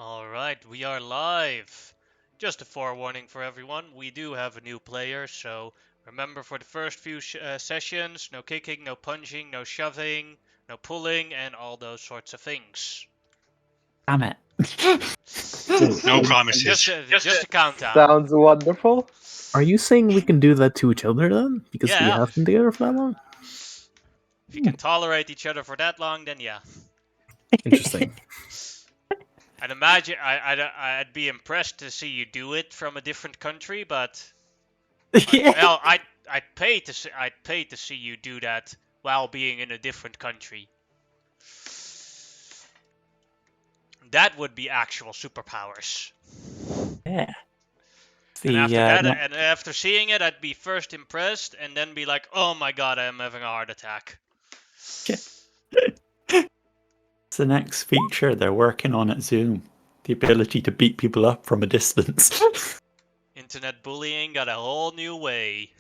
Alright, we are live. Just a forewarning for everyone, we do have a new player, so remember for the first few sessions, no kicking, no punching, no shoving, no pulling, and all those sorts of things. Damn it. No promises. Just a countdown. Sounds wonderful. Are you saying we can do that to each other then? Because we Yeah. have been together for that long? If you can tolerate each other for that long, then yeah. Interesting. I'd imagine I'd be impressed to see you do it from a different country, but well, I'd pay to see you do that while being in a different country. That would be actual superpowers. Yeah. And after seeing it, I'd be first impressed, and then be like, "Oh my god, I am having a heart attack." It's the next feature they're working on at Zoom. The ability to beat people up from a distance. Internet bullying got a whole new way.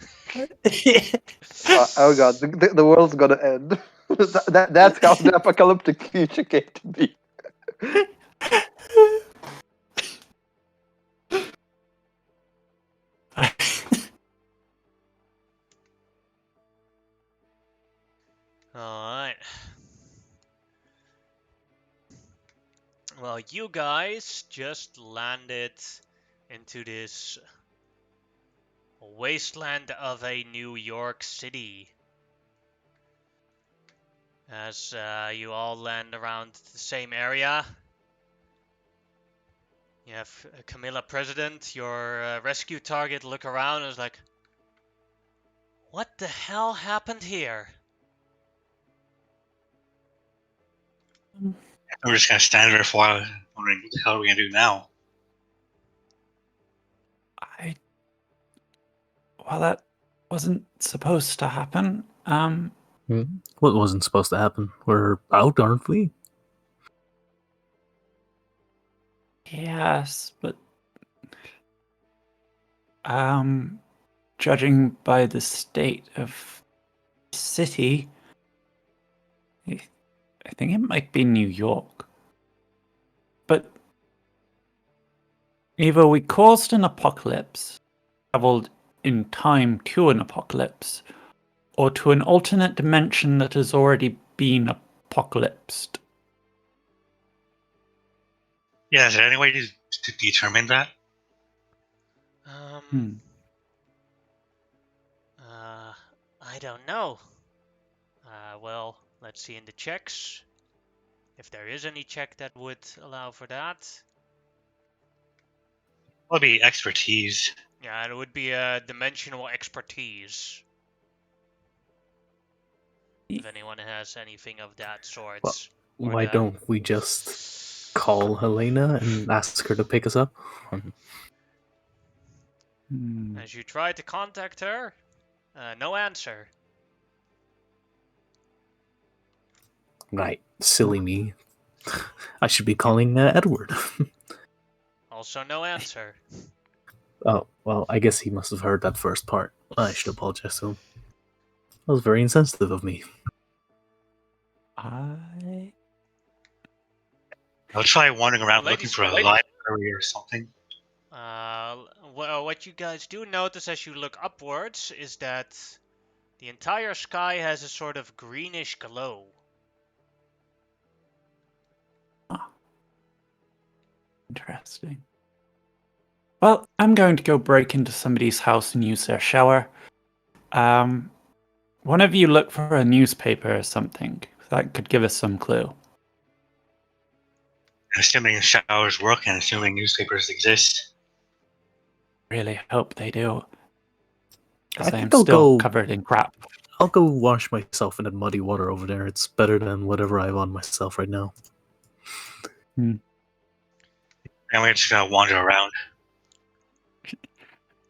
Oh god, the world's gonna end. That's how the apocalyptic future came to be. Alright. Well, you guys just landed into this wasteland of a New York City. As you all land around the same area. You have Camilla President, your rescue target, look around and is like, "What the hell happened here?" We're just gonna stand there for a while, wondering what the hell are we gonna do now? Well, that wasn't supposed to happen. What wasn't supposed to happen? We're out, aren't we? Yes, but judging by the state of the city, I think it might be New York. But either we caused an apocalypse, traveled in time to an apocalypse, or to an alternate dimension that has already been apocalypsed. Yeah, is there any way to determine that? I don't know. Well, let's see in the checks. If there is any check that would allow for that. Well, it'd be expertise. Yeah, it would be a dimensional expertise. If anyone has anything of that sort. Well, why don't we just call Helena and ask her to pick us up? As you try to contact her, no answer. Right, silly me. I should be calling Edward. Also no answer. Oh, well, I guess he must have heard that first part. I should apologize to him. That was very insensitive of me. I'll try wandering around looking for a library or something. Well, what you guys do notice as you look upwards is that the entire sky has a sort of greenish glow. Interesting. Well, I'm going to go break into somebody's house and use their shower. One of you look for a newspaper or something. That could give us some clue. Assuming showers work and assuming newspapers exist. Really hope they do. Because I'm I'll still go covered in crap. I'll go wash myself in that muddy water over there. It's better than whatever I have on myself right now. And we're just gonna wander around.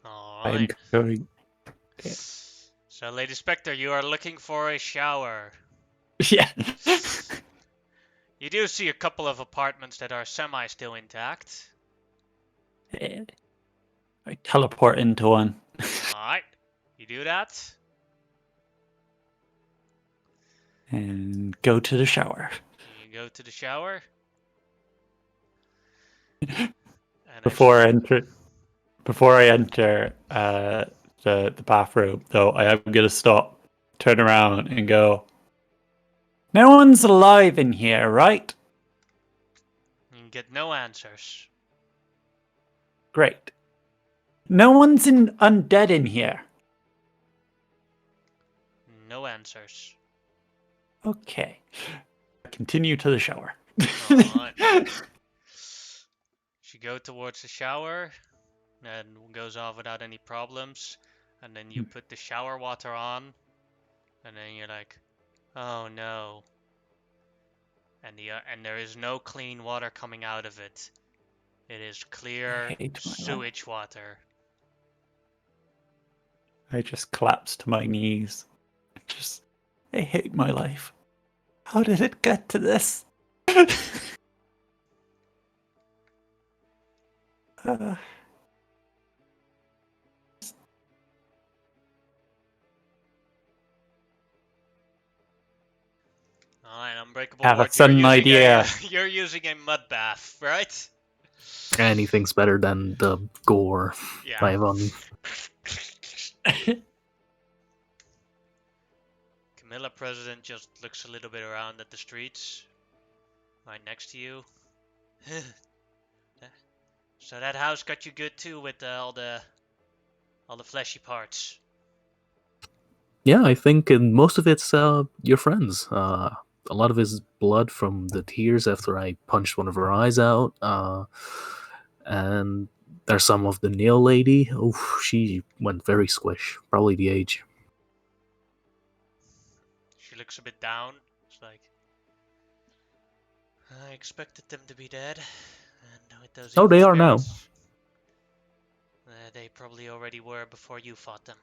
Alright. So, Lady Spectre, you are looking for a shower. Yeah. You do see a couple of apartments that are semi still intact. I teleport into one. Alright. You do that. And go to the shower. You go to the shower. And Before I enter the bathroom, though, I am gonna stop, turn around, and go. No one's alive in here, right? you get no answers. Great. No one's undead in here. No answers. Okay. Continue to the shower. Alright. She goes towards the shower and goes off without any problems. And then you put the shower water on. And then you're like, oh no. And there is no clean water coming out of it. It is clear hate my life. sewage water. I just collapse to my knees. I hate my life. How did it get to this? Alright, Unbreakable Have a Ward, you're sudden using idea. you're using a mud bath, right? Anything's better than the gore I have on me. Camilla President just looks a little bit around at the streets. Right next to you. So that house got you good too with all the fleshy parts. Yeah, I think most of it's your friends. A lot of his blood from the tears after I punched one of her eyes out. And there's some of the nail lady. Oh, she went very squish. Probably the age. She looks a bit down. It's like, I expected them to be dead. And with those Oh, they evil are now. spirits, they probably already were before you fought them.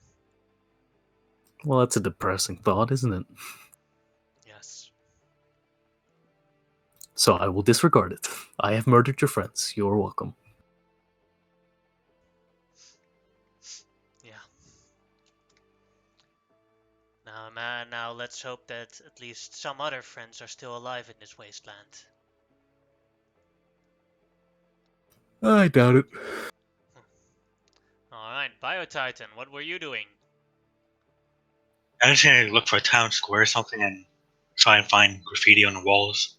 Well, that's a depressing thought, isn't it? Yes. So I will disregard it. I have murdered your friends. You're welcome. Yeah. Now let's hope that at least some other friends are still alive in this wasteland. I doubt it. Alright, Biotitan, what were you doing? I'm just gonna look for a town square or something and try and find graffiti on the walls.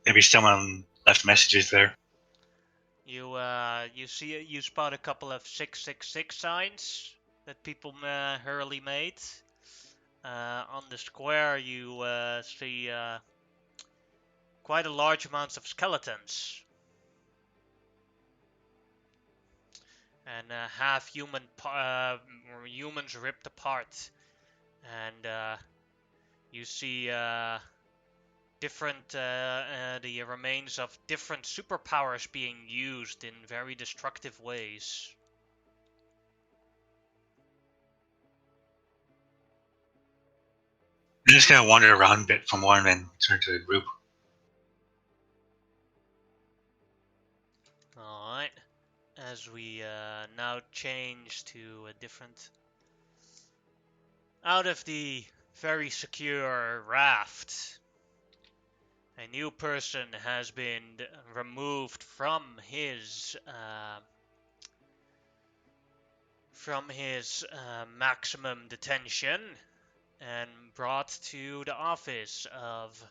Maybe someone left messages there. You spot a couple of 666 signs that people hurriedly made. On the square, you see quite a large amounts of skeletons. And half humans ripped apart. And you see the remains of different superpowers being used in very destructive ways. I'm just gonna wander around a bit from one and turn to the group. Alright, as we now change to a different... Out of the very secure raft, a new person has been removed from his maximum detention and brought to the office of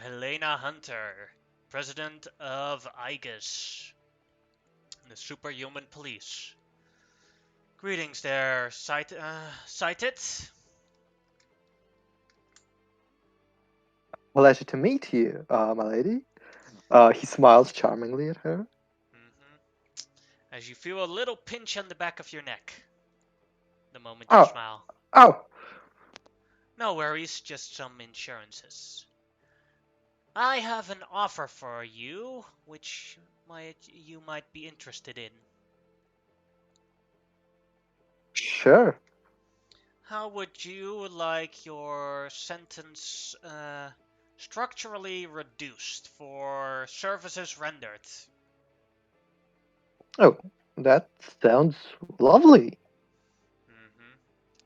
Helena Hunter, President of Igus, the Superhuman Police. Greetings there, Cited. Pleasure to meet you, my lady. He smiles charmingly at her. As you feel a little pinch on the back of your neck the moment you smile. Oh! No worries, just some insurances. I have an offer for you, which you might be interested in. Sure. How would you like your sentence structurally reduced for services rendered? Oh, that sounds lovely.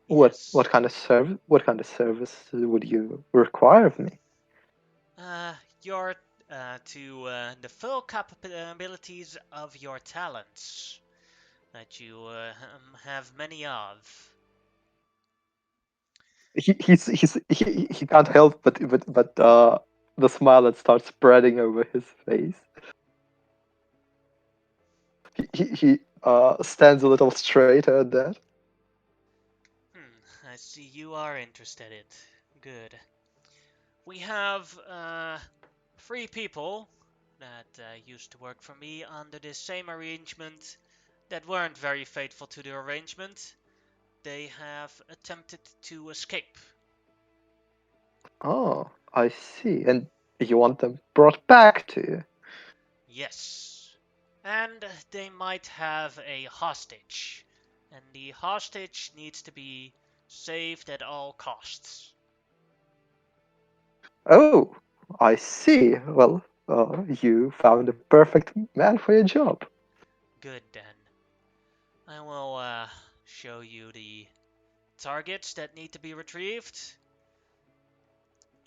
Yes. What kind of service would you require of me? Your to the full capabilities of your talents that you have many of. He can't help but the smile that starts spreading over his face. He stands a little straighter at that. I see you are interested in it. Good. We have 3 people that used to work for me under this same arrangement that weren't very faithful to the arrangement. They have attempted to escape. Oh, I see. And you want them brought back to you? Yes. And they might have a hostage. And the hostage needs to be saved at all costs. Oh, I see. Well, you found a perfect man for your job. Good then. I will show you the targets that need to be retrieved.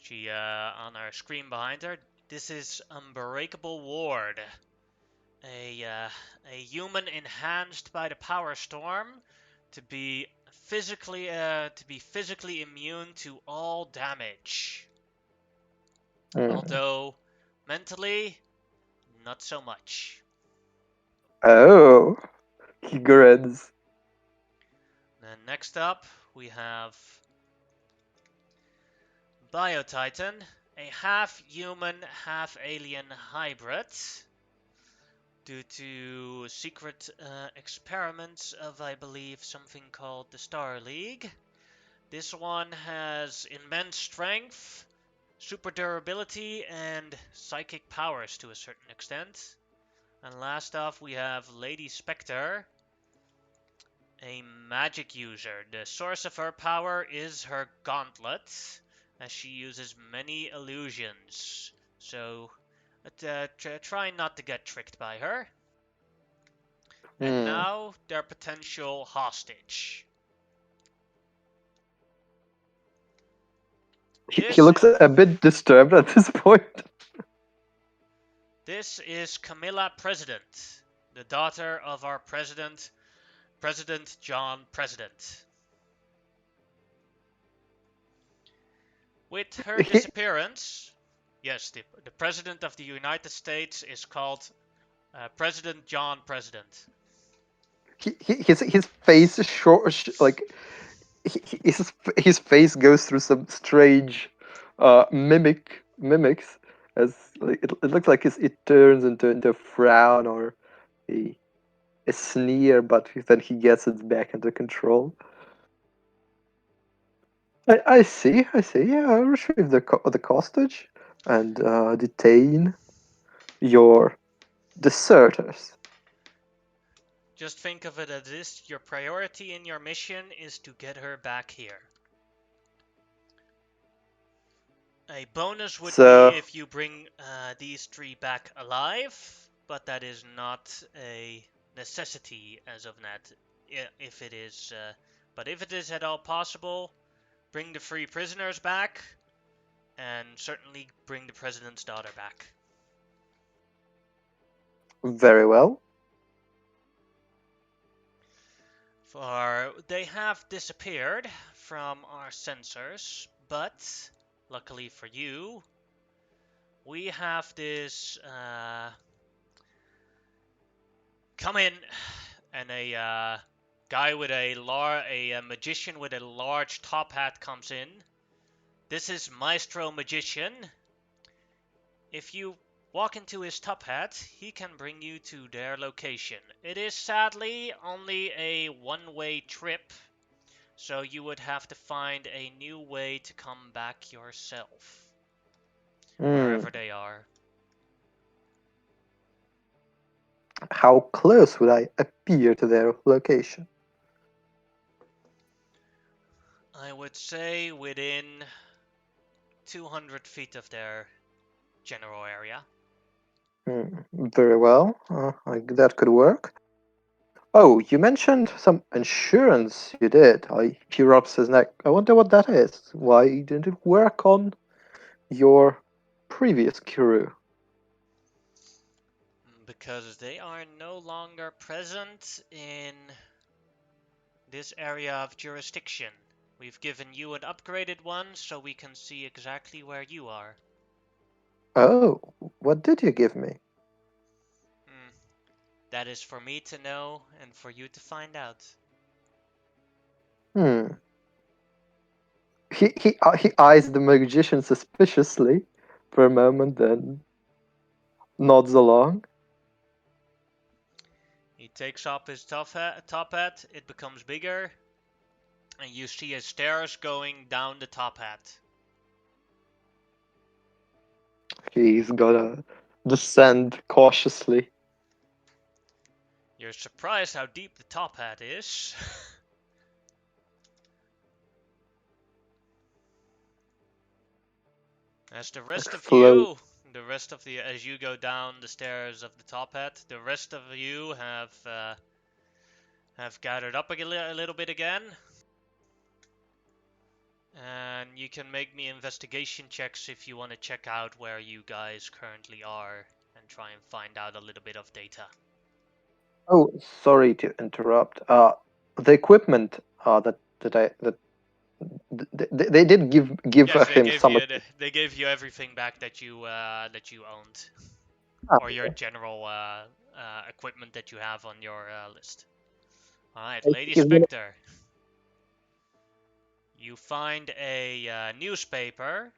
She, on her screen behind her, this is Unbreakable Ward. A human enhanced by the power storm to be physically immune to all damage. Although mentally, not so much. Oh, he grins. Then next up, we have Biotitan, a half-human, half-alien hybrid. Due to secret experiments of, I believe, something called the Star League. This one has immense strength, super durability, and psychic powers to a certain extent. And last off, we have Lady Spectre, a magic user. The source of her power is her gauntlet, as she uses many illusions. So, try not to get tricked by her. And now, their potential hostage. He looks a bit disturbed at this point. This is Camilla President, the daughter of our president, President John President. With her disappearance, yes, the President of the United States is called President John President. His face is short, like his face goes through some strange mimics as like it looks like it turns into a frown or a sneer, but then he gets it back under control. I see. Yeah, I'll retrieve the hostage and detain your deserters. Just think of it as this: your priority in your mission is to get her back here. A bonus would be if you bring these 3 back alive, but that is not a necessity as of that. If it is, but if it is at all possible, bring the 3 prisoners back, and certainly bring the president's daughter back. Very well. For they have disappeared from our sensors, but luckily for you, we have this come in, and a guy with a magician with a large top hat comes in. This is Maestro Magician. If you walk into his top hat, he can bring you to their location. It is sadly only a one-way trip, so you would have to find a new way to come back yourself, wherever they are. How close would I appear to their location? I would say within 200 feet of their general area. Very well. That could work. Oh, you mentioned some insurance you did. He rubs his neck. I wonder what that is. Why didn't it work on your previous crew? because they are no longer present in this area of jurisdiction. We've given you an upgraded one so we can see exactly where you are. Oh, what did you give me? That is for me to know and for you to find out. He eyes the magician suspiciously for a moment, then nods along. He takes off his top hat, it becomes bigger, and you see his stairs going down the top hat. He's gonna descend cautiously. You're surprised how deep the top hat is. As the rest of Float. as you go down the stairs of the top hat, the rest of you have gathered up a little bit again. And you can make me investigation checks if you want to check out where you guys currently are and try and find out a little bit of data. Oh, sorry to interrupt. The equipment they did give Yes, him some. they gave you everything back that you owned, Ah, or your okay. general equipment that you have on your list. All right, I Lady think he's gonna- Spectre. You find a newspaper,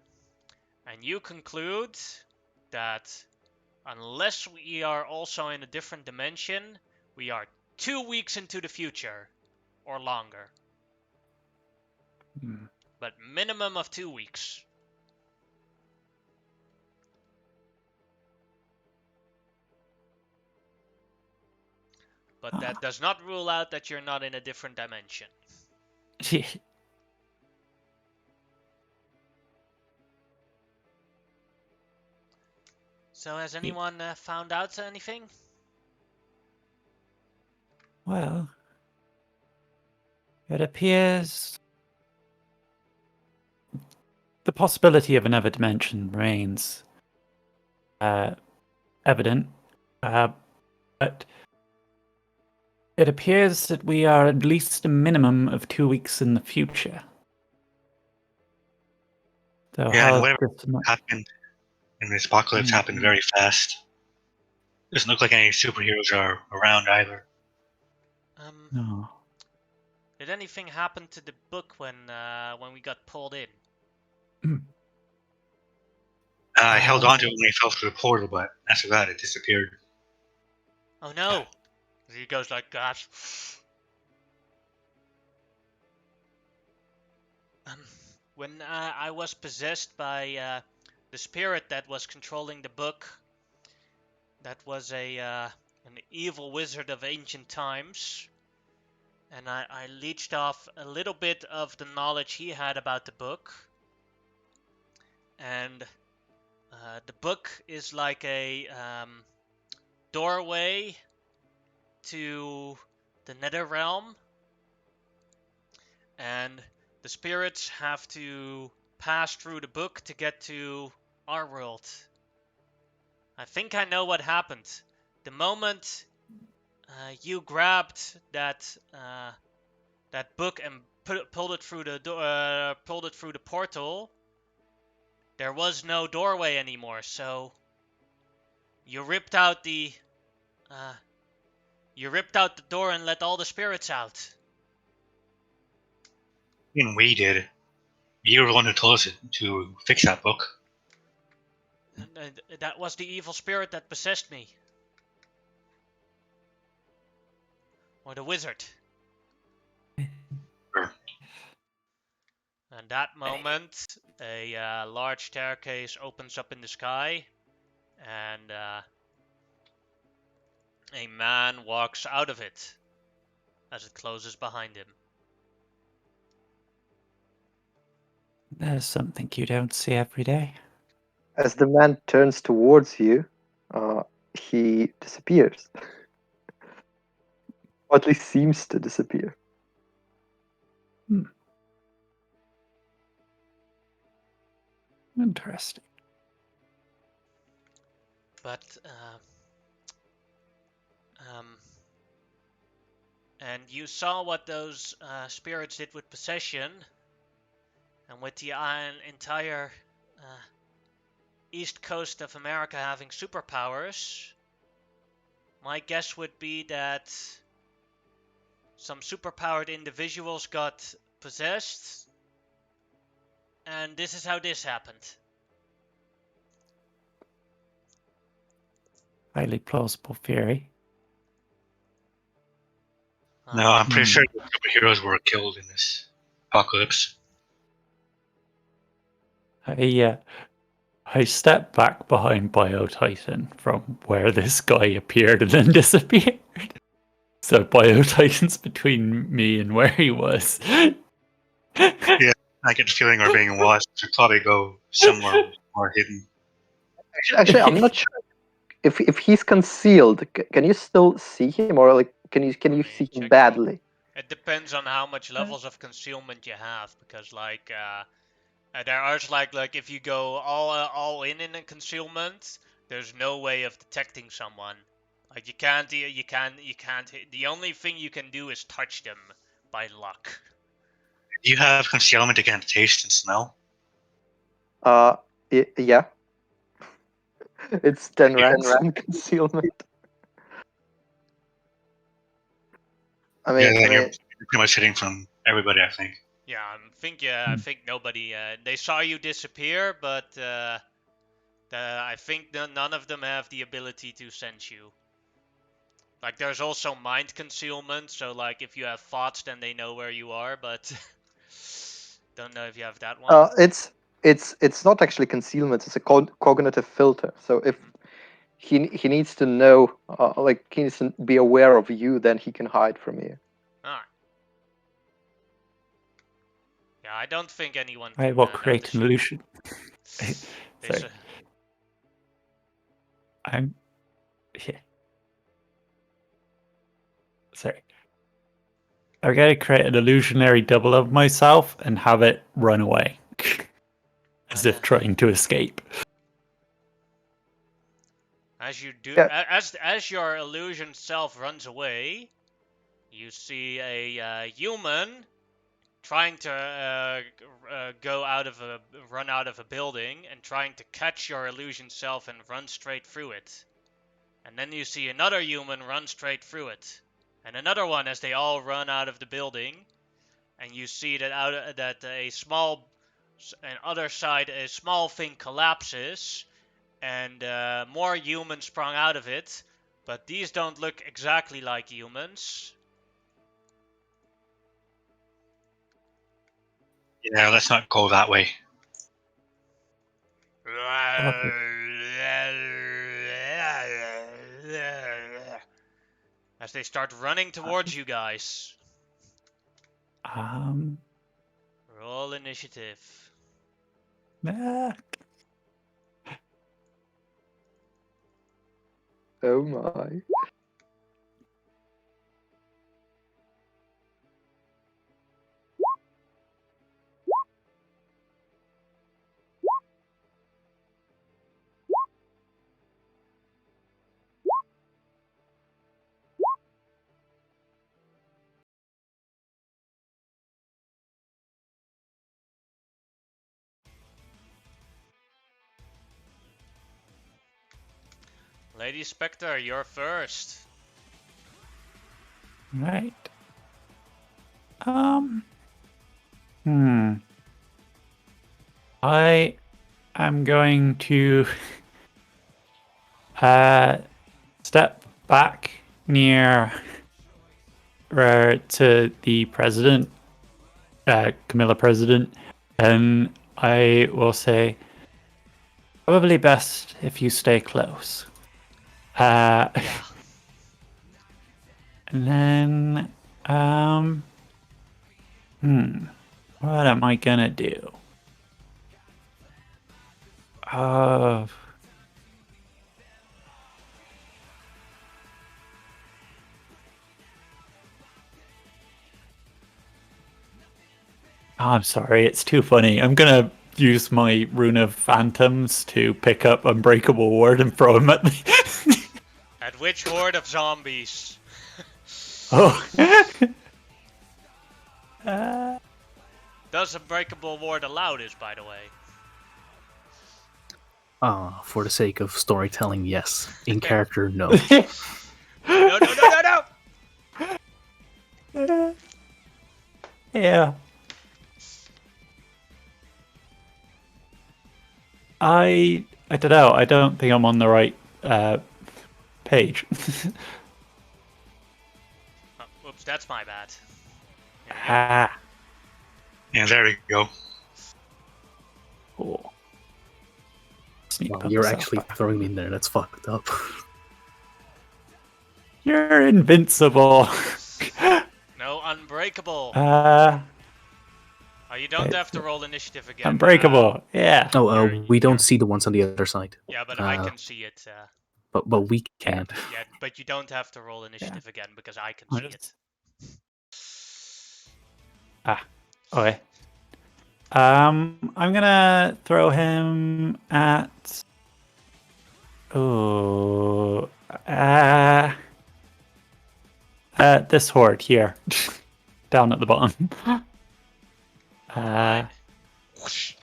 and you conclude that unless we are also in a different dimension, we are 2 weeks into the future, or longer. But minimum of 2 weeks. But that does not rule out that you're not in a different dimension. So has anyone found out anything? Well, it appears the possibility of another dimension remains evident, but it appears that we are at least a minimum of 2 weeks in the future. So Yeah, and how whatever this might- happened in this apocalypse happened very fast. Doesn't look like any superheroes are around either. No. Did anything happen to the book when we got pulled in? I held on to it when he fell through the portal, but after that it disappeared. Oh no! He goes like that. When I was possessed by the spirit that was controlling the book, that was an evil wizard of ancient times, and I leached off a little bit of the knowledge he had about the book, and the book is like a doorway to the nether realm, and the spirits have to pass through the book to get to our world. I think I know what happened. The moment you grabbed that book and pulled it through the portal, there was no doorway anymore. So you ripped out the door and let all the spirits out. Even we did. You were the one who told us to fix that book. And that was the evil spirit that possessed me. Or the wizard. Sure. And that moment, a large staircase opens up in the sky, and a man walks out of it as it closes behind him. There's something you don't see every day. As the man turns towards you, he disappears. Or at least seems to disappear. Interesting. But And you saw what those spirits did with possession, and with the entire east coast of America having superpowers. My guess would be that some superpowered individuals got possessed, and this is how this happened. Highly plausible theory. No, I'm pretty sure the superheroes were killed in this apocalypse. I stepped back behind Biotitan from where this guy appeared and then disappeared. So Biotitan's between me and where he was. Yeah, I get the feeling we're being watched. We probably go somewhere more hidden. Actually, I'm not sure if he's concealed. Can you still see him, or like can you see him check. badly? It depends on how much levels of concealment you have, because like there are like if you go all in a concealment, there's no way of detecting someone. Like you can't. The only thing you can do is touch them by luck. Do you have concealment against taste and smell? Yeah. It's 10 ranks in concealment. I mean, You're pretty much hiding from everybody, I think. Yeah, I think nobody. They saw you disappear, but I think none of them have the ability to sense you. Like, there's also mind concealment, so like if you have thoughts, then they know where you are. But don't know if you have that one. it's not actually concealment. It's a cognitive filter. So if he needs to know, like he needs to be aware of you, then he can hide from you. Alright. Yeah, I don't think anyone. I will create an illusion. Sorry. I'm. Yeah. Sorry. I'm going to create an illusionary double of myself and have it run away. As if trying to escape. As you do, Yeah. as your illusion self runs away, you see a human trying to run out of a building and trying to catch your illusion self and run straight through it. And then you see another human run straight through it, and another one as they all run out of the building. And you see that a small thing collapses, and more humans sprung out of it, but these don't look exactly like humans. Yeah, let's not go that way. As they start running towards you guys. Roll initiative. Oh my. Lady Spectre, you're first. Right. I am going to step back near to the president, Camilla president, and I will say, probably best if you stay close. Yeah. And then, what am I gonna do? I'm sorry, it's too funny. I'm gonna use my Rune of Phantoms to pick up Unbreakable Ward and throw him at me. At But which horde of zombies? Oh. Does Unbreakable Ward allow this, by the way? For the sake of storytelling, yes. In character, no. No, no, no, no, no! Yeah. I don't know. I don't think I'm on the right page. Oh, whoops, that's my bad. There we go. Ah. Yeah, there we go. Cool. Sneak Wow, put you're myself actually back. throwing me in there. That's fucked up. You're invincible. No, unbreakable. Uh, Oh, you don't have to roll initiative again. unbreakable. Yeah. We don't see the ones on the other side. Yeah, but I can see it. But we can't. Yeah, but you don't have to roll initiative again because I can I see it. just- Okay. I'm gonna throw him at. Oh. This horde here, down at the bottom. Whoosh.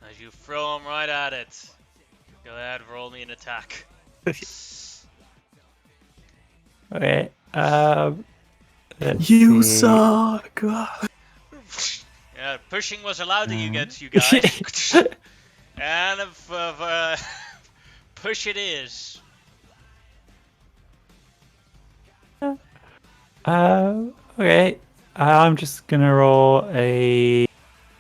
As you throw him right at it. Go ahead, roll me an attack. Okay. Let's You see. suck! Yeah, pushing was allowed to you guys. And push it is. Okay. I'm just gonna roll a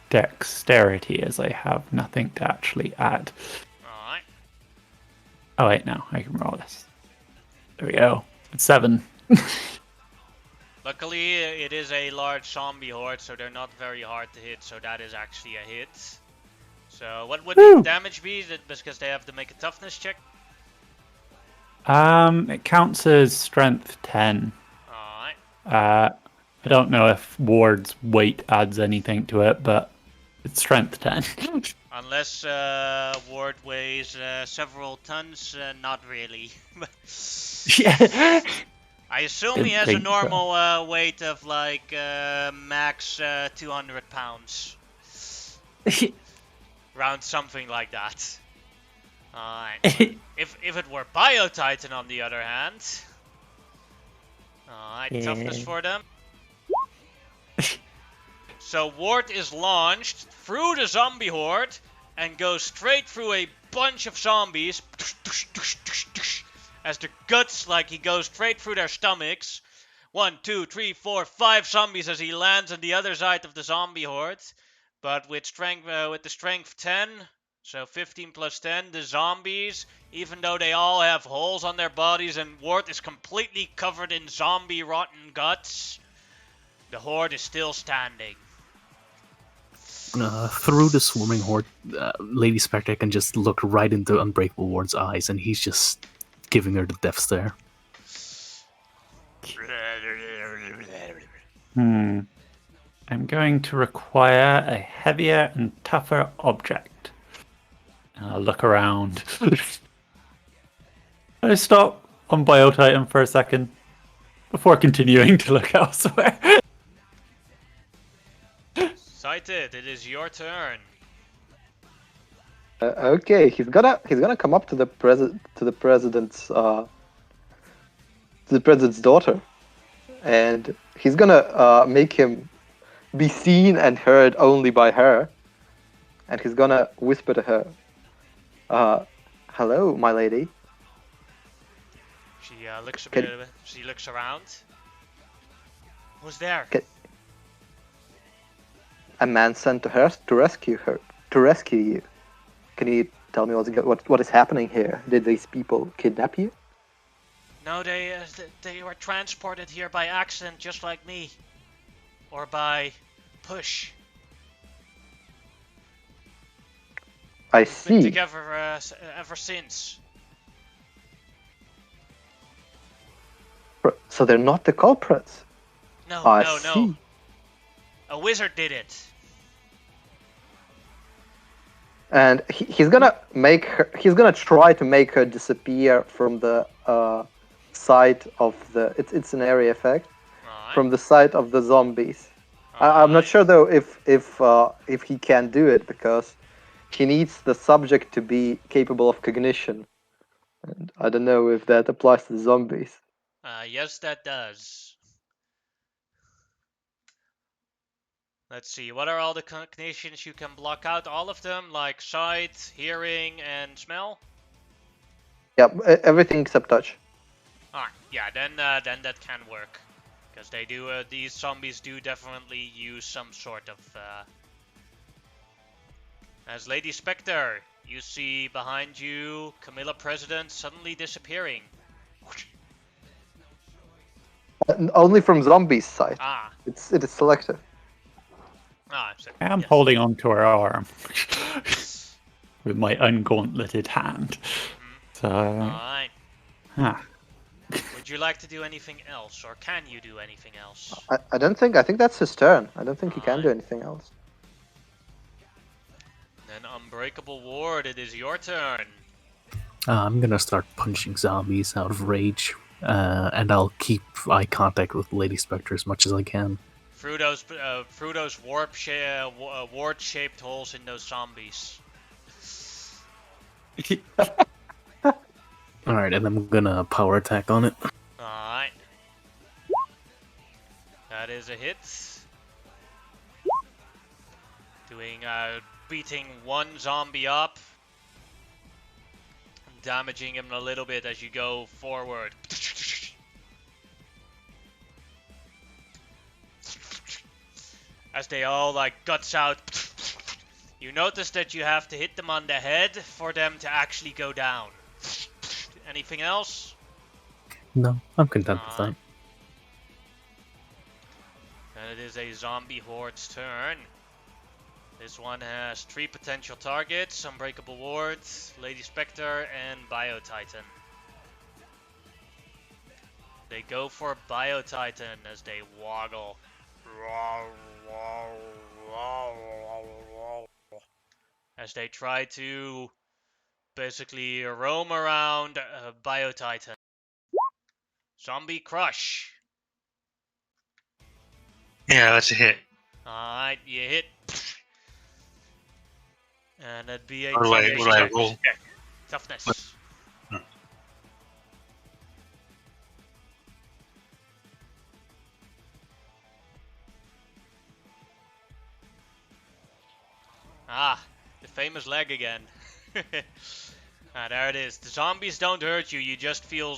dexterity as I have nothing to actually add. Alright. Oh wait, no, I can roll this. There we go. It's 7. Luckily, it is a large zombie horde, so they're not very hard to hit, so that is actually a hit. So, what would the damage be? Is it because they have to make a toughness check? It counts as strength 10. Alright. I don't know if Ward's weight adds anything to it, but it's strength 10. Unless Ward weighs several tons, not really. Yeah. I assume he has a normal weight of like max 200 pounds. Around something like that. Alright. If it were Biotitan on the other hand. Alright, toughness for them. So Ward is launched through the zombie horde and goes straight through a bunch of zombies. As the guts, like he goes straight through their stomachs. 1, 2, 3, 4, 5 zombies as he lands on the other side of the zombie horde. But with strength, with the strength 10, so 15 plus 10, the zombies, even though they all have holes on their bodies and Ward is completely covered in zombie rotten guts, the horde is still standing. Through the swarming horde, Lady Spectre can just look right into Unbreakable Ward's eyes, and he's just giving her the death stare. I'm going to require a heavier and tougher object. And I'll look around. I stop on Biotitan for a second before continuing to look elsewhere. Sighted, it is your turn. Okay, he's gonna come up to the president's daughter, and he's gonna make him be seen and heard only by her, and he's gonna whisper to her, "Hello, my lady." She looks a bit. She looks around. Who's there? A man sent to her to rescue you. Can you tell me what is happening here? Did these people kidnap you? No, they were transported here by accident, just like me, or by push. I We've been see. together ever since. So they're not the culprits. No, I no. see. A wizard did it. and he's gonna make her. He's gonna try to make her disappear from the site of the. It's an area effect Alright. from the site of the zombies. I'm not Alright. sure though if he can do it because he needs the subject to be capable of cognition, and I don't know if that applies to the zombies. Yes, that does. Let's see, what are all the cognitions you can block out? All of them, like sight, hearing, and smell? Yeah, everything except touch. Alright, yeah, then that can work. Because they do, these zombies do definitely use some sort of, As Lady Spectre, you see behind you Camilla President suddenly disappearing. Only from zombies' side. Ah, It is selective. So, I'm yes. holding on to her arm with my ungauntleted hand. So, Alright. huh. Would you like to do anything else, or can you do anything else? I don't think. I think that's his turn. I don't think he can do Alright. anything else. Then Unbreakable Ward, it is your turn. I'm gonna start punching zombies out of rage, and I'll keep eye contact with Lady Spectre as much as I can. Frodo's ward-shaped holes in those zombies. Alright, and I'm gonna power attack on it. Alright. That is a hit. Beating one zombie up. Damaging him a little bit as you go forward. As they all guts out. You notice that you have to hit them on the head for them to actually go down. Anything else? No, I'm content with that. And it is a zombie horde's turn. This one has 3 potential targets: Unbreakable Ward, Lady Spectre, and Biotitan. They go for Biotitan as they woggle. As they try to basically roam around Biotitan. Zombie Crush. Yeah, that's a hit. Alright, you hit. And that'd be a What do I roll? Toughness. Ah, the famous leg again. There it is. The zombies don't hurt you. You just feel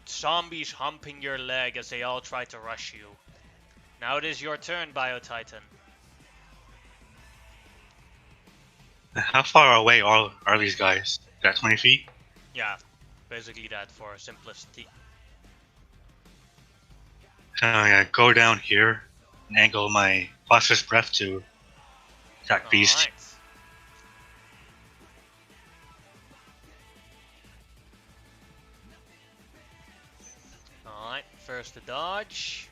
zombies humping your leg as they all try to rush you. Now it is your turn, Biotitan. How far away are these guys? Got 20 feet? Yeah, basically that for simplicity. So I go down here and angle my phosphorus breath to attack these. Alright. Alright, first the dodge.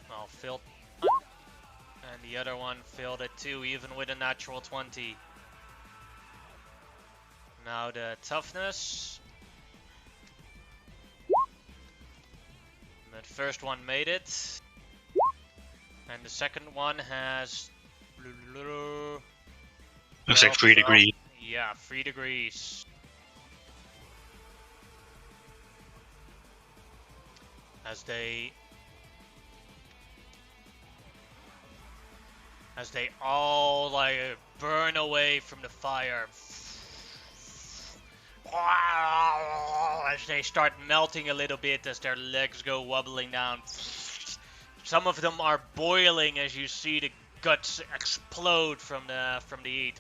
Well, failed. And the other one failed it too, even with a natural 20. Now the toughness. The first one made it. And the second one has... Looks like 3 degrees. Yeah, 3 degrees. As they all burn away from the fire. As they start melting a little bit as their legs go wobbling down. Some of them are boiling as you see the guts explode from the heat.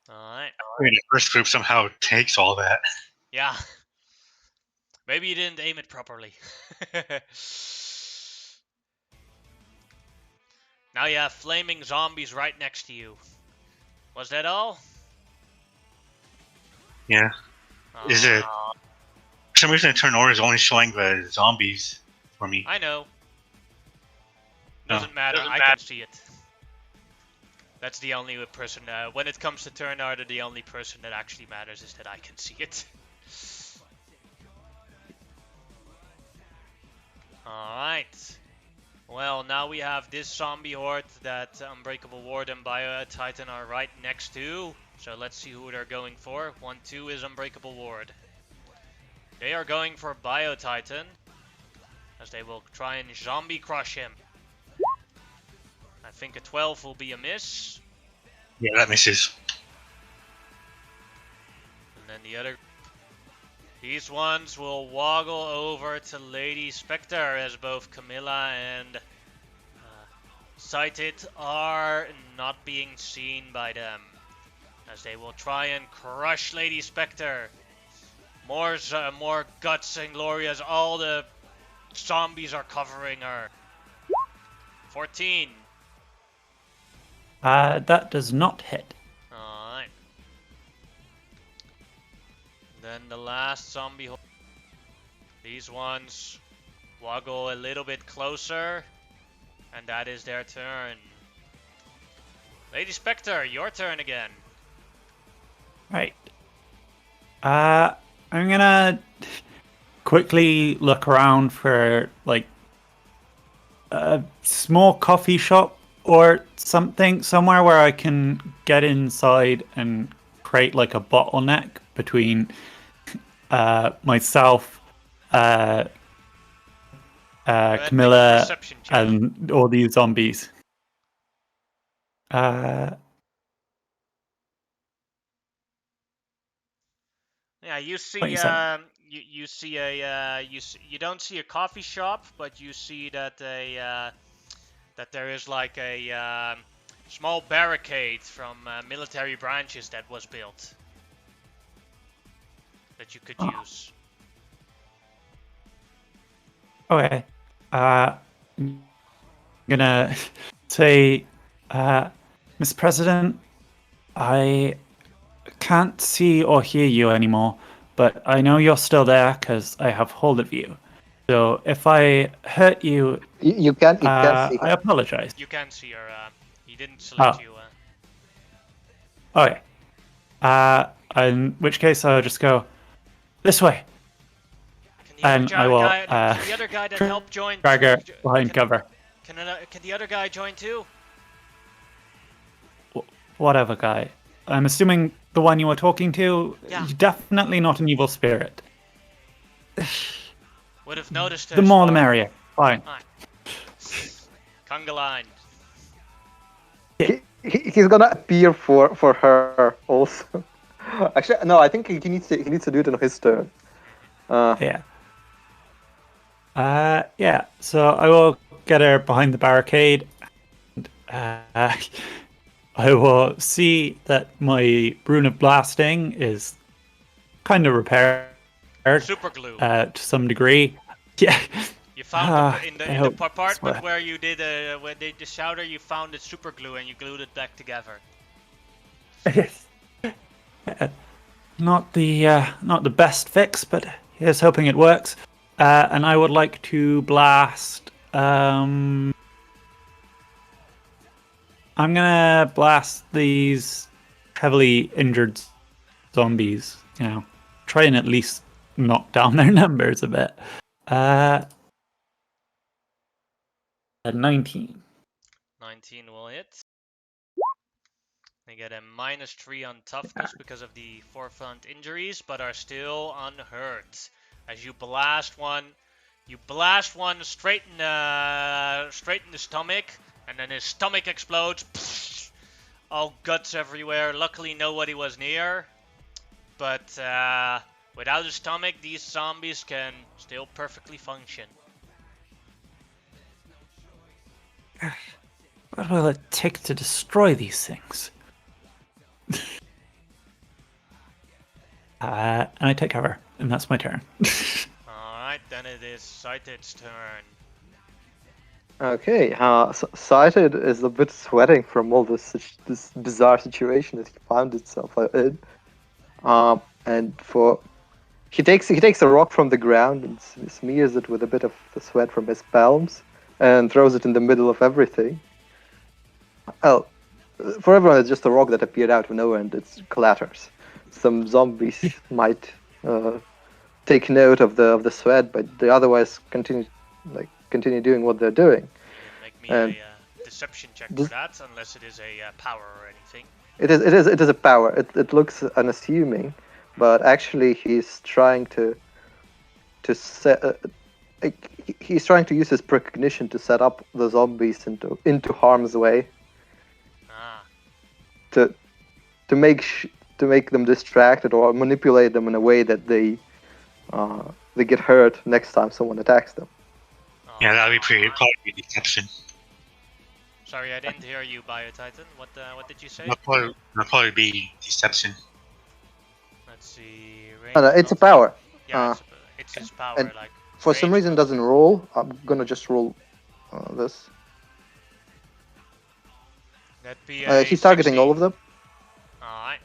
Alright. The first group somehow takes all that. Yeah. Maybe you didn't aim it properly. Now you have flaming zombies right next to you. Was that all? Yeah. Is it some reason, the turn order is only showing the zombies for me. I know. No, Doesn't matter. doesn't I matter. can see it. That's the only person. When it comes to turn order, the only person that actually matters is that I can see it. Alright. Well, now we have this zombie horde that Unbreakable Ward and Biotitan are right next to. So let's see who they're going for. 1-2 is Unbreakable Ward. They are going for Biotitan, as they will try and zombie crush him. I think a 12 will be a miss. Yeah, that misses. And then the other... These ones will woggle over to Lady Spectre, as both Camilla and Sighted are not being seen by them. As they will try and crush Lady Spectre. More guts and glory as all the zombies are covering her. 14. That does not hit. Alright. Then the last zombie. These ones woggle a little bit closer. And that is their turn. Lady Spectre, your turn again. Right. I'm gonna quickly look around for like a small coffee shop or something, somewhere where I can get inside and create like a bottleneck between myself, Go ahead, make a Camilla, perception check. and all these zombies. Yeah, you see, 27. you see a, you don't see a coffee shop, but you see that that there is like a small barricade from military branches that was built that you could use. Okay. I'm gonna say, Mr. President, I can't see or hear you anymore, but I know you're still there because I have hold of you. So if I hurt you, You can't see I her. apologize. You can see her. He didn't select Oh. you. Okay. In which case I'll just go this way, Can the other and I will can the other guy that helped join? drag her behind cover. Can the other guy join too? Whatever, guy. I'm assuming the one you were talking to. Yeah. Definitely not an evil spirit. Would have noticed her. The more the merrier. Fine. Conga line. He's gonna appear for her also. Actually, no. I think he needs to do it on his turn. Yeah. Yeah. So I will get her behind the barricade. And, I will see that my rune of blasting is kind of repaired. Super glue. To some degree. Yeah. You found in the hope apartment so. where you did where they the shouter, you found the super glue and you glued it back together. Not the best fix, but here's hoping it works. And I would like to blast. I'm gonna blast these heavily injured zombies. You know, try and at least knock down their numbers a bit. 19. 19 will hit. They get a -3 on toughness because of the forefront injuries, but are still unhurt. As you blast one straight in the stomach, and then his stomach explodes. All guts everywhere. Luckily, nobody was near. But without a stomach, these zombies can still perfectly function. What will it take to destroy these things? And I take cover, and that's my turn. Alright, then it is Sighted's turn. Okay. Sighted is a bit sweating from all this bizarre situation that he found himself in. And he takes a rock from the ground and smears it with a bit of the sweat from his palms and throws it in the middle of everything. Oh, for everyone, it's just a rock that appeared out of nowhere and it clatters. Some zombies might take note of the sweat, but they otherwise continue doing what they're doing. You can make me And a deception check this- for that, unless it is a power or anything. It is a power. It looks unassuming, but actually he's trying to set. He's trying to use his precognition to set up the zombies into harm's way Ah, to make them distracted or manipulate them in a way that they get hurt next time someone attacks them. oh, Yeah, that would be alright. probably be deception. Sorry, I didn't hear you, Biotitan. What did you say? That'll probably be deception. Let's see. No, it's a power. Yeah, it's his power. and Like For some range reason, it doesn't roll. I'm gonna just roll this. That'd be a He's targeting 16. all of them. Alright,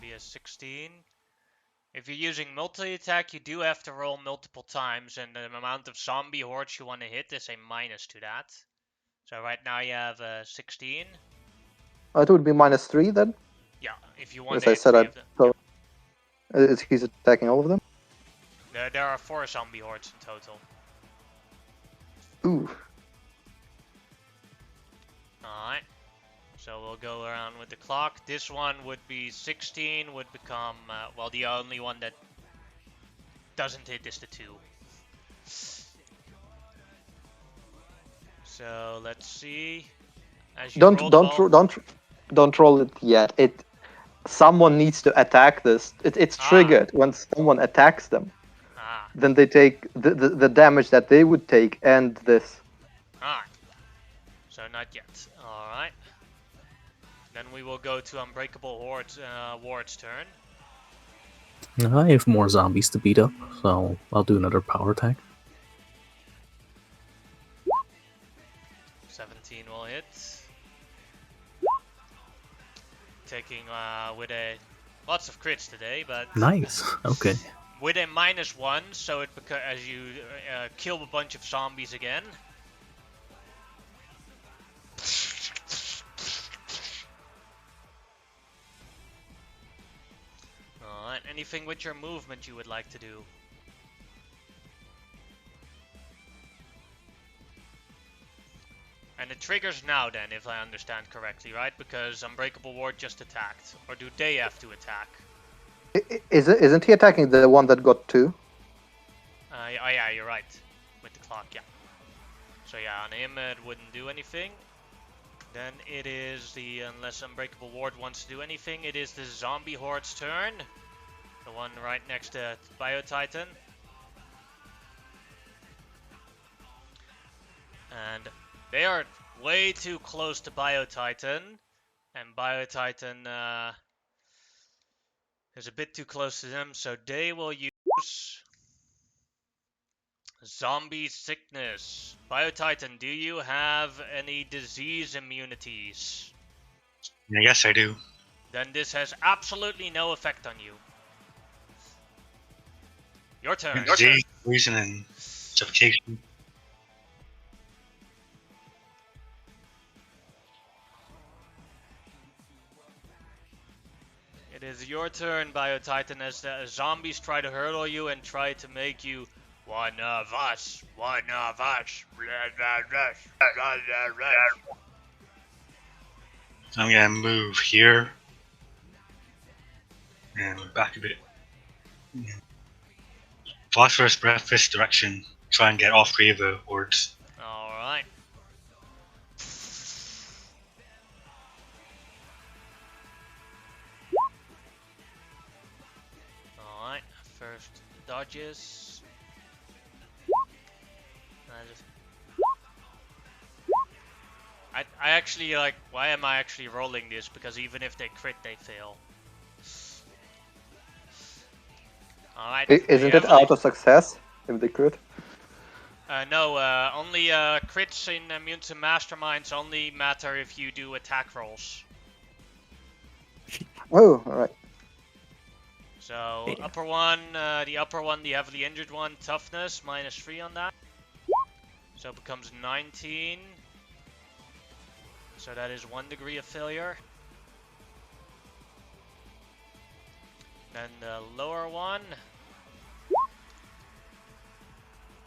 be a 16. If you're using multi-attack, you do have to roll multiple times, and the amount of zombie hordes you want to hit is a minus to that. So right now you have 16. It would be -3 then. Yeah, if you want As to I hit said, 3 of them. so he's attacking all of them. There are 4 zombie hordes in total. Ooh. Alright. So we'll go around with the clock. This one would be 16, would become, well, the only one that doesn't hit is the 2. So let's see. As you roll the ball- Don't roll it yet. Someone needs to attack this. It's triggered when someone attacks them. Ah, Then they take the damage that they would take and this. alright. So not yet. Alright. Then we will go to Unbreakable Ward's turn. I have more zombies to beat up, so I'll do another power attack. 17 will hit. Taking with a lots of crits today, but Nice. Okay. with a -1, so it as you kill a bunch of zombies again. Alright, anything with your movement you would like to do? And it triggers now then, if I understand correctly, right? Because Unbreakable Ward just attacked. Or do they have to attack? Isn't he attacking the one that got 2? Oh yeah, you're right. With the clock, yeah. So yeah, on him it wouldn't do anything. Then it is unless Unbreakable Ward wants to do anything, it is the Zombie Horde's turn. The one right next to Biotitan. And they are way too close to Biotitan. And Biotitan is a bit too close to them, so they will use Zombie Sickness. Biotitan, do you have any disease immunities? Yes, I do. Then this has absolutely no effect on you. Your turn. Disease, poison, and suffocation. It is your turn, Biotitan, as the zombies try to hurdle you and try to make you one of us. Blah, blah, blah, blah, blah. I'm gonna move here and back a bit. Phosphorus breath this direction. Try and get all 3 of the hordes. Alright. Alright, first dodges. I actually like, why am I actually rolling this? Because even if they crit, they fail. Alright. Isn't it out of success if they crit? No, only crits in Mutants and Masterminds only matter if you do attack rolls. Oh, alright. So Yeah. upper one, the upper one, the heavily injured one, toughness -3 on that. So it becomes 19. So that is 1 degree of failure. Then the lower one.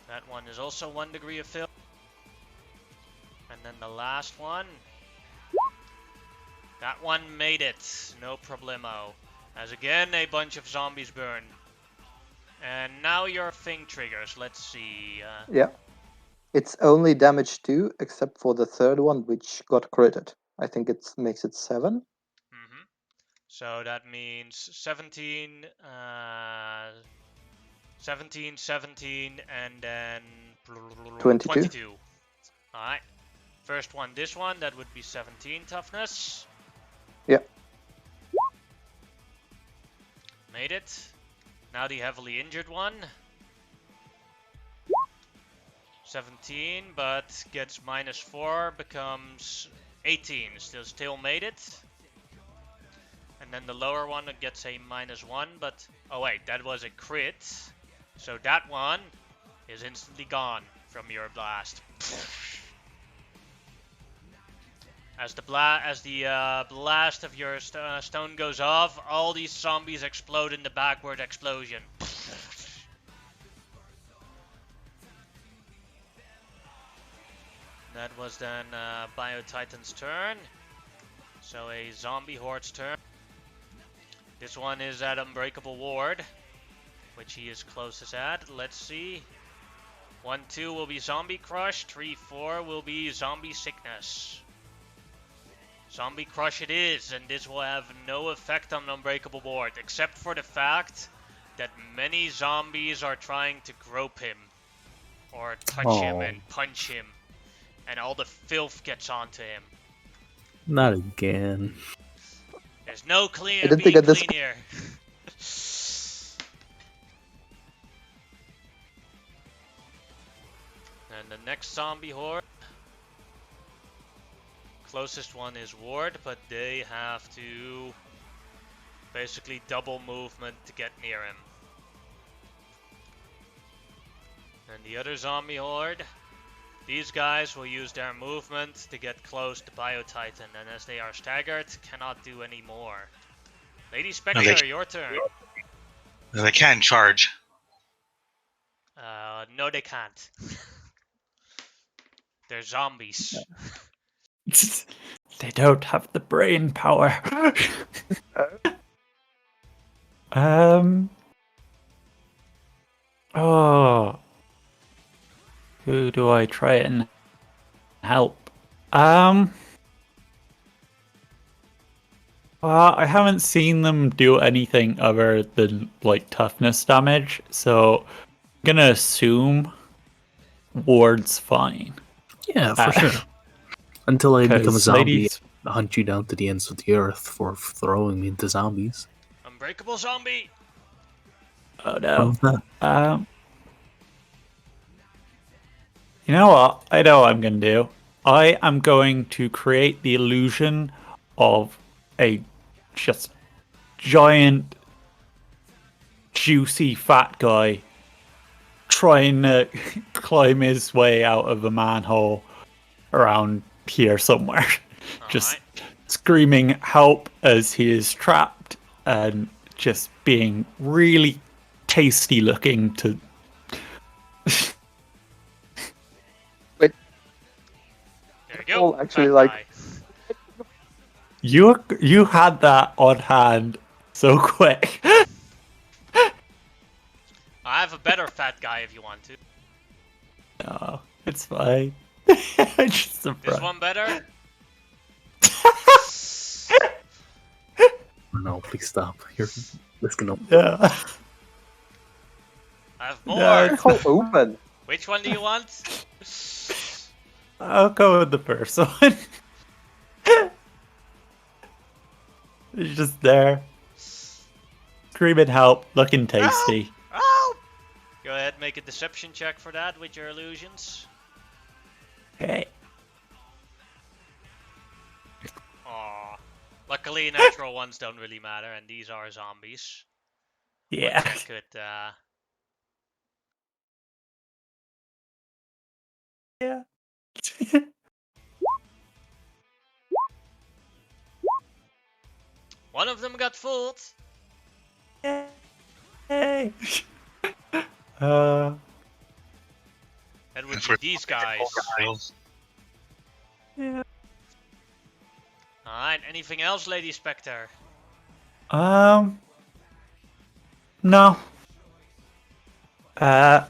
That one is also 1 degree of failure. And then the last one. That one made it. No problemo. As again, a bunch of zombies burn. And now your thing triggers. Let's see. Yeah. It's only damage 2, except for the third one, which got critted. I think it makes it 7. So that means 17, 17, 17, and then 22. 22. Alright. First one, this one, that would be 17 toughness. Yeah. Made it. Now the heavily injured one. 17, but gets -4, becomes 18. Still made it. And then the lower one gets a -1, but... Oh wait, that was a crit. So that one is instantly gone from your blast. As the blast of your stone goes off, all these zombies explode in the backward explosion. That was then Biotitan's turn. So a zombie horde's turn. This one is at Unbreakable Ward, which he is closest at. Let's see. 1, 2 will be Zombie Crush. 3, 4 will be Zombie Sickness. Zombie Crush it is, and this will have no effect on Unbreakable Ward, except for the fact that many zombies are trying to grope him, or touch him and punch him, and all the filth gets onto him. Not again. There's no clean I didn't being think at this clean here. And the next zombie horde. Closest one is Ward, but they have to basically double movement to get near him. And the other zombie horde, these guys will use their movement to get close to Biotitan, and as they are staggered, cannot do any more. Lady Spectre, your turn. They can charge. No they can't. They're zombies. They don't have the brain power. Oh. Who do I try and help? Well, I haven't seen them do anything other than like toughness damage, so I'm gonna assume Ward's fine. Yeah, for sure. Until I become a 'Cause zombie ladies- and hunt you down to the ends of the earth for throwing me into zombies. Unbreakable zombie! Oh no. How's that? You know what? I know what I'm going to do. I am going to create the illusion of a just giant, juicy fat guy trying to climb his way out of a manhole around here somewhere. Just Alright. screaming help as he is trapped and just being really tasty looking to... There you go. Actually, Fat like- guy. You had that on hand so quick. I have a better fat guy if you want to. No, it's fine. I'm just This surprised. one better? No, please stop. You're risking up. Yeah. I have more! No, It's all open. Which one do you want? I'll go with the first one. It's just there. Screaming help, looking tasty. Oh! Go ahead, make a deception check for that with your illusions. Okay. Aw. Luckily, natural ones don't really matter, and these are zombies. Yeah. check could. Yeah. One of them got fooled. Yay. Uh, That would And be for these guys. Miles. yeah. Alright, anything else, Lady Spectre? No. That's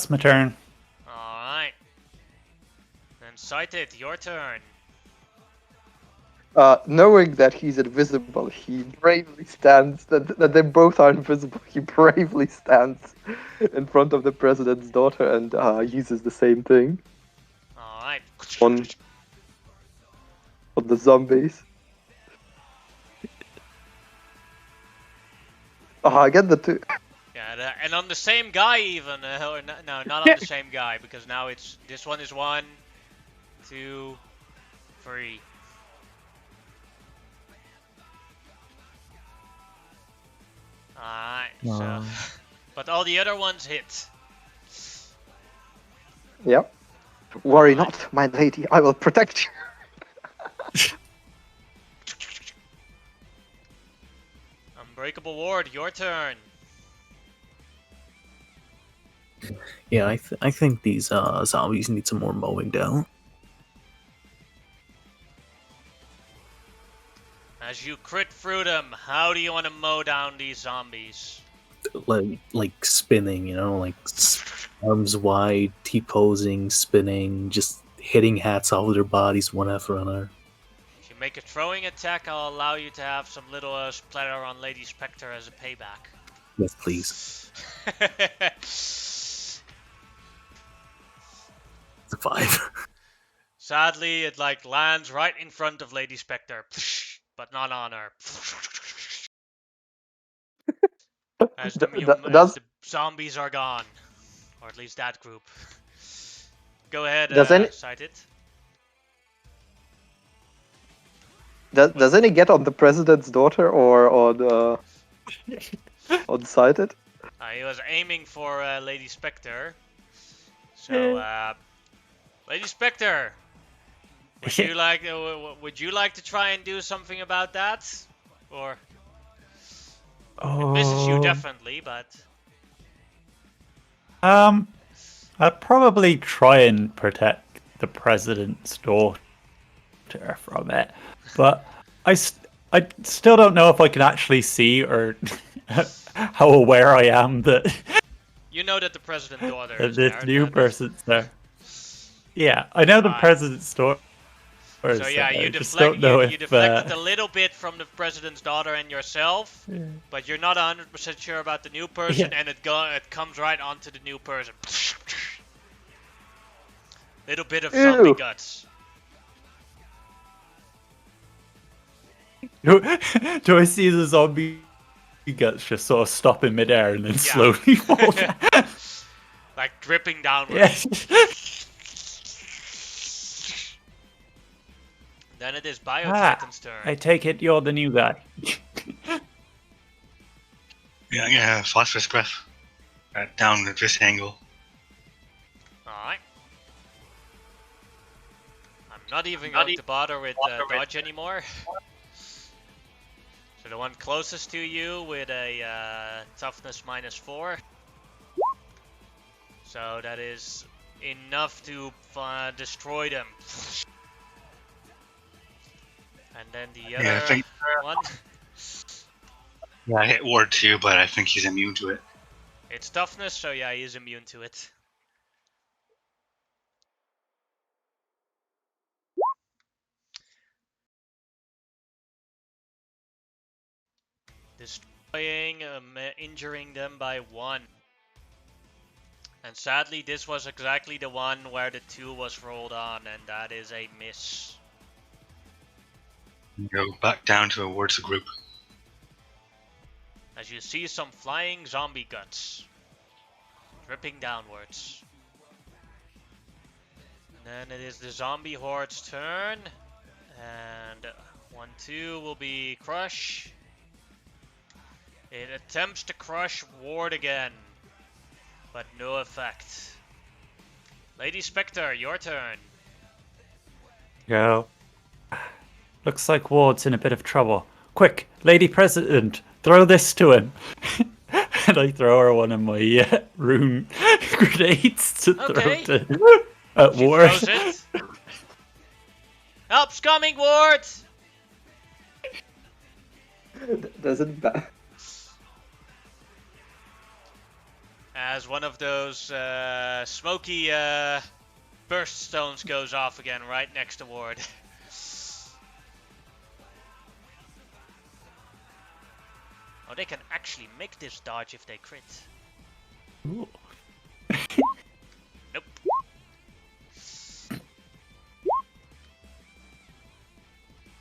my turn. Alright. Then Sighted, your turn. Knowing that he's invisible, he bravely stands. That they both are invisible. He bravely stands in front of the president's daughter and uses the same thing Alright. on the zombies. I get the two. Yeah, and on the same guy even. Or no, not on the same guy, because now it's this one is 1, 2, 3. Alright, so but all the other ones hit. Yep. Worry not, my lady. I will protect you. Unbreakable Ward, your turn. Yeah, I think these zombies need some more mowing down. As you crit through them, how do you want to mow down these zombies? Like spinning, you know, like arms wide, T-posing, spinning, just hitting hats off of their bodies one after another. If you make a throwing attack, I'll allow you to have some little splatter on Lady Spectre as a payback. Yes, please. It's a 5. Sadly, it like lands right in front of Lady Spectre, but not on her. As the zombies are gone, or at least that group. Go ahead, Sight it. Does any get on the president's daughter or on sighted? He was aiming for Lady Spectre. So, Lady Spectre, would you like to try and do something about that, or it misses you definitely, but I'd probably try and protect the president's daughter from it, but I still don't know if I can actually see or how aware I am that you know that the president's daughter is this there. new person's there. Yeah, I know the president's daughter. So yeah, you deflected a little bit from the president's daughter and yourself, but you're not 100% sure about the new person, and it comes right onto the new person. Little bit of zombie guts. Do I see the zombie guts just sort of stop in midair and then slowly fall down? Like dripping downwards. Then it is Biotitan's turn. I take it you're the new guy. Yeah, phosphorus breath. Down at this angle. Alright. I'm not even going to bother with dodge anymore. So the one closest to you with a toughness -4. So that is enough to destroy them. And then the other one. Yeah, I hit Ward too, but I think he's immune to it. It's toughness, so yeah, he is immune to it. Destroying, injuring them by 1. And sadly, this was exactly the one where the 2 was rolled on, and that is a miss. Go back down towards the group. As you see some flying zombie guts dripping downwards. And then it is the zombie horde's turn. And 1, 2 will be crush. It attempts to crush Ward again, but no effect. Lady Spectre, your turn. Go. Looks like Ward's in a bit of trouble. Quick, Lady President, throw this to him. And I throw her one of my rune grenades to Okay. throw to at She Ward. throws it. Help's coming, Ward! Doesn't matter. As one of those smoky burst stones goes off again right next to Ward. Oh, they can actually make this dodge if they crit. Ooh. Nope.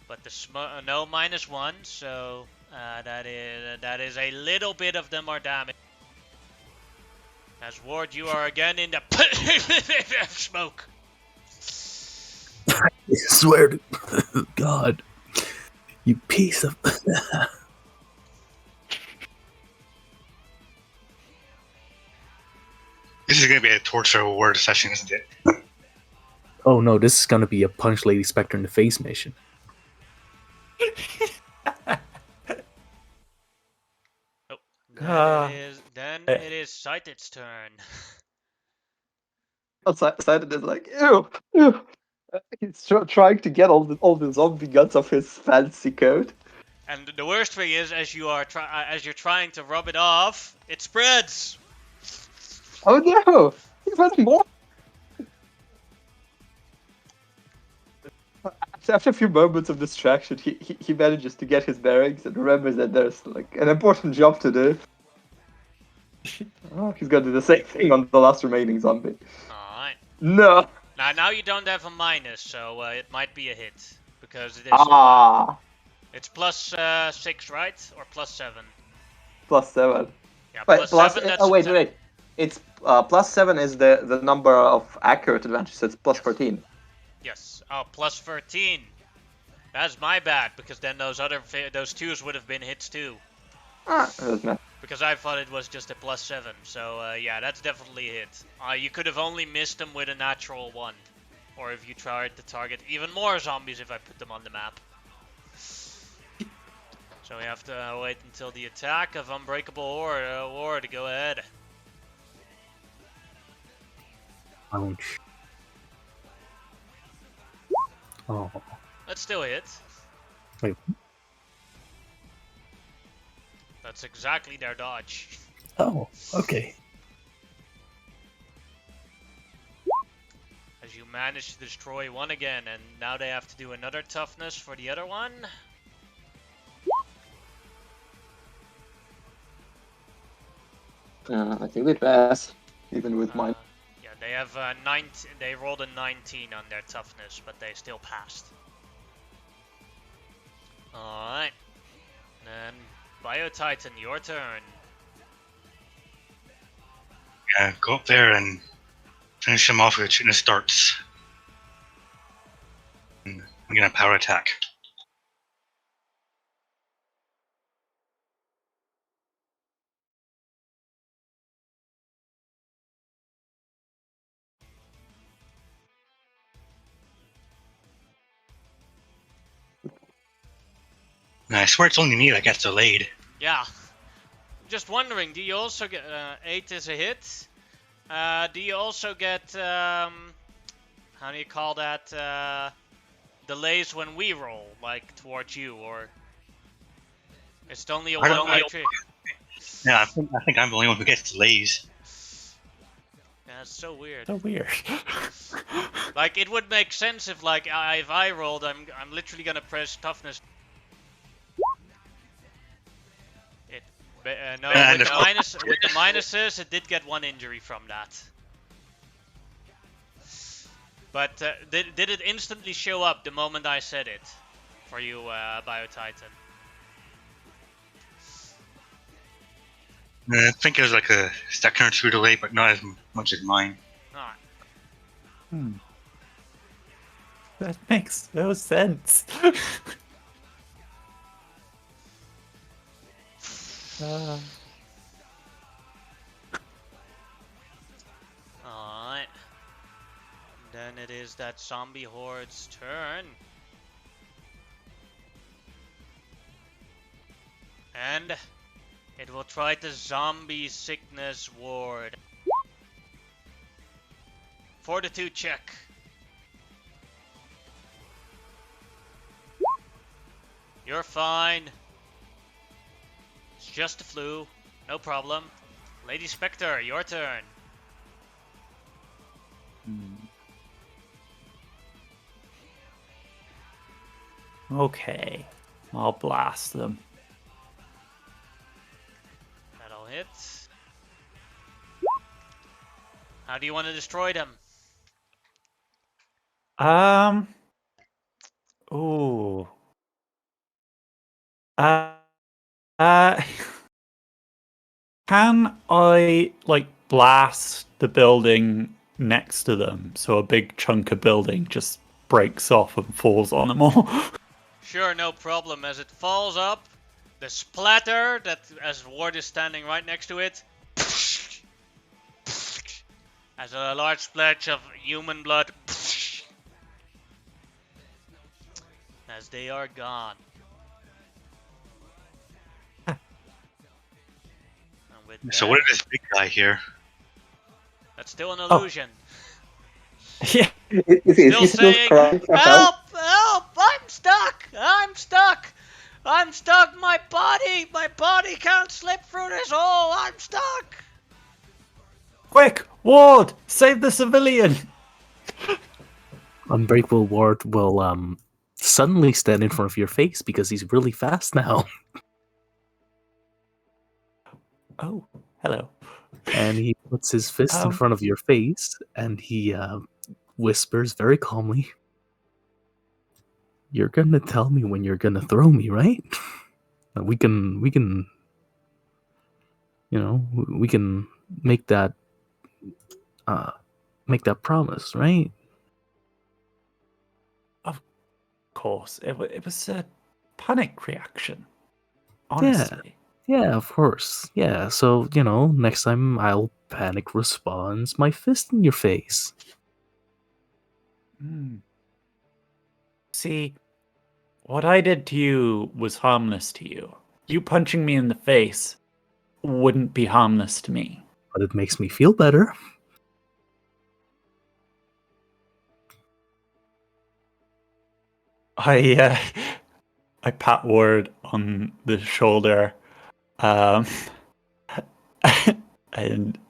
But the no -1, so that is a little bit of them are damage. As Ward, you are again in the smoke. I swear to God, you piece of. This is gonna be a torture award session, isn't it? Oh no, this is gonna be a punch Lady Spectre in the face mission. Then it is Sighted's turn. Outside is like, ew, ew. He's trying to get all the zombie guns off his fancy coat. And the worst thing is, as you're trying to rub it off, it spreads. Oh no! He wants more. After a few moments of distraction, he manages to get his bearings and remembers that there's like an important job to do. Oh, he's gonna do the same thing on the last remaining zombie. Alright. No. Now you don't have a minus, so it might be a hit because it is. It's +6, right? Or +7? +7. Yeah, Wait, +7. That's wait. It's +7 is the number of accurate advantage, so it's +14. Yes. Oh, +13. That's my bad, because then those twos would have been hits too. It doesn't matter. Because I thought it was just a +7. So yeah, that's definitely a hit. You could have only missed them with a natural 1, or if you tried to target even more zombies if I put them on the map. So we have to wait until the attack of Unbreakable Horde to go ahead. Ouch. Oh. That's still a hit. Wait. That's exactly their dodge. Oh, okay. As you manage to destroy one again, and now they have to do another toughness for the other one. I think they pass, even with mine. Yeah, they have 19. They rolled a 19 on their toughness, but they still passed. All right. Then Biotitan, your turn. Yeah, go up there and finish him off with shooting his darts. And I'm gonna power attack. And I swear it's only me that gets delayed. Yeah. Just wondering, do you also get 8 is a hit? Do you also get how do you call that? Delays when we roll, like towards you, or it's only a one-way trick? Yeah, I think I'm the only one who gets delays. Yeah, it's so weird. So weird. Like it would make sense if like if I rolled, I'm literally gonna press toughness. No, with the minuses, it did get 1 injury from that. But did it instantly show up the moment I said it for you, Biotitan? I think it was like a second or two delay, but not as much as mine. Alright. That makes no sense. Alright. Then it is that zombie horde's turn. And it will try the zombie sickness ward. Fortitude check. You're fine. It's just the flu. No problem. Lady Spectre, your turn. Okay. I'll blast them. That'll hit. How do you want to destroy them? Ooh. Uh, uh, can I, like, blast the building next to them so a big chunk of building just breaks off and falls on them all? Sure, no problem. As it falls up, the splatter that as Ward is standing right next to it, as a large splash of human blood, as they are gone. And with So that, what is this big guy here? that's still an illusion. Yeah. Is Still he still saying, crying for help? help, help, I'm stuck, I'm stuck, my body can't slip through this hole, I'm stuck. Quick, Ward, save the civilian. Unbreakable Ward will suddenly stand in front of your face because he's really fast now. Oh, hello. And he puts his fist in Um, front of your face and he whispers very calmly, "You're gonna tell me when you're gonna throw me, right? We can, you know, we can make that promise, right?" Of course, it was a panic reaction. Yeah. Honestly. Yeah, of course. Yeah, so, you know, next time I'll panic response my fist in your face. See, what I did to you was harmless to you. You punching me in the face wouldn't be harmless to me. But it makes me feel better. I pat Ward on the shoulder, and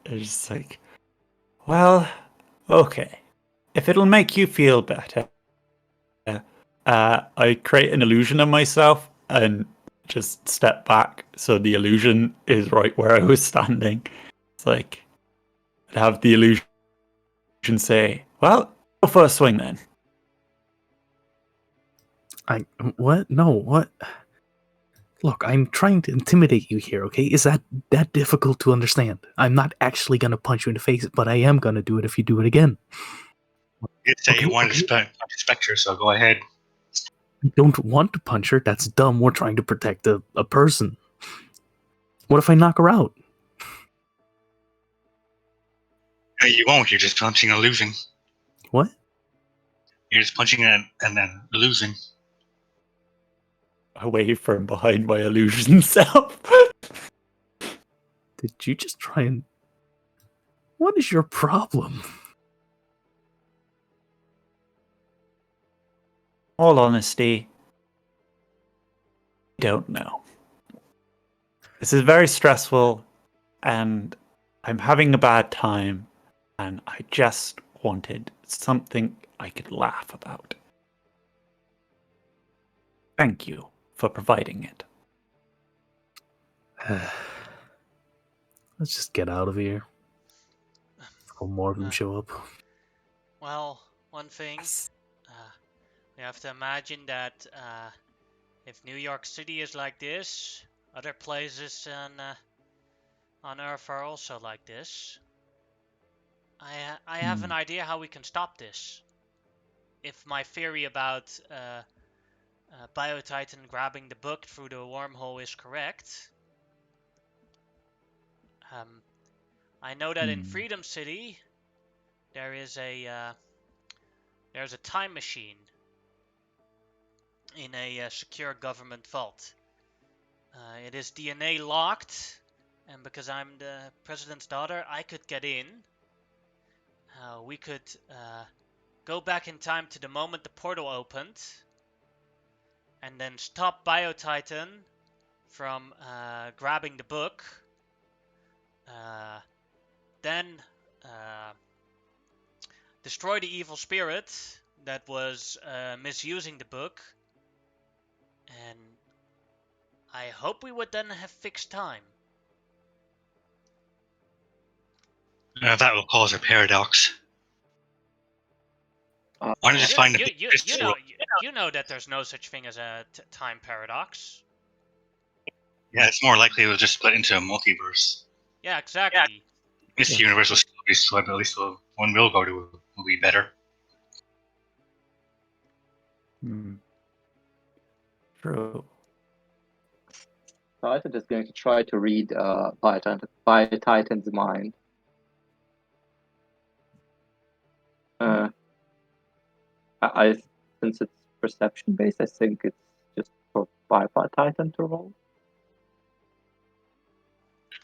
it's just like, well, okay. If it'll make you feel better, I create an illusion of myself and just step back so the illusion is right where I was standing. It's like, I'd have the illusion say, well, go for a swing then. What? No, what? Look, I'm trying to intimidate you here, okay? Is that difficult to understand? I'm not actually gonna punch you in the face, but I am gonna do it if you do it again. You did say you Okay, wanted to punch Spectre, so go ahead. I don't want to punch her. That's dumb. We're trying to protect a person. What if I knock her out? No, you won't. You're just punching and losing. What? You're just punching and then losing. Away from behind my illusion self. Did you just try and... What is your problem? All honesty, I don't know. This is very stressful, and I'm having a bad time, and I just wanted something I could laugh about. Thank you for providing it. Let's just get out of here before more of them show up. Well, one thing, we have to imagine that if New York City is like this, other places on Earth are also like this. I have an idea how we can stop this. If my theory about Biotitan grabbing the book through the wormhole is correct, I know that in Hmm. Freedom City there's a time machine in a secure government vault. It is DNA locked, and because I'm the president's daughter, I could get in. We could go back in time to the moment the portal opened, and then stop Biotitan from grabbing the book. Then destroy the evil spirit that was misusing the book, and I hope we would then have fixed time. That will cause a paradox. Why don't you just find the crystal? You know that there's no such thing as a time paradox. Yeah, it's more likely it will just split into a multiverse. Yeah, exactly. This Yes. universe will still be split, but at least one we'll go to will be better. True. So I'm just going to try to read Biotitan's mind. Since it's perception based, I think it's just for Biotitan to roll.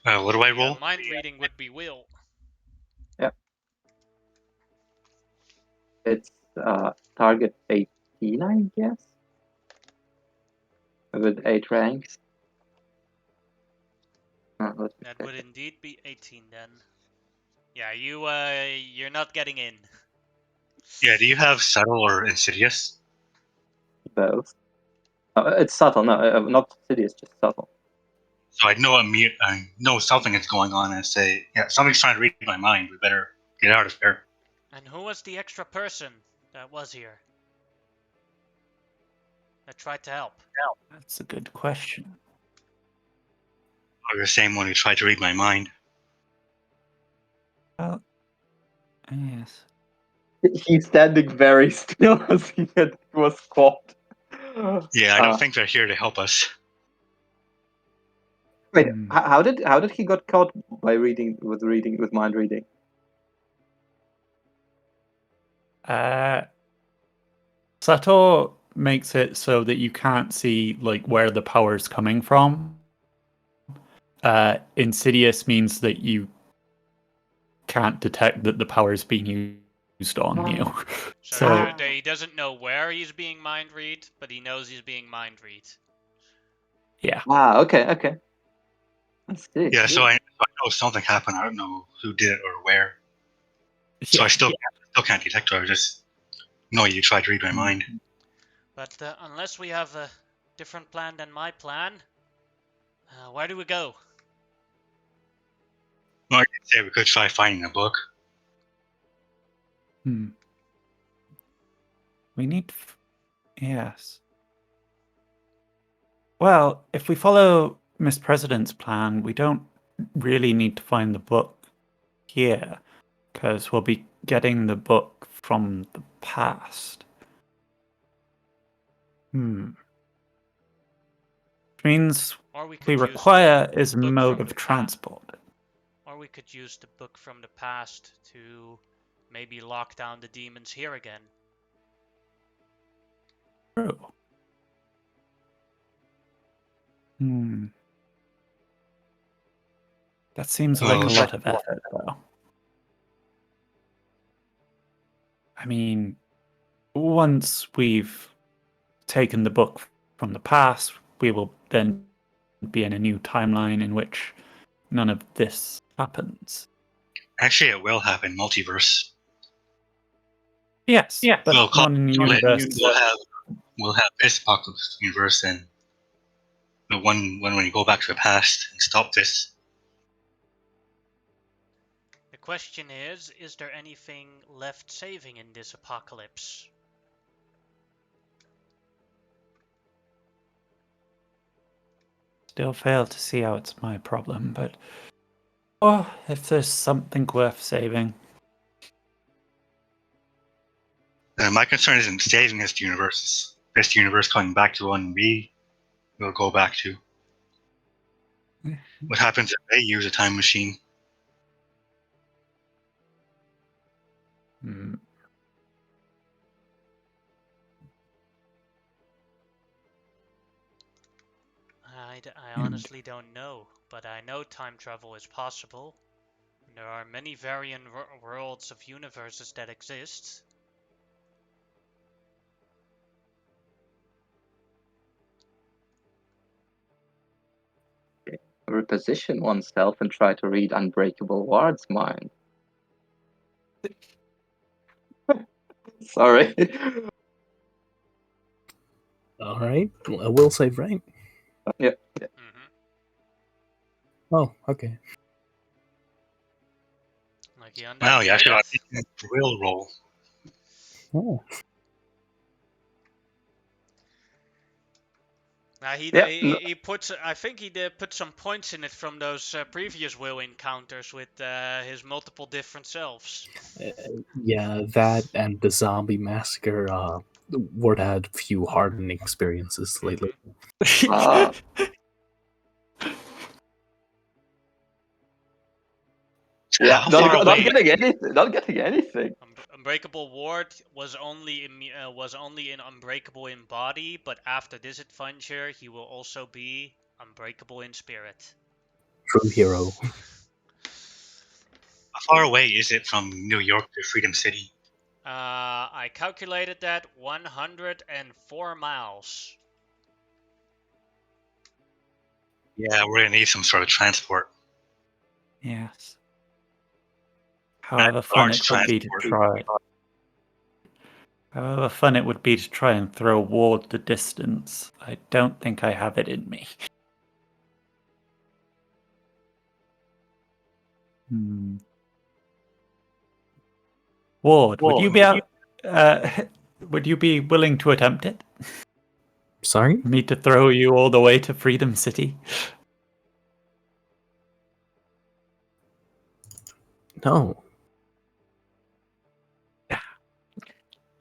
What do I roll? Mind reading would be will. It's target 18, I guess, with 8 ranks. That would indeed be 18 then. Yeah, you're not getting in. Yeah, do you have subtle or insidious? Both. It's subtle, no, not insidious, just subtle. So I know something is going on, and say, yeah, something's trying to read my mind. We better get out of here. And who was the extra person that was here? That tried to help? That's a good question. Or the same one who tried to read my mind. Well, yes. He's standing very still as he was caught. Yeah, I don't think they're here to help us. Wait, Hmm. how did he got caught by reading with mind reading? Sato makes it so that you can't see like where the power's coming from. Insidious means that you can't detect that the power's being used on you. So he doesn't know where he's being mind read, but he knows he's being mind read. Yeah. Okay. I see. Yeah, so I know something happened. I don't know who did it or where. So I still can't detect her. I just know you tried to read my mind. But unless we have a different plan than my plan, where do we go? Well, I could say we could try finding a book. We need. Yes. Well, if we follow Miss President's plan, we don't really need to find the book here, because we'll be getting the book from the past. Which means Or we require is book mode from of the transport. Or we could use the book from the past to maybe lock down the demons here again. True. That seems like a lot of effort, though. I mean, once we've taken the book from the past, we will then be in a new timeline in which none of this happens. Actually, it will happen. Multiverse. Yes, but We'll not in the universe. We'll have this apocalypse universe and the one when we go back to the past and stop this. The question is there anything left saving in this apocalypse? Still fail to see how it's my problem, but if there's something worth saving. My concern isn't saving this universe. It's this universe coming back to one we will go back to. What happens if they use a time machine? Hmm. I honestly don't know, but I know time travel is possible. There are many variant worlds of universes that exist. Reposition oneself and try to read Unbreakable Ward's mind. Sorry. All right. A will save, right? Yeah. Mm-hmm. Oh, okay. Like the undead Wow, you actually got Lilith. a real roll. Oh, Yeah, He puts. I think he did put some points in it from those previous will encounters with his multiple different selves. yeah, that and the zombie massacre. Ward had a few hardening experiences lately. Uh, So yeah, how far not away? getting anything. Not getting anything. Unbreakable Ward was only in unbreakable in body, but after this adventure, he will also be unbreakable in spirit. True hero. How far away is it from New York to Freedom City? I calculated that 104 miles. Yeah, we're gonna need some sort of transport. Yes. However fun Large it would be to transport. try. However fun it would be to try and throw Ward the distance, I don't think I have it in me. Hmm. Ward, would you be would you be willing to attempt it? Sorry? Me to throw you all the way to Freedom City? No.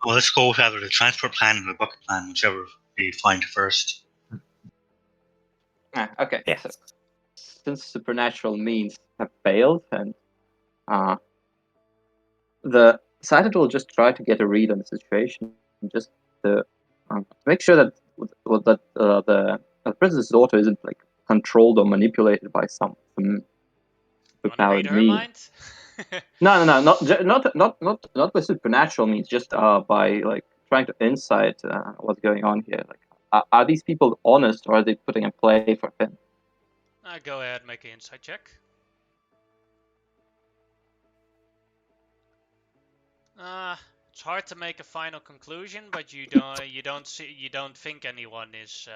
Well, let's go with either the transport plan or the bucket plan, whichever we find first. Okay. Yes. So, since supernatural means have failed, and the Scientist will just try to get a read on the situation, just to make sure that the princess daughter isn't like controlled or manipulated by some You want to read superpowered her means. mind? No, not by supernatural means. Just by like trying to insight what's going on here. Like, are these people honest, or are they putting a play for Finn? Go ahead, make an insight check. It's hard to make a final conclusion, but you don't think anyone is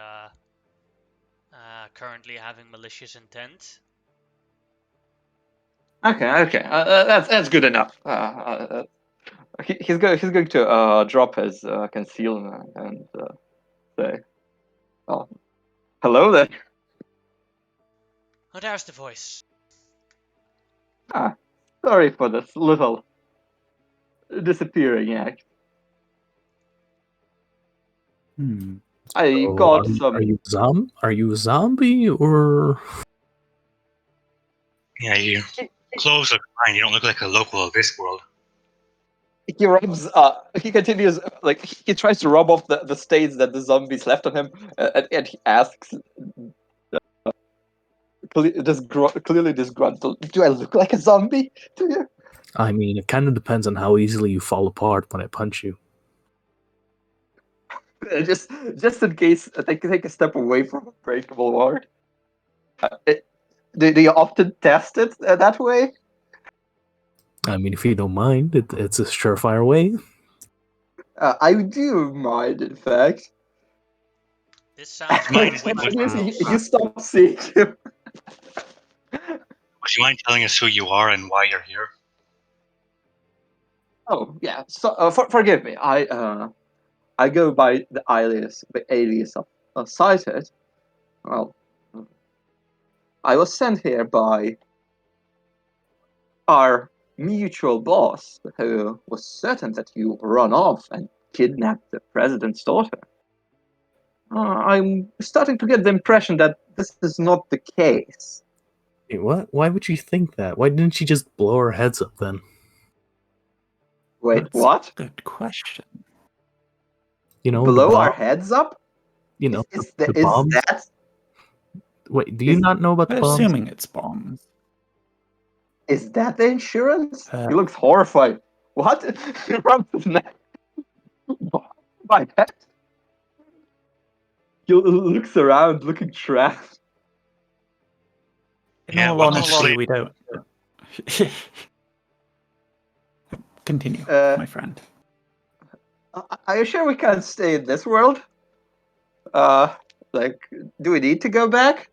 currently having malicious intent. Okay. That's good enough. He's going to drop his concealment and say, "Oh, hello there. Oh, there's the voice. Ah, sorry for this little disappearing act. Hmm. I So got are some." you a zombie or Yeah, you clothes look fine. You don't look like a local of this world. He rubs. He continues. Like he tries to rub off the stains that the zombies left on him, and he asks, clearly disgruntled, "Do I look like a zombie to you?" I mean, it kind of depends on how easily you fall apart when I punch you. Just in case, take a step away from Unbreakable Ward. Do you often test it that way? I mean, if you don't mind, it's a surefire way. I do mind, in fact. This sounds Mine like is a witch what- You stop seeing him. Would you mind telling us who you are and why you're here? Oh yeah. So forgive me. I go by the alias of Sighted. Well, I was sent here by our mutual boss, who was certain that you run off and kidnapped the president's daughter. I'm starting to get the impression that this is not the case. Wait, what? Why would you think that? Why didn't she just blow our heads up then? Wait, That's what? a good question. You know, Blow our heads up? You know, Is the that, is bombs. that Wait, do you is- not know about the We're bombs? assuming it's bombs. is that the insurance? Uh, He looks horrified. What? He rubs his neck. My head. He looks around, looking trapped. In Yeah, all what's a honesty, slave? we don't. Continue, Uh, my friend. Are you sure we can't stay in this world? Like, do we need to go back?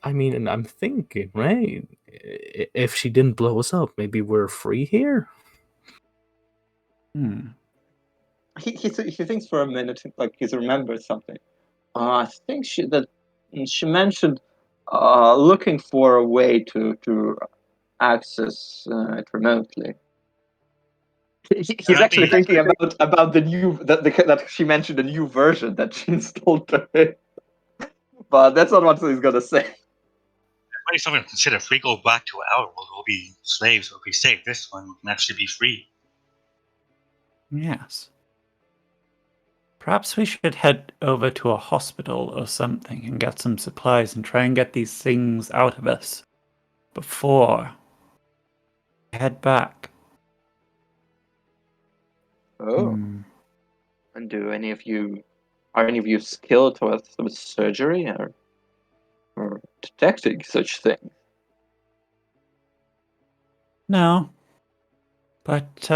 I mean, and I'm thinking, right? If she didn't blow us up, maybe we're free here. He thinks for a minute, like he's remembered something. I think she mentioned looking for a way to access it remotely. He's actually thinking about the new that she mentioned a new version that she installed to it, but that's not what he's gonna say. Maybe something to consider. If we go back to our world, we'll be slaves. If we save this one, we can actually be free. Yes. Perhaps we should head over to a hospital or something and get some supplies and try and get these things out of us before we head back. Oh, and are any of you skilled with surgery or detecting such things? No. But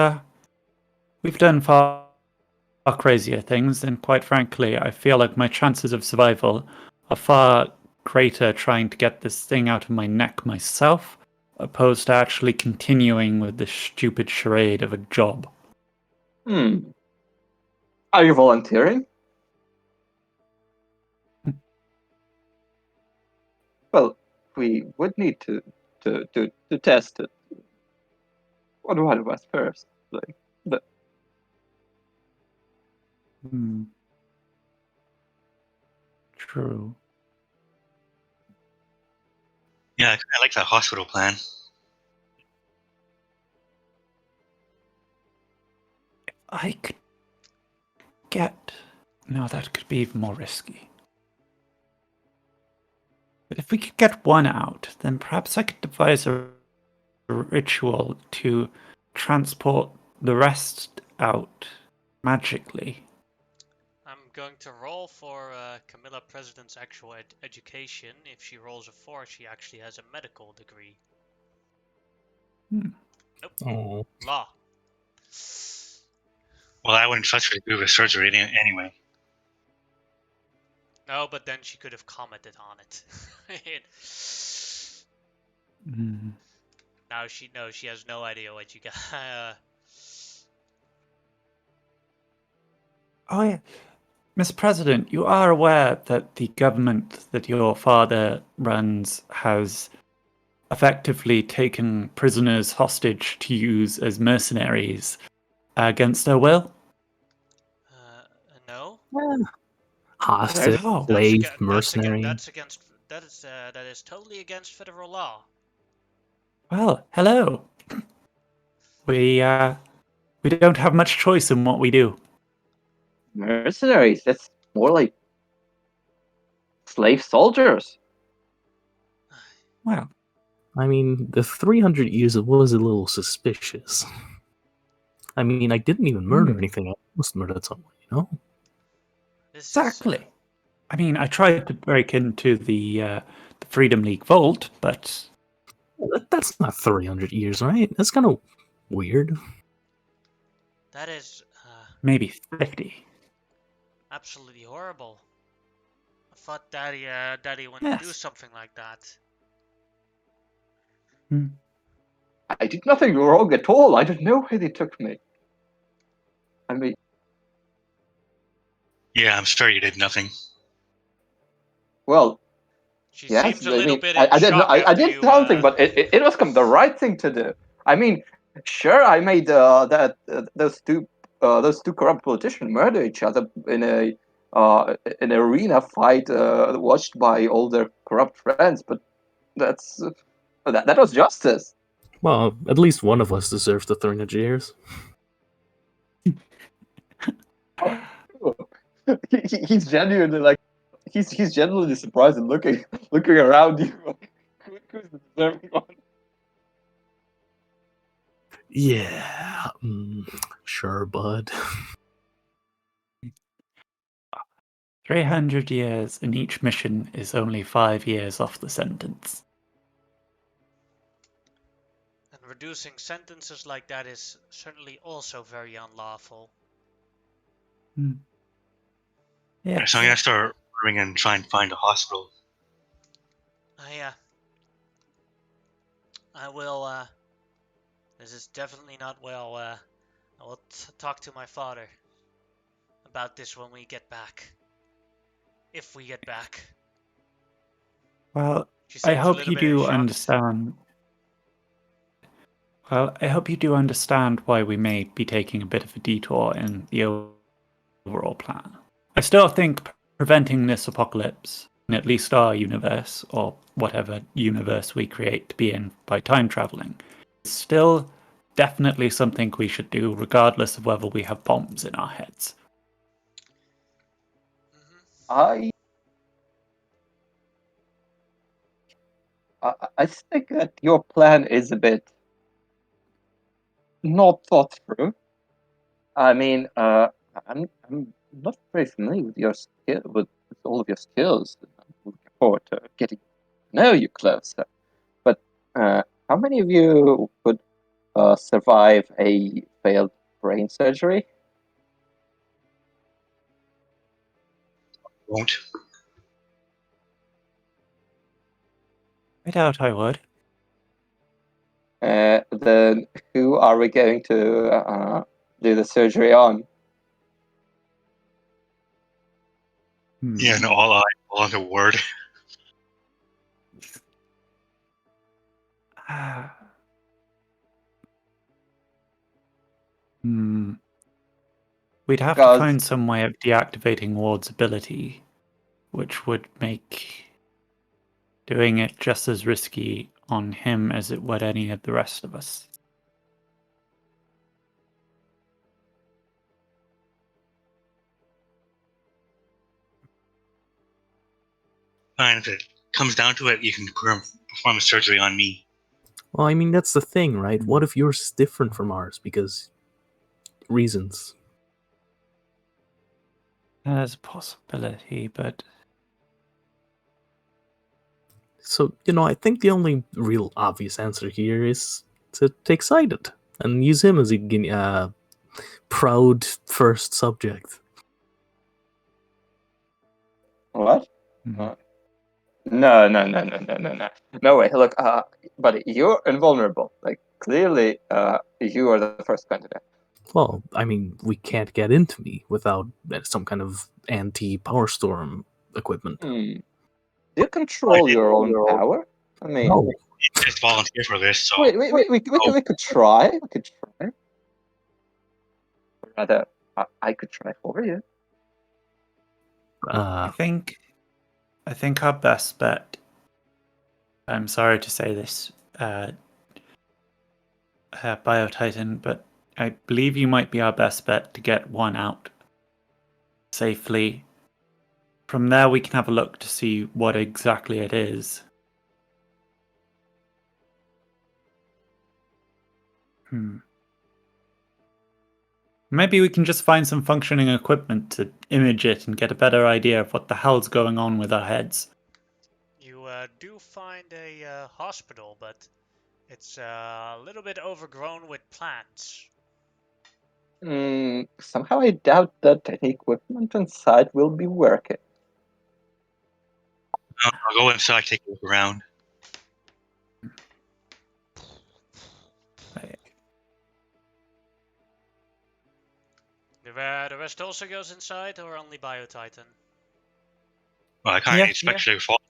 we've done far crazier things, and quite frankly, I feel like my chances of survival are far greater trying to get this thing out of my neck myself, opposed to actually continuing with this stupid charade of a job. Are you volunteering? Well, we would need to test it. One of us first, like the. True. Yeah, I like that hospital plan. I could get... No, that could be even more risky. But if we could get one out, then perhaps I could devise a ritual to transport the rest out magically. I'm going to roll for Camilla President's actual education. If she rolls a 4, she actually has a medical degree. Nope. Oh, Law. Well, I wouldn't trust her to do the surgery anyway. No, but then she could have commented on it. Now she has no idea what you got. Oh yeah, Mr. President, you are aware that the government that your father runs has effectively taken prisoners hostage to use as mercenaries against their will? No. hostage, Oh. slave, mercenary. That is totally against federal law. Well, hello. We don't have much choice in what we do. Mercenaries? That's more like slave soldiers. Well, I mean, the 300 years was a little suspicious. I mean, I didn't even murder anything. I almost murdered someone, you know? exactly. I mean, I tried to break into the Freedom League vault, but That's not 300 years, right? That's kind of weird. That is maybe 50. absolutely horrible. I thought Daddy wouldn't do something like that. I did nothing wrong at all. I don't know where they took me. I mean, Yeah, I'm sure you did nothing. well, She yes, seems a little bit I did shock I after did you, something, but it was the right thing to do. I mean, sure, I made those two corrupt politicians murder each other in a an arena fight watched by all their corrupt friends, but that was justice. Well, at least one of us deserves the 300 years. He's genuinely like he's genuinely surprised and looking around you. Who's the deserving one? Yeah, sure, bud. 300 years, and each mission is only 5 years off the sentence. And reducing sentences like that is certainly also very unlawful. Yeah. So I'm gonna start ring and try and find a hospital. I will, this is definitely not well, I will talk to my father about this when we get back. If we get back. Well, She I seems a hope little you bit do shocked. understand. Well, I hope you do understand why we may be taking a bit of a detour in the overall plan. I still think preventing this apocalypse in at least our universe, or whatever universe we create to be in by time traveling, is still definitely something we should do, regardless of whether we have bombs in our heads. Mm-hmm. I think that your plan is a bit not thought through. I mean, I'm not very familiar with your skill with all of your skills. I'm looking forward to getting to know you closer. But how many of you would survive a failed brain surgery? Won't. I doubt I would. Then who are we going to do the surgery on? Yeah, no, all on the word. We'd have to Because find some way of deactivating Ward's ability, which would make doing it just as risky on him as it would any of the rest of us. Fine, if it comes down to it, you can perform a surgery on me. Well, I mean, that's the thing, right? What if yours is different from ours? Because reasons. There's a possibility, but So, I think the only real obvious answer here is to take Sided and use him as a proud first subject. what? Mhm. No. No way. Look, buddy, you're invulnerable. Like, clearly, you are the first candidate. Well, I mean, we can't get into me without some kind of anti-power storm equipment. Do you control your own power? I mean, No. You just volunteer for this, so wait. We could try. We could try. Or rather, I could try for you. I think our best bet. I'm sorry to say this, Biotitan, but I believe you might be our best bet to get one out safely. From there, we can have a look to see what exactly it is. Maybe we can just find some functioning equipment to image it and get a better idea of what the hell's going on with our heads. You do find a hospital, but it's a little bit overgrown with plants. Somehow I doubt that any equipment inside will be working. I'll go inside, take a look around. The rest also goes inside, or only Biotitan? Well, I can't expect you to fall.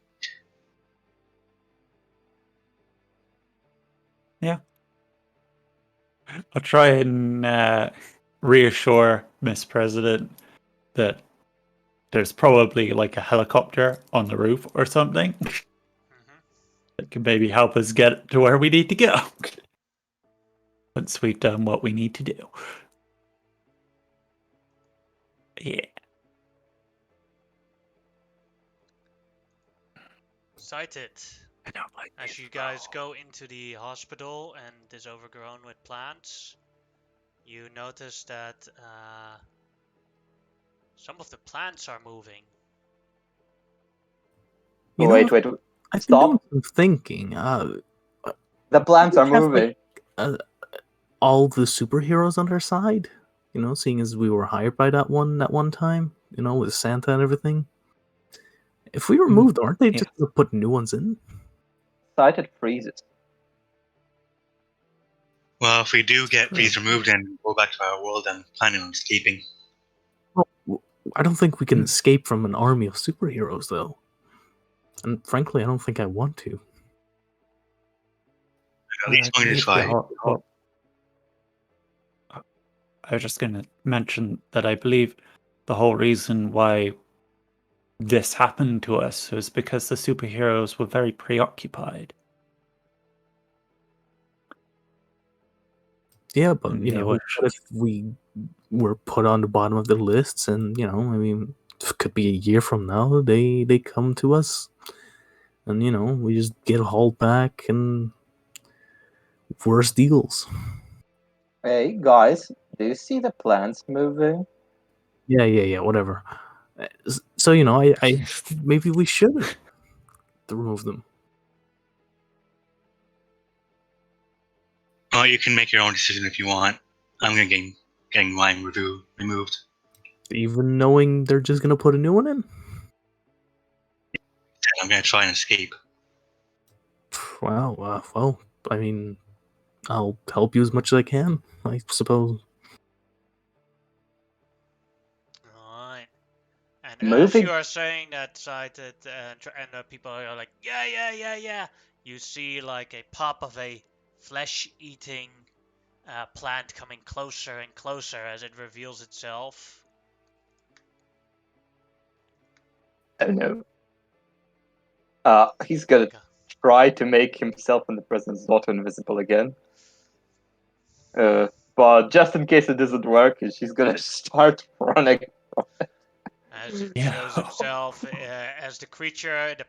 Yeah. I'll try and reassure Miss President that there's probably like a helicopter on the roof or something that can maybe help us get to where we need to go once we've done what we need to do. Yeah. Sighted. I don't like As this you guys role. go into the hospital and is overgrown with plants, you notice that some of the plants are moving. You Wait, know, wait. I've been doing Stop. some thinking. The plants are have, moving. All the superheroes on our side, you know, seeing as we were hired by that one time, you know, with Santa and everything. If we removed, aren't they Yeah. just gonna put new ones in? Sighted freezes. Well, if we do get True. these removed and go back to our world, I'm planning on escaping. Well, I don't think we can escape from an army of superheroes, though. And frankly, I don't think I want to. At least going to Yeah, try. I was just going to mention that I believe the whole reason why this happened to us was because the superheroes were very preoccupied. Yeah, but And you they know, were what if we were put on the bottom of the lists, and you know, I mean, it could be a year from now they come to us, and you know, we just get hauled back and worse deals. Hey, guys, do you see the plants moving? Yeah, whatever. So you know, I maybe we should remove them. Well, you can make your own decision if you want. I'm gonna getting mine removed. Even knowing they're just gonna put a new one in. I'm gonna try and escape. Wow. Well, I mean, I'll help you as much as I can, I suppose. Alright. And as Moving. you are saying that, Sighted, and people are like, yeah, you see like a pop of a flesh-eating plant coming closer and closer as it reveals itself. Oh no. He's gonna Okay. try to make himself and the president's daughter invisible again. But just in case it doesn't work, she's gonna start running. As it Yeah. shows itself, as the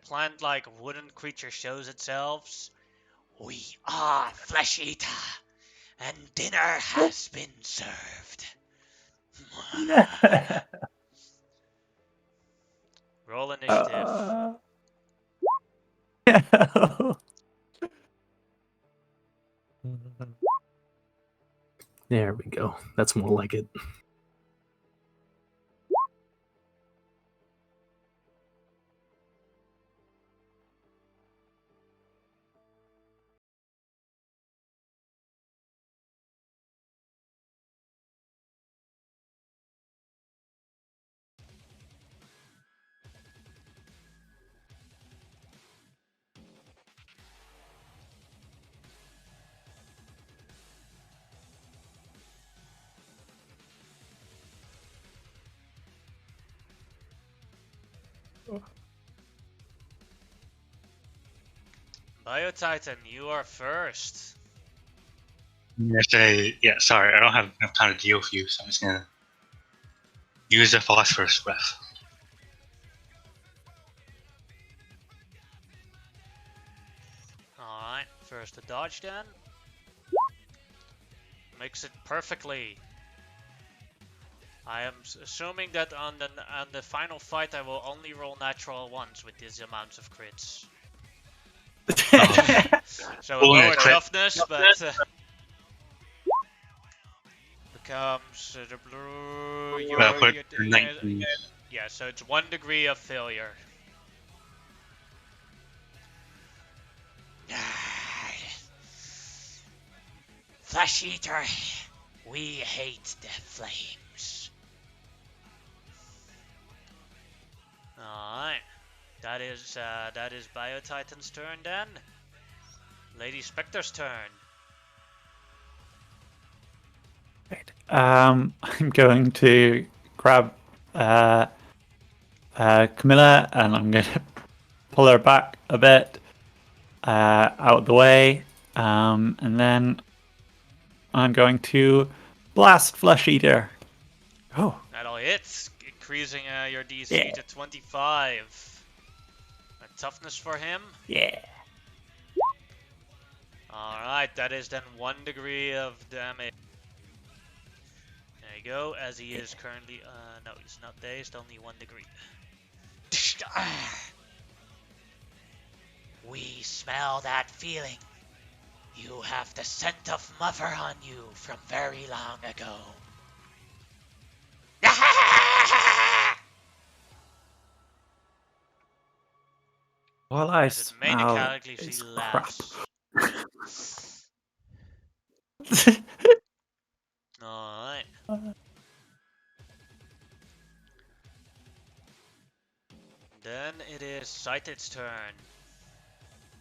plant-like wooden creature shows itself, we are Flesh Eater, and dinner has been served. Roll initiative. There we go. That's more like it. Biotitan, you are first. Sorry, I don't have enough time to deal with you, so I'm just gonna use the phosphorus breath. Alright, first the dodge then. Makes it perfectly. I am assuming that on the final fight I will only roll natural ones with these amounts of crits. So a Only a lower crit. toughness, but becomes the blue. Well, put 19. Yeah, so it's 1 degree of failure. Flesh Eater, we hate the flames. Alright. That is Biotitan's turn then. Lady Spectre's turn. I'm going to grab Camilla, and I'm going to pull her back a bit out of the way. And then I'm going to blast Flesh Eater. Oh, That'll hit, increasing your DC Yeah. to 25. A toughness for him. yeah. Alright, that is then 1 degree of damage. There you go, as he is currently, no, he's not dazed, only 1 degree. We smell that feeling. You have the scent of mother on you from very long ago. All I As it smell mechanically is laughs. crap. Alright. Then it is Sighted's turn.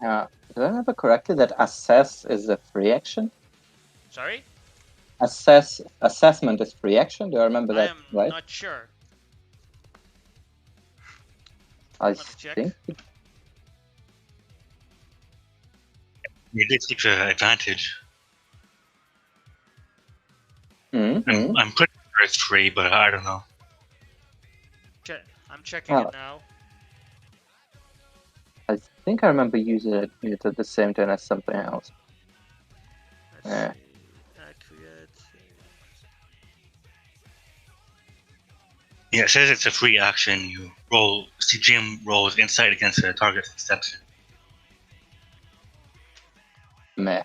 Do I remember correctly that assess is a free action? Sorry? Assessment is free action. Do I remember I that am right? not sure. I Let me check. think. You did take the advantage. Mm-hmm. I'm pretty sure it's free, but I don't know. I'm checking Oh. it now. I think I remember using it at the same time as something else. Let's Yeah. see. Accurate. Yeah, it says it's a free action. You roll, CGM rolls insight against the target's deception. Meh.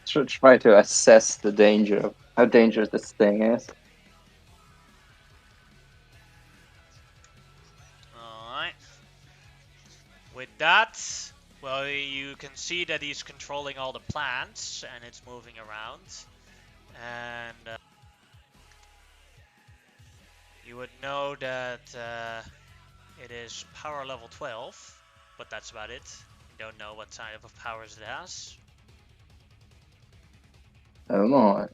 Try to assess the danger of how dangerous this thing is. Alright. With that, well, you can see that he's controlling all the plants and it's moving around. And you would know that it is power level 12, but that's about it. You don't know what type of powers it has. Oh my.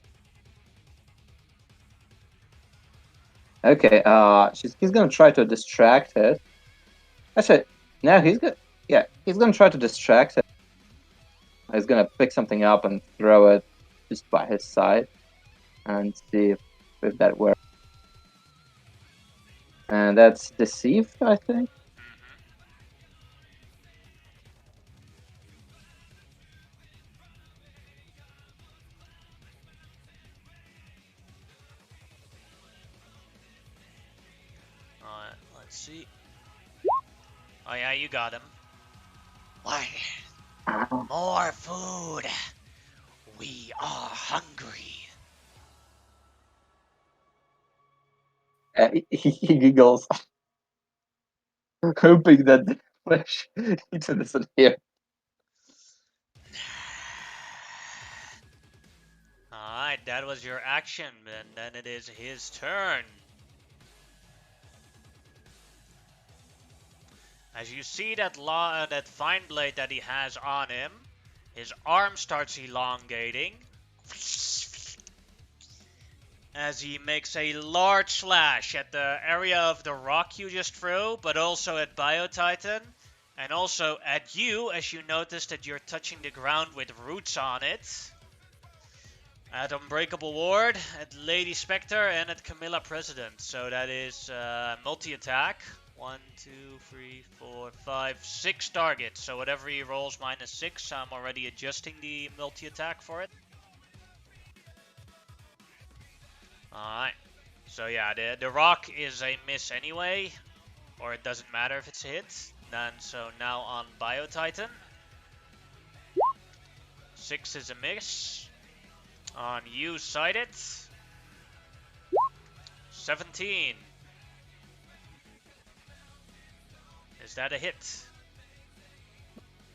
Okay, he's gonna try to distract it. Actually, no, he's gonna try to distract it. He's gonna pick something up and throw it just by his side and see if that works. And that's deceive, I think. Alright, let's see. Oh yeah, you got him. What? More food! We are hungry. He giggles, hoping that the flesh eater doesn't hear. Alright, that was your action, and then it is his turn. As you see that fine blade that he has on him, his arm starts elongating as he makes a large slash at the area of the rock you just threw, but also at Biotitan, and also at you, as you notice that you're touching the ground with roots on it. At Unbreakable Ward, at Lady Spectre, and at Camilla President. So that is multi-attack. 1, 2, 3, 4, 5, 6 targets. So whatever he rolls -6, I'm already adjusting the multi-attack for it. Alright. So yeah, the rock is a miss anyway. Or it doesn't matter if it's a hit. So now on Biotitan. 6 is a miss. On you, Sighted. 17. Is that a hit?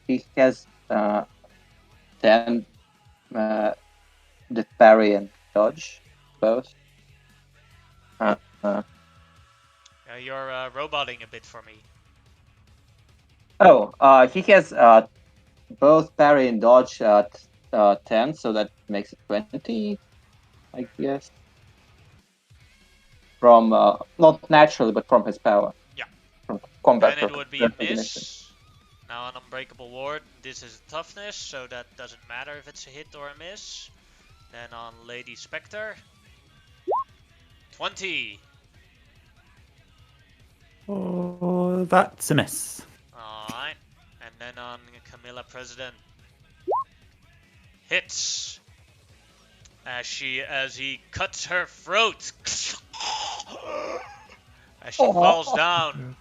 He has 10 the parry and dodge both. You're roboting a bit for me. He has both parry and dodge at 10, so that makes it 20, I guess. from not naturally, but from his power. Yeah. From combat Then it would be a recognition. miss. Now on Unbreakable Ward, this is a toughness, so that doesn't matter if it's a hit or a miss. Then on Lady Spectre, 20. Oh, that's a miss. Alright. And then on Camilla President, hits. As he cuts her throat. As she falls down.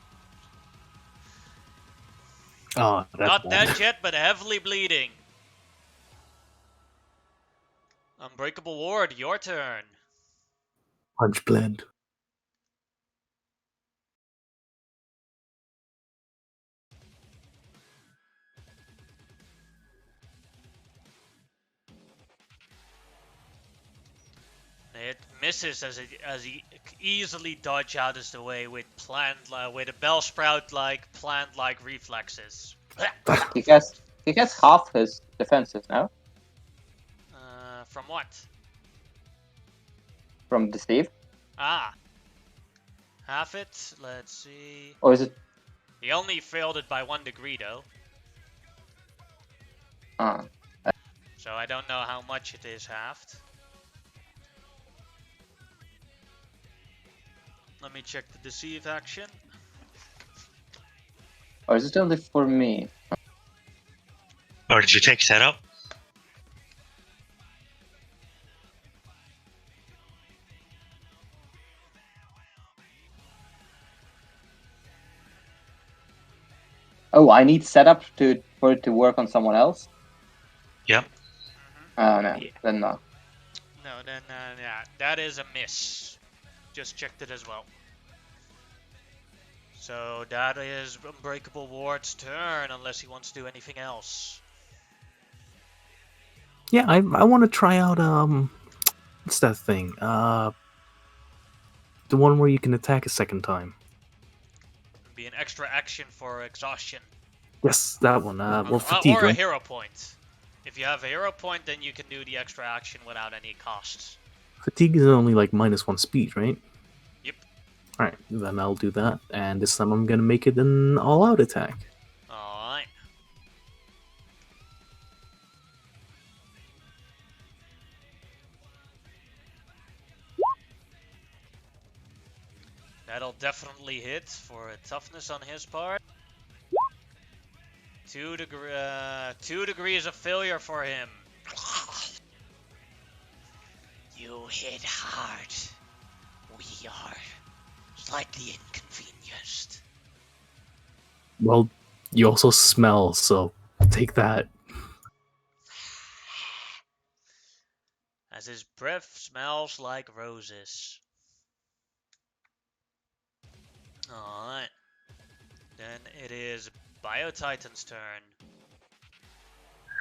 Oh, that's Not bad. dead yet, but heavily bleeding. Unbreakable Ward, your turn. Punch blend. It misses as he easily dodges out of the way with with a bell sprout like plant like reflexes. He gets half his defenses now From what? from Deceive. Ah. Half it? Let's see. Or is it? He only failed it by 1 degree though. So I don't know how much it is halved. Let me check the deceive action. Or is it only for me? Or did you take setup? Oh, I need setup for it to work on someone else. Yep. Oh no, Yeah. then no. No, then yeah, that is a miss. Just checked it as well. So that is Unbreakable Ward's turn, unless he wants to do anything else. Yeah, I want to try out what's that thing? The one where you can attack a second time. Be an extra action for exhaustion. Yes, that one. Well, fatigue. Or a Right? hero point. If you have a hero point, then you can do the extra action without any costs. Fatigue is only like -1 speed, right? Yep. Alright, then I'll do that, and this time I'm gonna make it an all-out attack. Alright. That'll definitely hit for a toughness on his part. 2 degrees of failure for him. You hit hard. We are slightly inconvenienced. Well, you also smell, so take that. As his breath smells like roses. Alright. Then it is Biotitan's turn.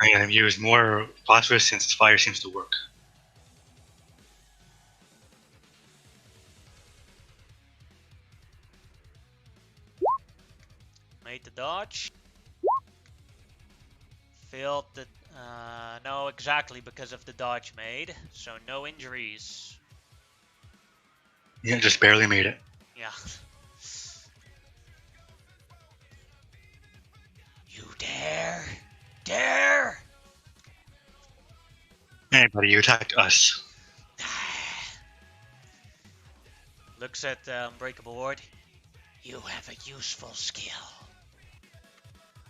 I'm gonna use more phosphorus since fire seems to work. Made the dodge. Failed the... no, exactly because of the dodge made. So no injuries. Yeah, just barely made it. Yeah. You dare? Dare? Hey, buddy, you attacked us. Looks at Unbreakable Ward. You have a useful skill.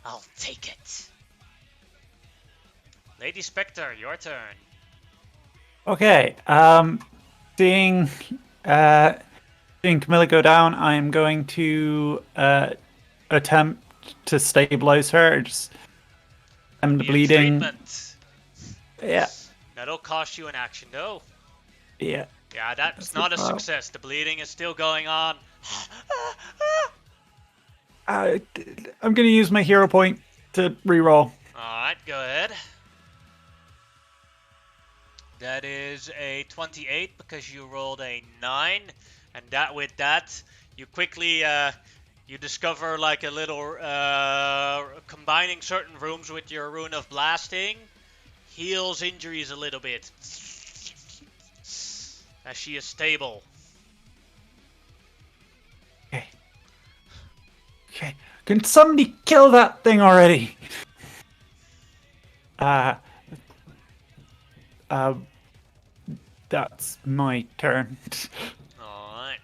I'll take it. Lady Spectre, your turn. Okay. Seeing Camilla go down, I'm going to attempt to stabilize her. Just end the Be a bleeding. treatment. Yeah. That'll cost you an action, though. Yeah. Yeah, that's That's not a about- success. The bleeding is still going on. I'm going to use my hero point to reroll. Alright, go ahead. That is a 28 because you rolled a 9. And with that, you quickly you discover like a little combining certain rooms with your rune of blasting heals injuries a little bit as she is stable. Can somebody kill that thing already? That's my turn. Alright.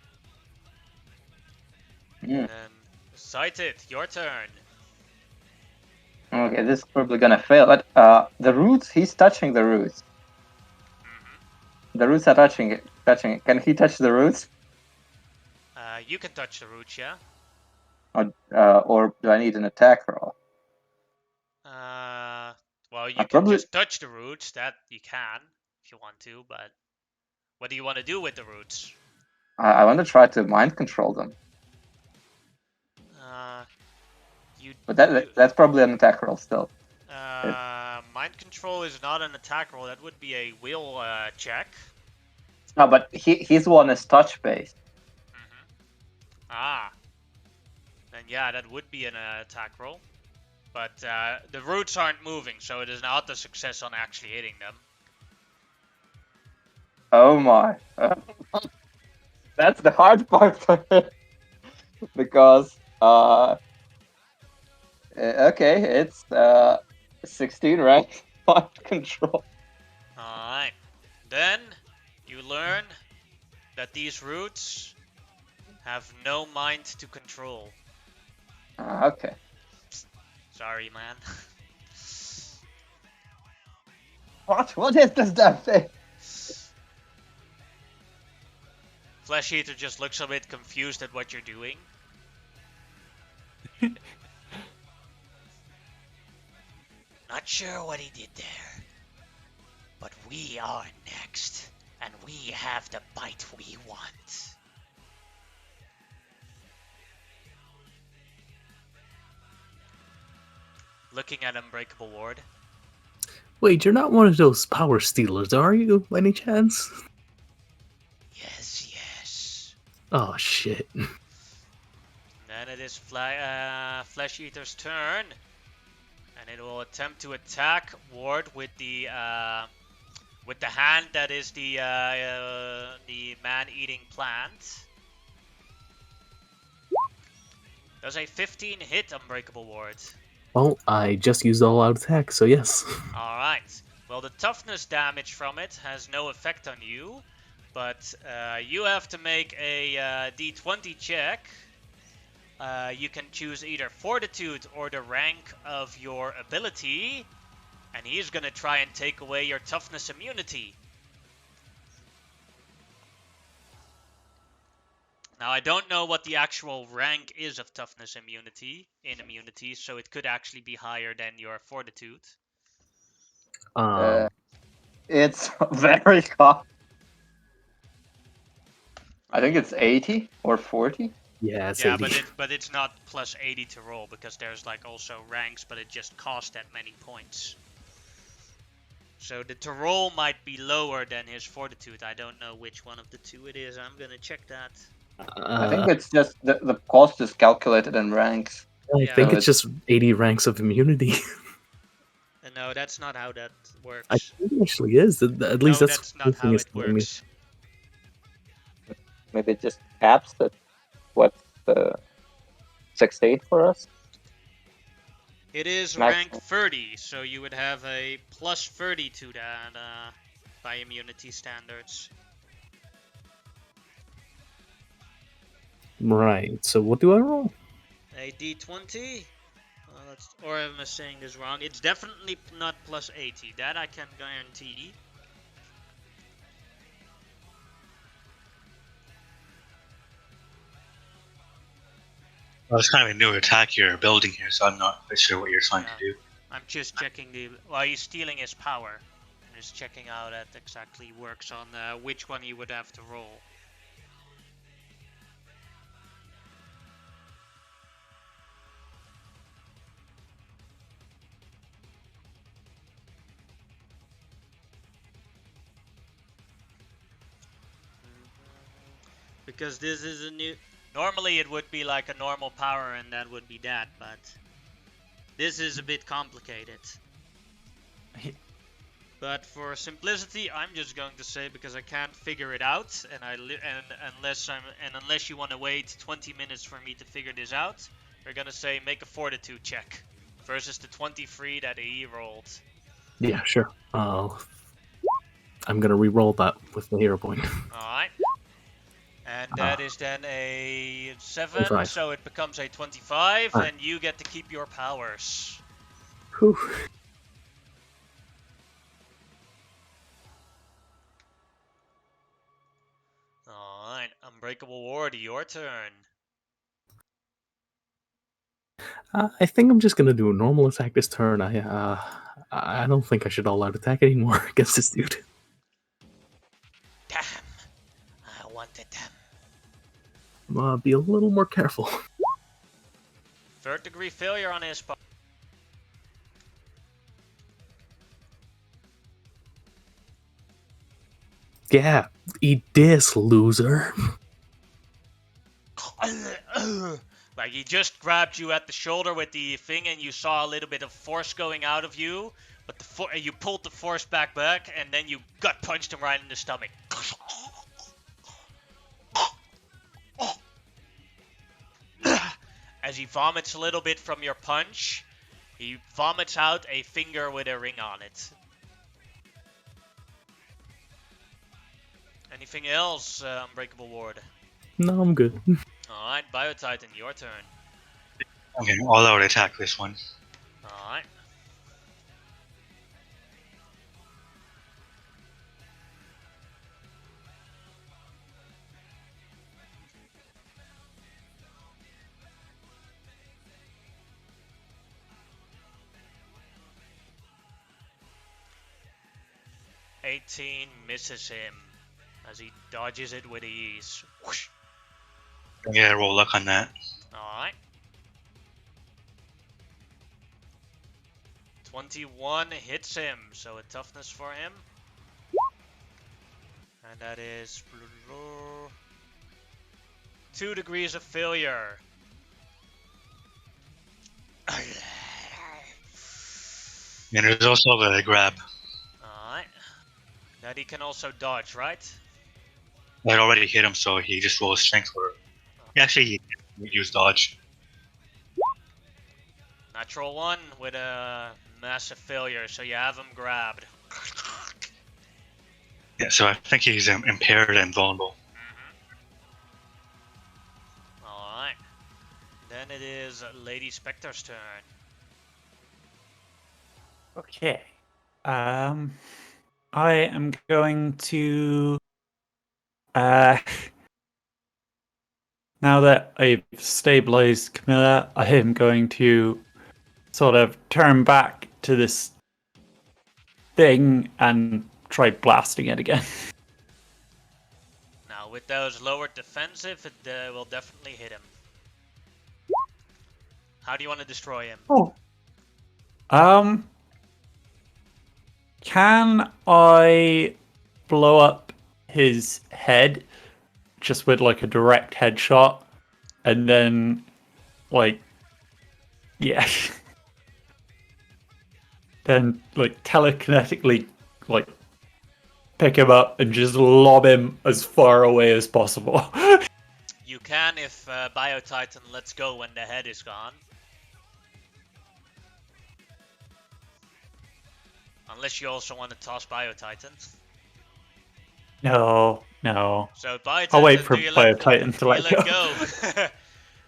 Mm. Then, Sighted, your turn. Okay, this is probably gonna fail. But the roots, he's touching the roots. Mm-hmm. The roots are touching it. Can he touch the roots? You can touch the roots, yeah? Or do I need an attack roll? Well, you I can probably- just touch the roots. That you can, if you want to, but what do you want to do with the roots? I want to try to mind control them. But that's probably an attack roll still. Mind control is not an attack roll. That would be a will check. No, but his one is touch based. Ah. Then yeah, that would be an attack roll. But the roots aren't moving, so it is not a success on actually hitting them. Oh my. That's the hard part for it. Because, okay, it's 16, right? Mind control. Alright. Then you learn that these roots have no mind to control. Okay. Sorry, man. What is this damn thing? Flesh Eater just looks a bit confused at what you're doing. Not sure what he did there. But we are next. And we have the bite we want. Looking at Unbreakable Ward. Wait, you're not one of those power stealers, are you, by any chance? Yes. Oh, shit. Then it is Flesh Eater's turn. And it will attempt to attack Ward with the hand that is the man-eating plant. Does a 15 hit Unbreakable Ward? Well, I just used all out attack, so yes. Alright. Well, the toughness damage from it has no effect on you. But you have to make a d20 check. You can choose either Fortitude or the rank of your ability. And he's gonna try and take away your toughness immunity. Now, I don't know what the actual rank is of toughness immunity in immunity, so it could actually be higher than your Fortitude. It's very hard. I think it's 80 or 40. Yeah, it's Yeah, 80. but it's not plus 80 to roll, because there's like also ranks, but it just costs that many points. So the to roll might be lower than his Fortitude. I don't know which one of the two it is. I'm gonna check that. I think it's just the cost is calculated in ranks. I Yeah. think So it's just 80 ranks of immunity. No, that's not how that works. I think it actually is. At least No, that's that's not how is it telling me. works. Maybe it just caps at what's the 68 for us? It is Max- rank 30, so you would have a plus 30 to that by immunity standards. Right, so what do I roll? A d20? Or am I saying this wrong? It's definitely not plus 80. That I can guarantee. Well, it's kind of a new attack you're building here, so I'm not quite sure what you're trying to do. I'm just checking the... Well, he's stealing his power. I'm just checking how that exactly works on which one he would have to roll. Because this is a new... Normally it would be like a normal power and that would be that, but... This is a bit complicated. But for simplicity, I'm just going to say, because I can't figure it out, and unless you want to wait 20 minutes for me to figure this out, we're gonna say make a fortitude check versus the 23 that he rolled. Yeah, sure. I'm gonna re-roll that with the hero point. Alright. And that is then a 7, 25. so it becomes a 25, Alright. and you get to keep your powers. Whew. Alright, Unbreakable Ward, your turn. I think I'm just gonna do a normal attack this turn. I don't think I should all out attack anymore against this dude. Damn, I wanted them. I'm gonna be a little more careful. Third degree failure on his part. Yeah, eat this, loser. Like he just grabbed you at the shoulder with the thing, and you saw a little bit of force going out of you, but you pulled the force back, and then you gut punched him right in the stomach. As he vomits a little bit from your punch, he vomits out a finger with a ring on it. Anything else, Unbreakable Ward? No, I'm good. Alright, Biotitan, your turn. Okay, all out attack this one. Alright. $18 misses him as he dodges it with ease. Whoosh. Yeah, roll luck on that. Alright. 21 hits him, so a toughness for him. And that is 2 degrees of failure. And there's also the grab. Alright. That he can also dodge, right? I already hit him, so he just rolls strength for it. Actually, he used dodge. Natural 1 with a massive failure, so you have him grabbed. Yeah, so I think he's impaired and vulnerable. Alright. Then it is Lady Spectre's turn. Okay. I am going to now that I've stabilized Camilla, I am going to sort of turn back to this thing and try blasting it again. Now, with those lowered defensive, it will definitely hit him. How do you want to destroy him? Oh. Can I blow up his head just with like a direct headshot and then like yeah. Then like telekinetically like pick him up and just lob him as far away as possible. You can if Biotitan lets go when the head is gone. Unless you also want to toss Biotitan. No. So Biotitan, I'll wait for do you Biotitan to let let go.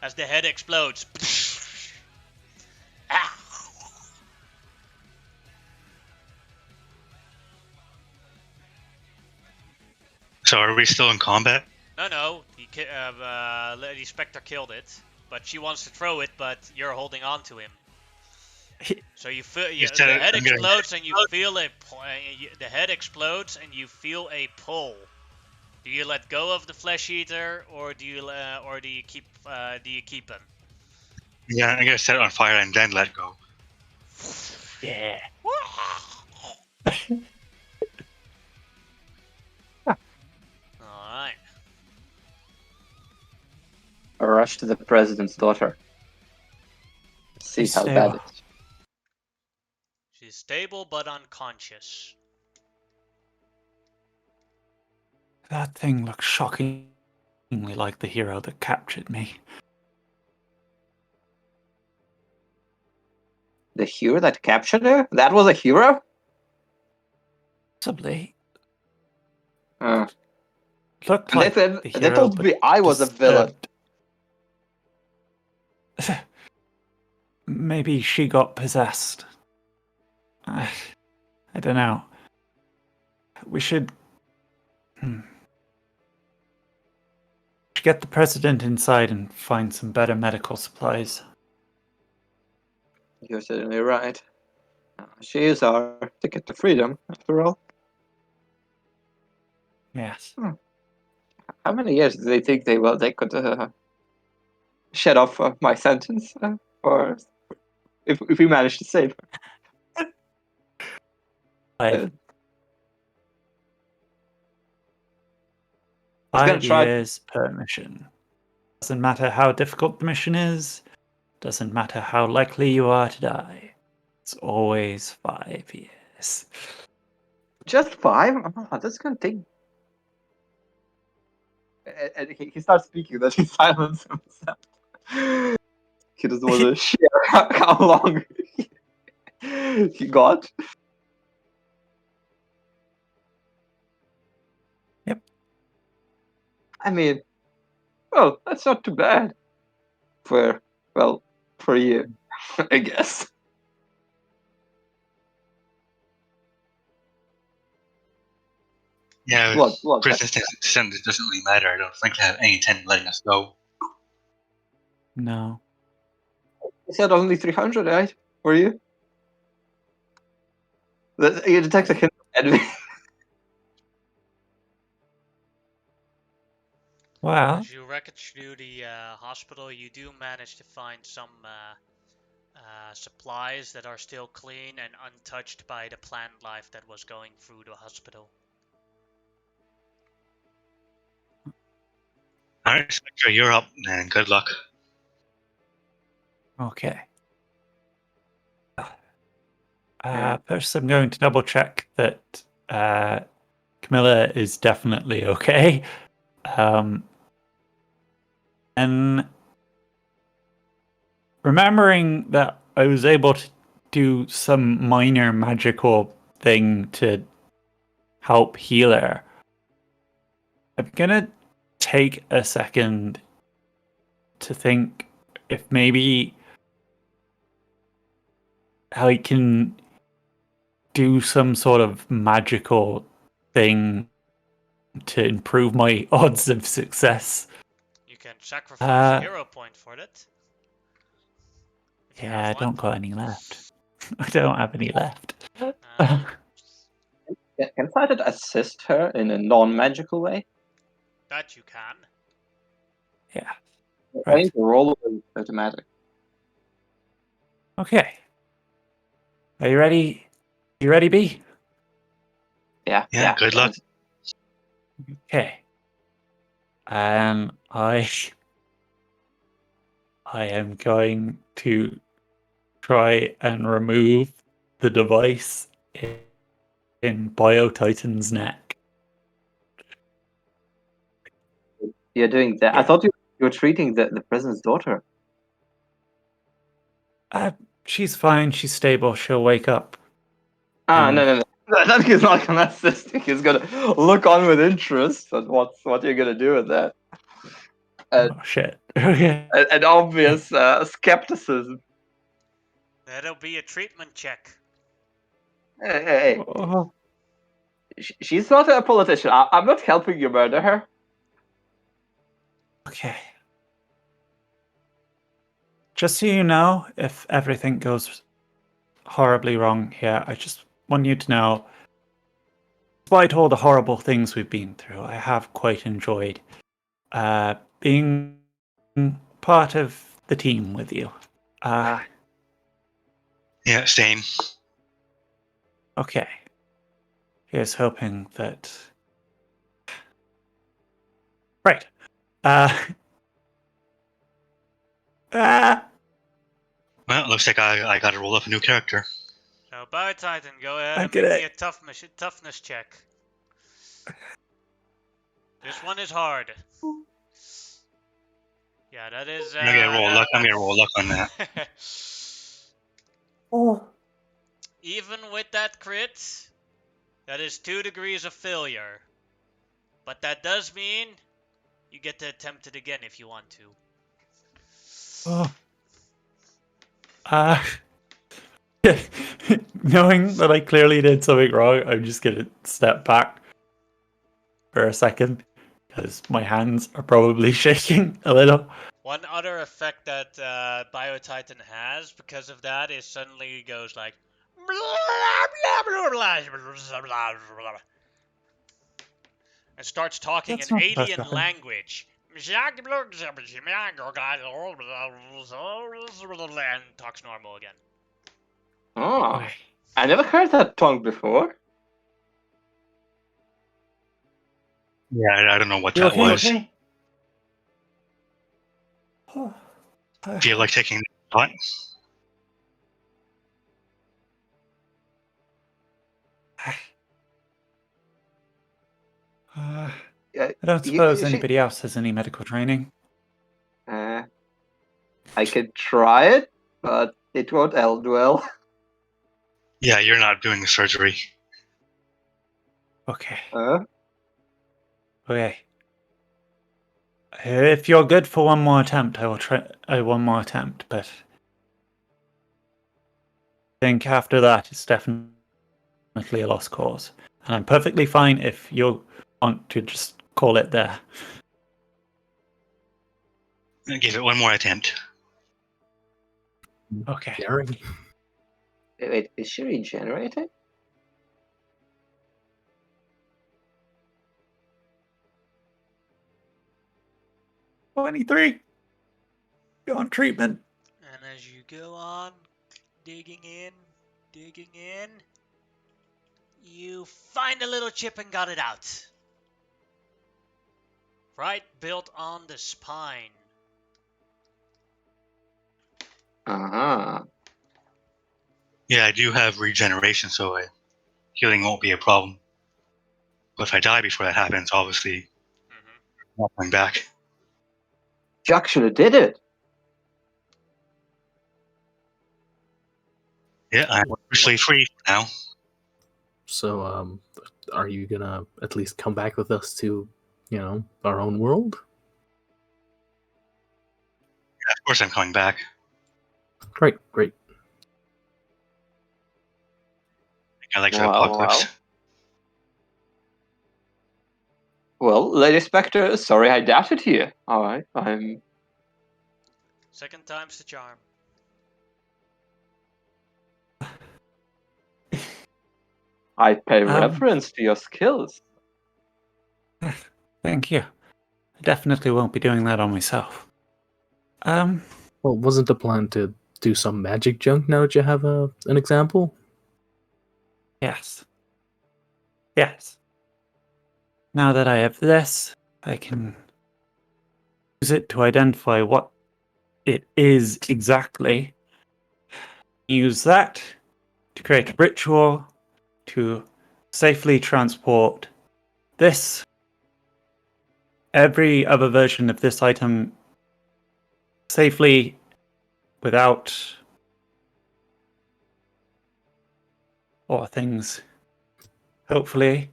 as the head explodes. Ah. So are we still in combat? No, Lady Spectre killed it, but she wants to throw it, but you're holding on to him. So you feel the head explodes and you feel the head explodes and you feel a pull. Do you let go of the flesh eater, or do you keep him? Yeah, I'm gonna set it on fire and then let go. Yeah. Alright. A rush to the president's daughter. See She's how bad it is. She's stable but unconscious. That thing looks shockingly like the hero that captured me. the hero that captured her? That was a hero? Possibly. Uh, Looked and like they said the they hero, told but me I was a villain. disturbed. Maybe she got possessed. I don't know. We should get the president inside and find some better medical supplies. You're certainly right. She is our ticket to freedom, after all. Yes. How many years do they think they could shed off my sentence? Or if we manage to save her? 5 gonna try- years per mission. Doesn't matter how difficult the mission is. Doesn't matter how likely you are to die. It's always 5 years. Just 5? That's gonna take. And he starts speaking, then he silences himself. He doesn't want to share how long he got. Yep. I mean, well, that's not too bad for a year, I guess. Yeah, What? Chris's sentence doesn't really matter. I don't think they have any intent of letting us go. No. You said only 300, right? Were you? You detect a hint of envy. Well, As you wreckage through the hospital, you do manage to find some supplies that are still clean and untouched by the plant life that was going through the hospital. Alright, Spectre, you're up, and good luck. okay. First, I'm going to double check that Camilla is definitely okay. And remembering that I was able to do some minor magical thing to help heal her, I'm gonna take a second to think if maybe I can do some sort of magical thing to improve my odds of success. You can sacrifice Uh, a hero point for that. If you Yeah, I have don't one. got any left. I don't have any left. Uh, Can Titan assist her in a non-magical way? that you can. Yeah. I Right. think the roll is automatic. Okay. Are you ready? You ready, B? Yeah, good luck. Okay. And I am going to try and remove the device in Biotitan's neck. You're doing that. I Yeah. thought you were treating the president's daughter. She's fine. She's stable. She'll wake up. No. That he's not gonna assist. He's gonna look on with interest at what you're gonna do with that. Oh shit. Okay. An obvious skepticism. That'll be a treatment check. Hey. Oh, She's not a politician. I'm not helping you murder her. okay. Just so you know, if everything goes horribly wrong here, I just want you to know, despite all the horrible things we've been through, I have quite enjoyed being part of the team with you. Yeah, same. Okay. Here's hoping that. Right. Well, looks like I got to roll up a new character. So Biotitan, go ahead I and get make it. me a toughness check. This one is hard. Yeah, that is. I'm gonna roll luck on that. Oh. even with that crit, that is 2 degrees of failure. But that does mean you get to attempt it again if you want to. Oh. Knowing that I clearly did something wrong, I'm just gonna step back for a second because my hands are probably shaking a little. One other effect that Biotitan has because of that is suddenly he goes like and starts talking That's an not the best alien weapon. language. And talks normal again. Oh, Okay. I never heard that tongue before. Yeah, I don't know what You that okay? was. Okay. Feel like taking a shot? I Yeah, don't you, suppose you should. anybody else has any medical training. I could try it, but it won't end well. Yeah, you're not doing the surgery. Okay. Huh? Okay. If you're good for one more attempt, I will try one more attempt, but I think after that it's definitely a lost cause. And I'm perfectly fine if you want to just call it there. Give it one more attempt. Okay. Gary? Wait, is she regenerated? $23. You're on treatment. And as you go on digging in, you find a little chip and got it out. Right built on the spine. Uh-huh. Yeah, I do have regeneration, so healing won't be a problem. But if I die before that happens, obviously, not coming back. You actually did it. Yeah, I'm officially free now. So, are you gonna at least come back with us to, our own world? Yeah, of course I'm coming back. Great, great. I like the Well, apocalypse. Well, Lady Spectre, sorry I doubted you. Alright, Second time's the charm. I pay reference to your skills. Thank you. I definitely won't be doing that on myself. Well, wasn't the plan to do some magic junk now that you have an example? Yes. Yes. Now that I have this, I can use it to identify what it is exactly. Use that to create a ritual to safely transport this, every other version of this item safely without or things. Hopefully.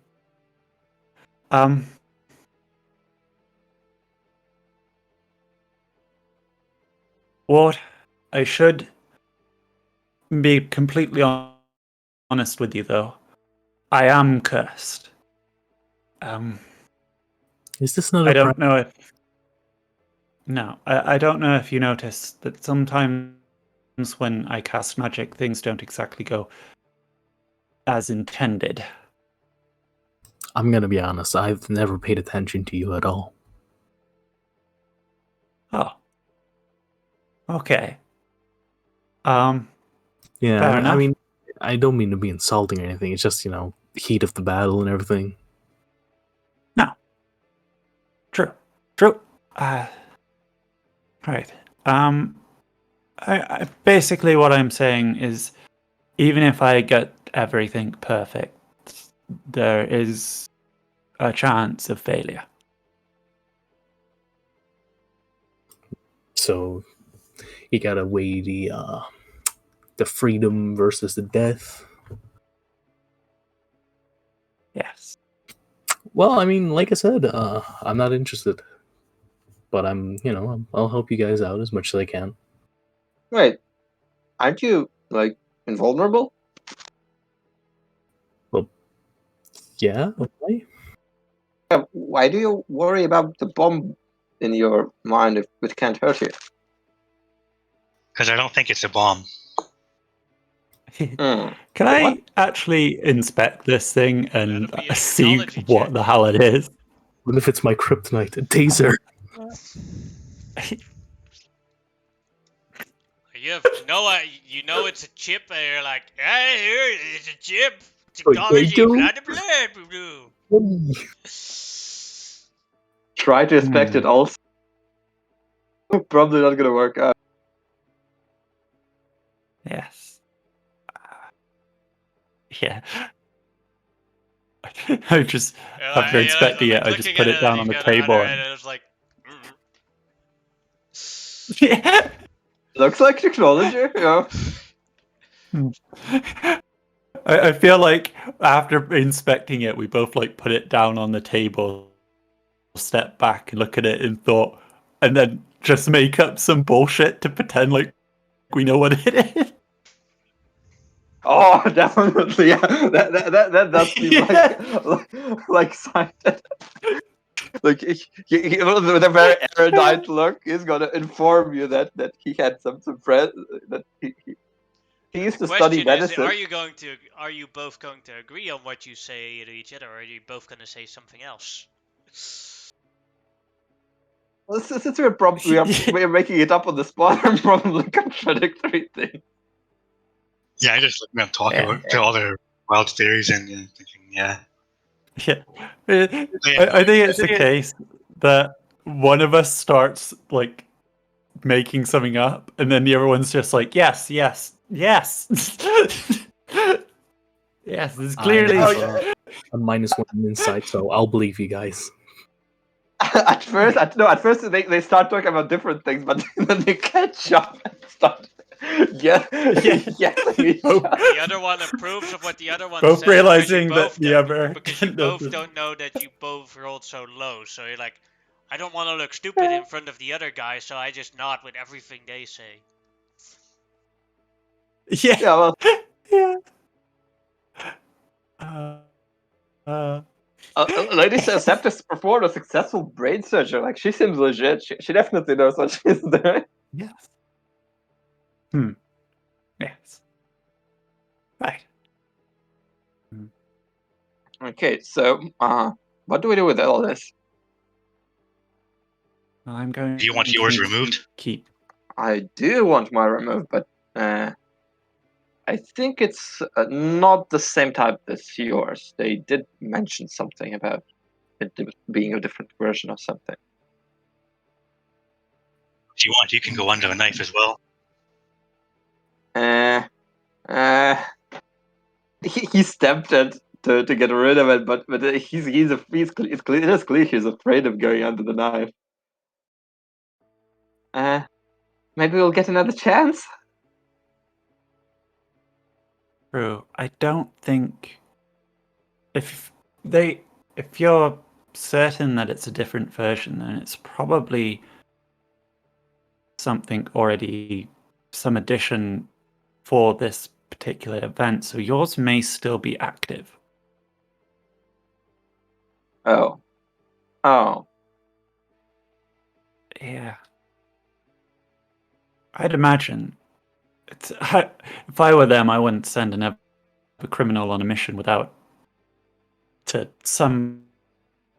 Ward, I should be completely honest with you though. I am cursed. Is this not I a don't know if No, I don't know if you noticed that sometimes when I cast magic, things don't exactly go as intended. I'm gonna be honest, I've never paid attention to you at all. Oh. Okay. Yeah, Fair enough. I mean, I don't mean to be insulting or anything. It's just, heat of the battle and everything. No. True. Right. I basically what I'm saying is, even if I get everything perfect, there is a chance of failure. So you gotta weigh the freedom versus the death. Well, I mean, like I said, I'm not interested, but I'll help you guys out as much as I can. Wait, aren't you like invulnerable? Well, yeah, okay. Yeah, why do you worry about the bomb in your mind if it can't hurt you? Because I don't think it's a bomb. Hmm. Can I What? actually inspect this thing and That'll be a see technology what check. the hell it is? What if it's my kryptonite? A taser. You have you know it's a chip, and you're like, hey, here, it's a chip. Wait, Technology, do? blah, blah, blah, blah, blah. Try to inspect Hmm. it also. Probably not gonna work out. Yes. Yeah. I just, And after I was inspecting like it, I just looking put at it it, and down he's on the got another, table. and And... it was like, Yeah. Looks like technology, yeah. I feel like after inspecting it, we both like put it down on the table, step back and look at it in thought, and then just make up some bullshit to pretend like we know what it is. Oh, definitely. Yeah. That does seem Yeah. like scientific. Like with a very erudite look, he's gonna inform you that he had some friends that he used the to study question is, medicine. are you both going to agree on what you say to each other, or are you both going to say something else? Well, since we're making it up on the spot, I'm probably contradictory things. Yeah, I just let them talk Yeah. about to all their wild theories and thinking, yeah. Yeah. I think it's the case that one of us starts like making something up, and then the other one's just like, yes, yes, yes. Yes, it's I clearly. have a -1 insight, so I'll believe you guys. At first they start talking about different things, but then they catch up and start. Yeah, yes, The other one approves of what the other one Both says, realizing that the other because you both doesn't. don't know that you both rolled so low. So you're like, I don't want to look stupid in front of the other guy, so I just nod with everything they say. Yeah. yeah. Well, Yeah. lady says Septis performed a successful brain surgery. Like she seems legit. She definitely knows what she's doing. Yes. Yes. Right. Okay, so what do we do with all this? I'm going. Do you want to yours removed? Keep. I do want my removed, but I think it's not the same type as yours. They did mention something about it being a different version of something. If you want, you can go under a knife as well. He's tempted to get rid of it, but it is clear he's afraid of going under the knife. Maybe we'll get another chance. True. I don't think if you're certain that it's a different version, then it's probably something already, some addition for this particular event. So yours may still be active. Oh. Yeah. I'd imagine. If I were them, I wouldn't send another criminal on a mission without to some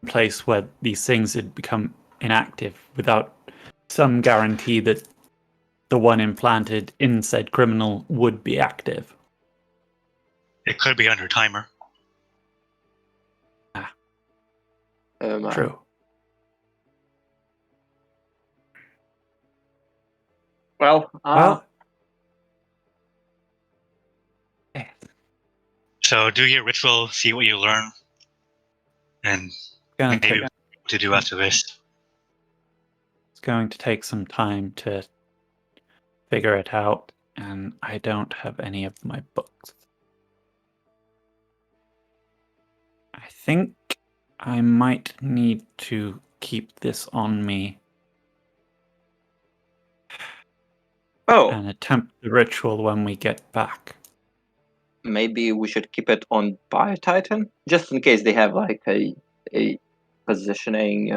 place where these things had become inactive without some guarantee that the one implanted in said criminal would be active. It could be under timer. True. Well. So do your ritual, see what you learn, and maybe what to do after this. It's going to take some time to figure it out, and I don't have any of my books. I think I might need to keep this on me Oh, and attempt the ritual when we get back. maybe we should keep it on Biotitan, just in case they have like a positioning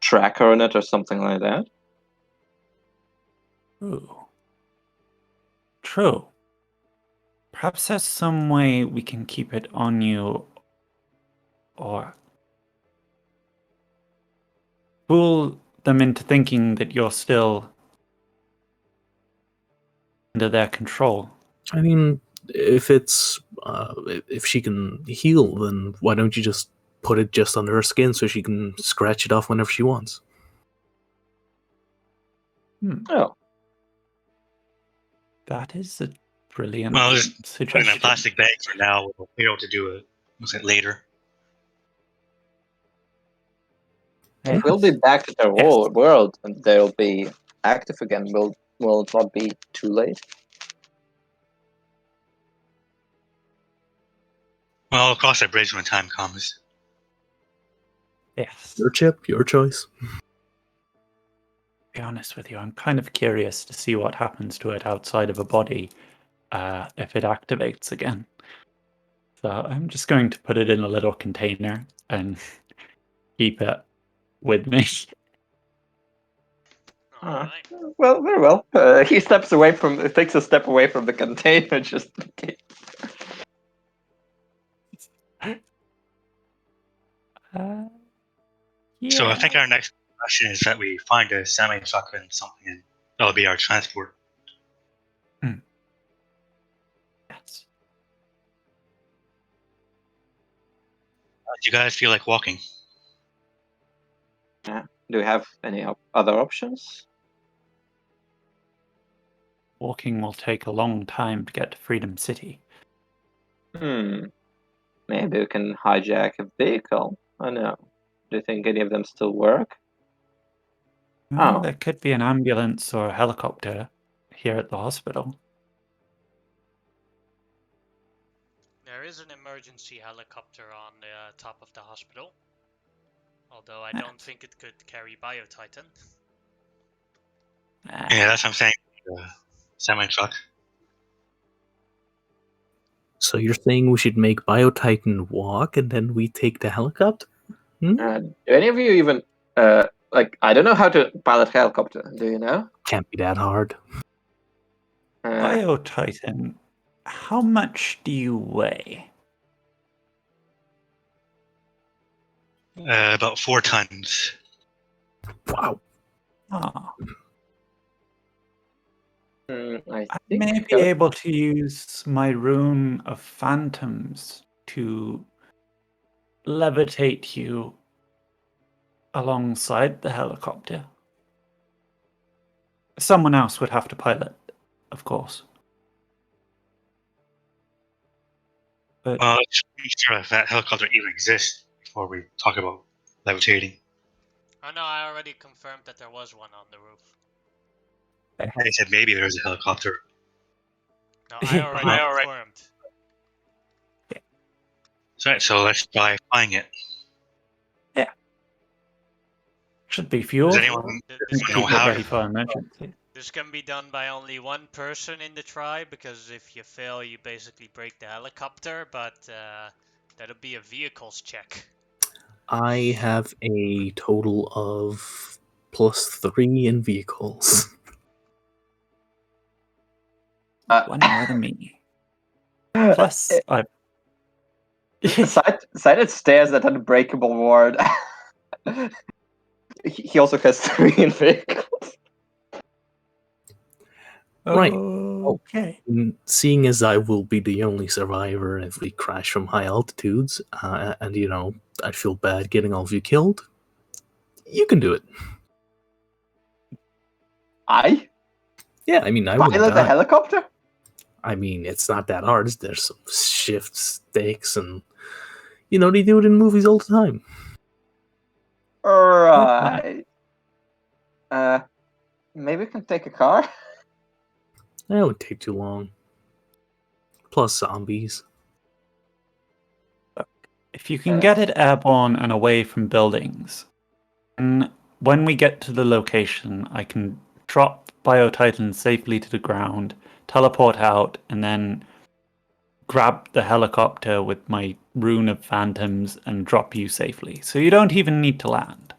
tracker on it or something like that. Ooh. True. Perhaps there's some way we can keep it on you or fool them into thinking that you're still under their control. I mean, if it's if she can heal, then why don't you just put it just under her skin so she can scratch it off whenever she wants? Oh, That is a brilliant Well, just put it in a suggestion. plastic bag for now. We'll be able to do it later. if we'll be Yes. back to the Yes. world and they'll be active again, will it not be too late? Well, I'll cross that bridge when time comes. Yes. Your chip, your choice. To be honest with you, I'm kind of curious to see what happens to it outside of a body if it activates again. So I'm just going to put it in a little container and keep it with me. Alright. Well, very well. He takes a step away from the container, just in case. So I Yeah. think our next question is that we find a semi-truck and something, and that'll be our transport. Yes. Do you guys feel like walking? Yeah. Do we have any other options? Walking will take a long time to get to Freedom City. Maybe we can hijack a vehicle. I don't know. Do you think any of them still work? Well, Oh. there could be an ambulance or a helicopter here at the hospital. There is an emergency helicopter on the top of the hospital. Although I don't think it could carry Biotitan. Yeah, that's what I'm saying. Semi-truck. So you're saying we should make Biotitan walk and then we take the helicopter? Do any of you even I don't know how to pilot helicopter. Do you know? Can't be that hard. Biotitan, how much do you weigh? About 4 tons. Wow. Ah, I I think may be able to use my rune of phantoms to levitate you alongside the helicopter. Someone else would have to pilot, of course. But Well, let's be sure if that helicopter even exists before we talk about levitating. Oh no, I already confirmed that there was one on the roof. I said maybe there's a helicopter. No, I already confirmed. So let's try flying it. should be fuel. Does anyone This know can, Keep how it ready to? for emergency. this can be done by only one person in the tribe, because if you fail, you basically break the helicopter, but that'll be a vehicles check. I have a total of +3 in vehicles. One more than me. Plus, I've Sided stares at unbreakable ward. He also has 3 in vehicles. Right. Okay. Seeing as I will be the only survivor if we crash from high altitudes, and I feel bad getting all of you killed, you can do it. Yeah, I mean, I wouldn't Pilot the die. helicopter? I mean, it's not that hard. There's some shift stakes, and they do it in movies all the time. Right. Maybe we can take a car? That would take too long. Plus zombies. If you can get it airborne and away from buildings, then when we get to the location, I can drop Biotitan safely to the ground, teleport out, and then grab the helicopter with my rune of phantoms and drop you safely. So you don't even need to land.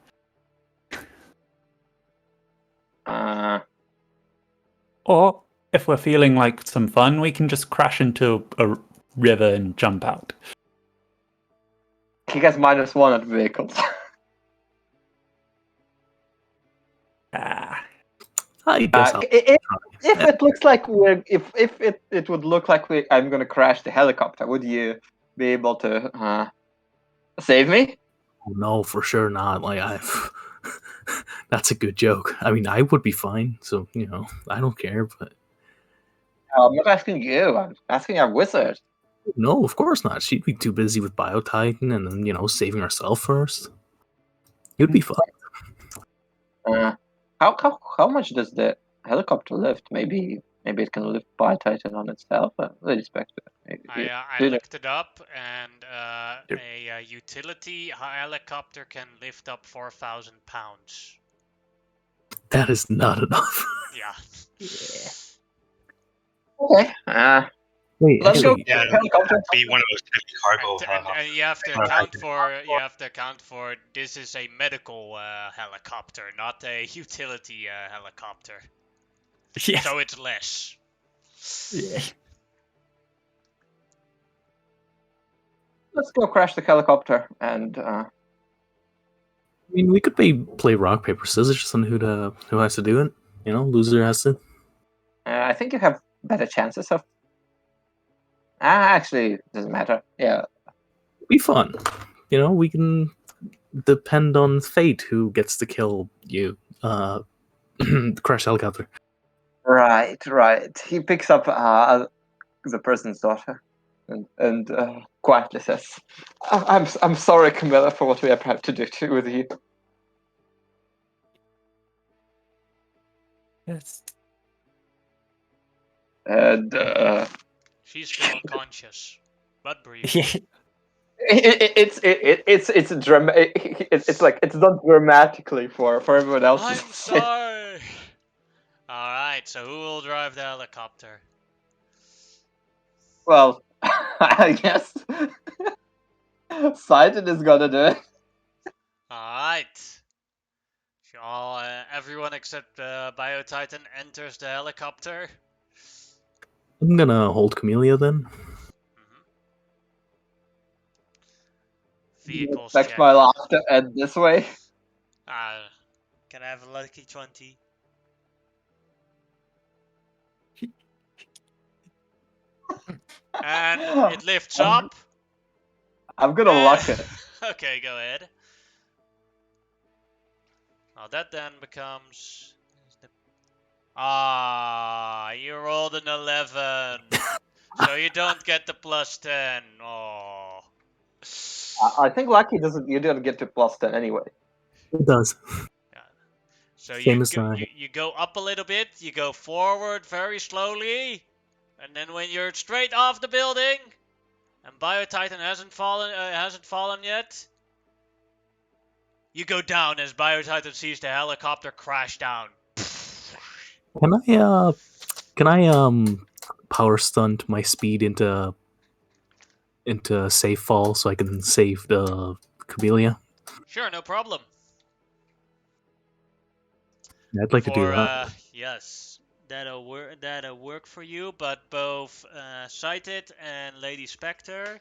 Or if we're feeling like some fun, we can just crash into a river and jump out. He gets -1 at vehicles. I guess If it looks like if it would look like I'm gonna crash the helicopter, would you be able to save me? No, for sure not. Like that's a good joke. I mean, I would be fine. So I don't care. But I'm not asking you. I'm asking our wizard. no, of course not. She'd be too busy with Biotitan and then saving herself first. You'd be fine. How much does the helicopter lift? Maybe it can lift Biotitan on itself. With respect to it. I looked it up, and a utility helicopter can lift up 4,000 pounds. That is not enough. Yeah. Okay. Wait, Let's go. actually, Yeah, Helicopter. be one of those heavy cargo. And you have to account for this is a medical helicopter, not a utility helicopter. Yeah. So it's less. Yeah. Let's go crash the helicopter and. I mean, we could play rock paper scissors on who has to do it. Loser has to. I think you have better chances of. Actually, it doesn't matter. Yeah. Be fun. We can depend on fate who gets to kill you. Crash helicopter. Right. He picks up the person's daughter, and quietly says, "I'm sorry, Camilla, for what we have had to do with you." Yes. And She's still unconscious, but breathing. Yeah. it's dramatic. It's like it's done dramatically for everyone else. I'm sorry. All right. So who will drive the helicopter? Well, I guess Sidon is gonna do it. All right. Everyone except Biotitan enters the helicopter. I'm gonna hold Camellia then. Vehicles Expect check. my laugh to end this way. Can I have a lucky 20? And it lifts up. I'm gonna luck it. Okay, go ahead. Oh, that then becomes... you rolled an 11. So you don't get the +10. Oh. I think lucky doesn't. You don't get to +10 anyway. It does. Yeah. So Same you as you go up a little bit, you go forward very slowly, and then when you're straight off the building, and Biotitan hasn't fallen yet, you go down as Biotitan sees the helicopter crash down. Can I power stunt my speed into safe fall so I can save the Camellia? Sure, no problem. I'd like to do that. Yes, that'll work for you. But both Sighted and Lady Spectre,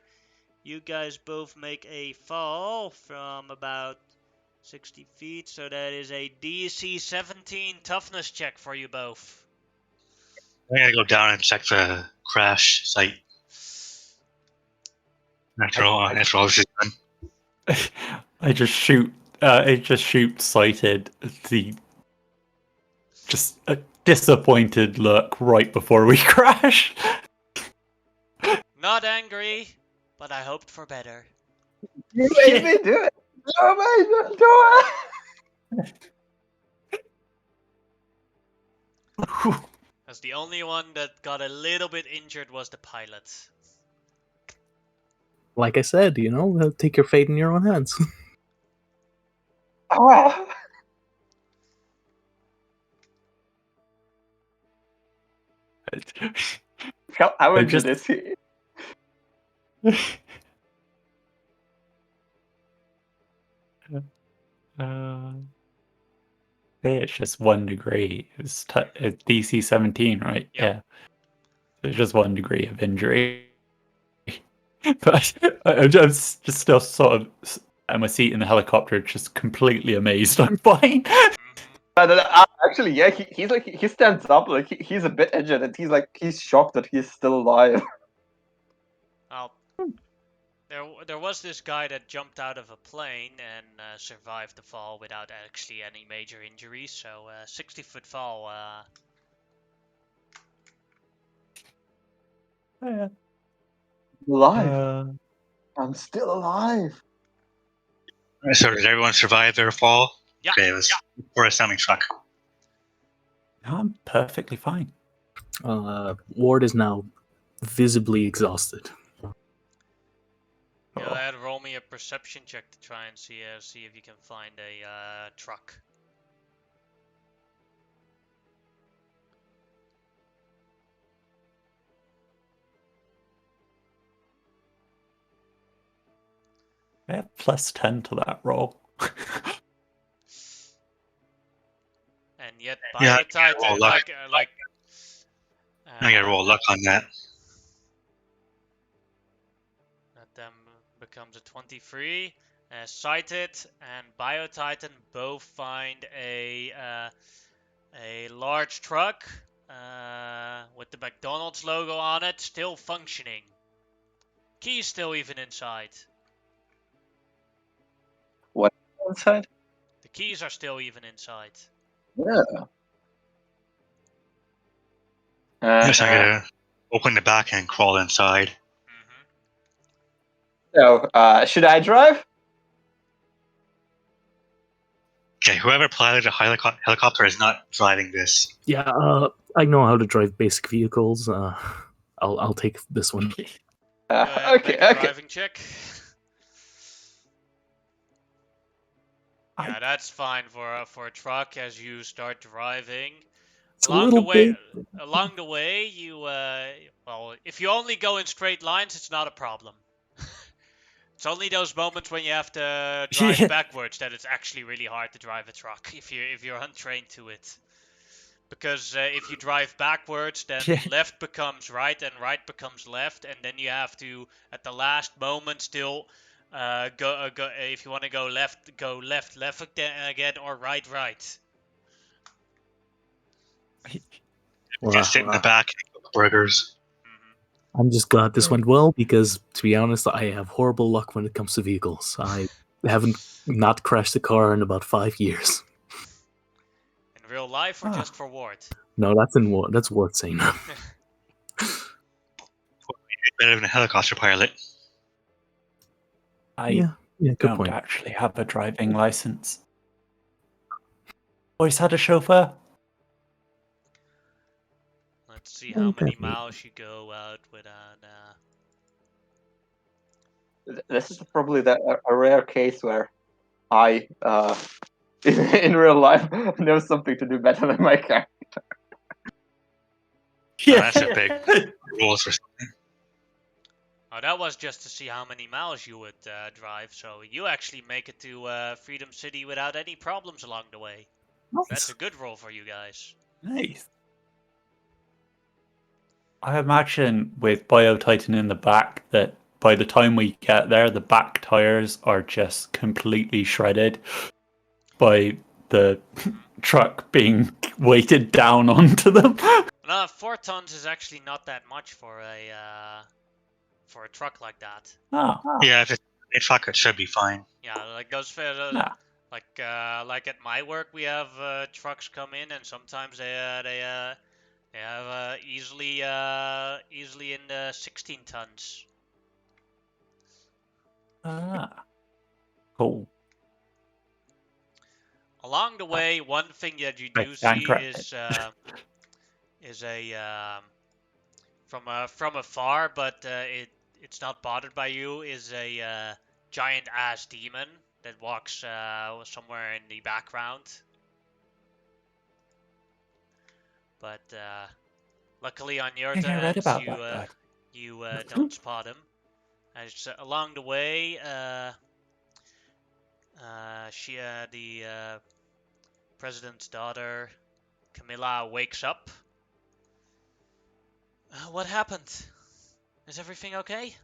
you guys both make a fall from about 60 feet, so that is a DC 17 toughness check for you both. I'm gonna go down and check the crash site. After all this is done. I just shoot Sighted the just a disappointed look right before we crash. Not angry, but I hoped for better. You made me do it. You made me do it. As the only one that got a little bit injured was the pilot. like I said, take your fate in your own hands. Ah! How arrogant is he? It's just 1 degree. It's DC 17, right? Yep. Yeah. It's just 1 degree of injury. But I'm just still sort of at my seat in the helicopter, just completely amazed. I'm fine. Actually, yeah, he's like he stands up like he's a bit injured and he's shocked that he's still alive. Well, there was this guy that jumped out of a plane and survived the fall without actually any major injuries. So 60-foot fall. Alive. I'm still alive. So did everyone survive their fall? Yeah. Okay, it was for a semi truck. I'm perfectly fine. Ward is now visibly exhausted. Go ahead, roll me a perception check to try and see if you can find a truck. I have plus 10 to that roll. And yet, Yeah, Biotitan, I gotta roll luck on that. that then becomes a 23. Sighted and Biotitan both find a large truck with the McDonald's logo on it, still functioning. Key's still even inside. Inside? The keys are still even inside. Yeah. Yes, I gotta open the back and crawl inside. Mm-hmm. So, should I drive? Okay, whoever piloted the helicopter is not driving this. Yeah, I know how to drive basic vehicles. I'll take this one. Go ahead, Okay, make a okay. driving check. Yeah, that's fine for a truck as you start driving. It's a little big. Along the way, you well, if you only go in straight lines, it's not a problem. It's only those moments when you have to drive backwards that it's actually really hard to drive a truck if you're untrained to it. Because if you drive backwards, then left becomes right and right becomes left, and then you have to at the last moment still go if you want to go left again, or right. Just sit in the back and cook burgers. I'm just glad this went well because, to be honest, I have horrible luck when it comes to vehicles. I haven't not crashed a car in about 5 years. In real life or just for Ward? No, that's worth saying. Better than a helicopter pilot. Yeah, good don't point. actually have a driving license. Always had a chauffeur. Let's see how many miles you go out without. This is probably a rare case where I, in real life, know something to do better than my character. Yeah, that's a big rules for something. Oh, that was just to see how many miles you would drive. So you actually make it to Freedom City without any problems along the way. Nice. That's a good roll for you guys. Nice. I imagine with Biotitan in the back that by the time we get there, the back tires are just completely shredded by the truck being weighted down onto them. No, 4 tons is actually not that much for a truck like that. Oh. Yeah, if it's a truck, it should be fine. Yeah, like those like at my work, we have trucks come in, and sometimes they have easily in the 16 tons. Cool. Along the way, one thing that you do see is a from afar, but it's not bothered by you is a giant ass demon that walks somewhere in the background. But luckily on your I think I read ends, about that guy. you don't spot him. As along the way, the president's daughter, Camilla, wakes up. What happened? Is everything okay?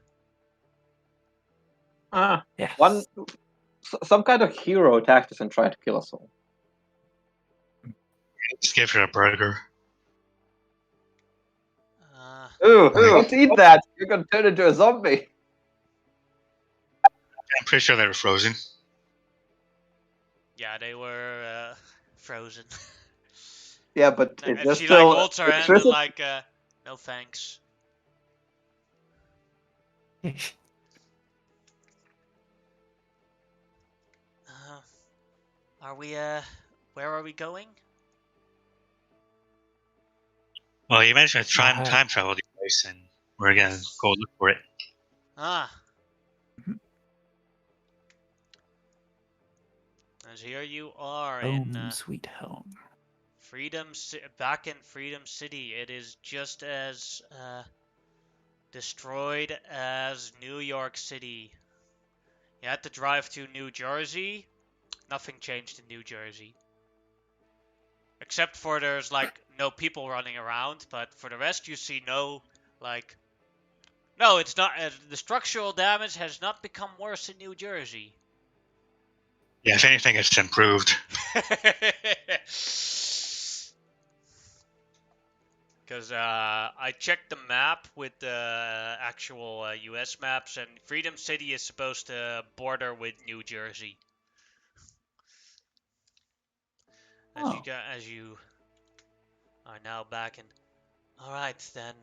Yes. Some kind of hero attacked us and tried to kill us all. Just give her a burger. Ooh, don't eat that! You're gonna turn into a zombie. I'm pretty sure they were frozen. Yeah, they were frozen. Yeah, but And there's she still. like holds her hand and like, no thanks. Are we where are we going? Well, you mentioned a time travel device, and we're gonna go look for it. Ah. As here you are in Home, sweet home. back in Freedom City. It is just as destroyed as New York City. You had to drive to New Jersey. Nothing changed in New Jersey. Except for there's like no people running around, but for the rest you see no like no, it's not the structural damage has not become worse in New Jersey. Yeah, if anything, it's improved. Because I checked the map with the actual US maps, and Freedom City is supposed to border with New Jersey. As you are now back in. All right, then.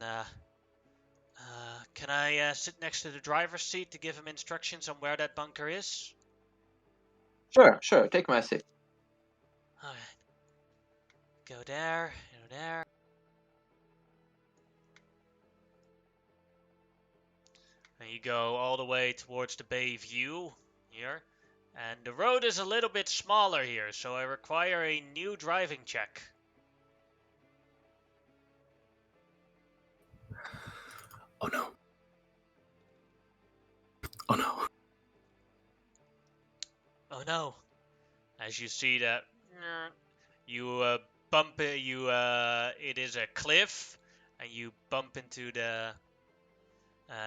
Can I sit next to the driver's seat to give him instructions on where that bunker is? Sure. Take my seat. All right. Go there. Go there. And you go all the way towards the Bay View here. And the road is a little bit smaller here, so I require a new driving check. Oh no. Oh no. Oh no. As you see that you bump it, it is a cliff, and you bump into the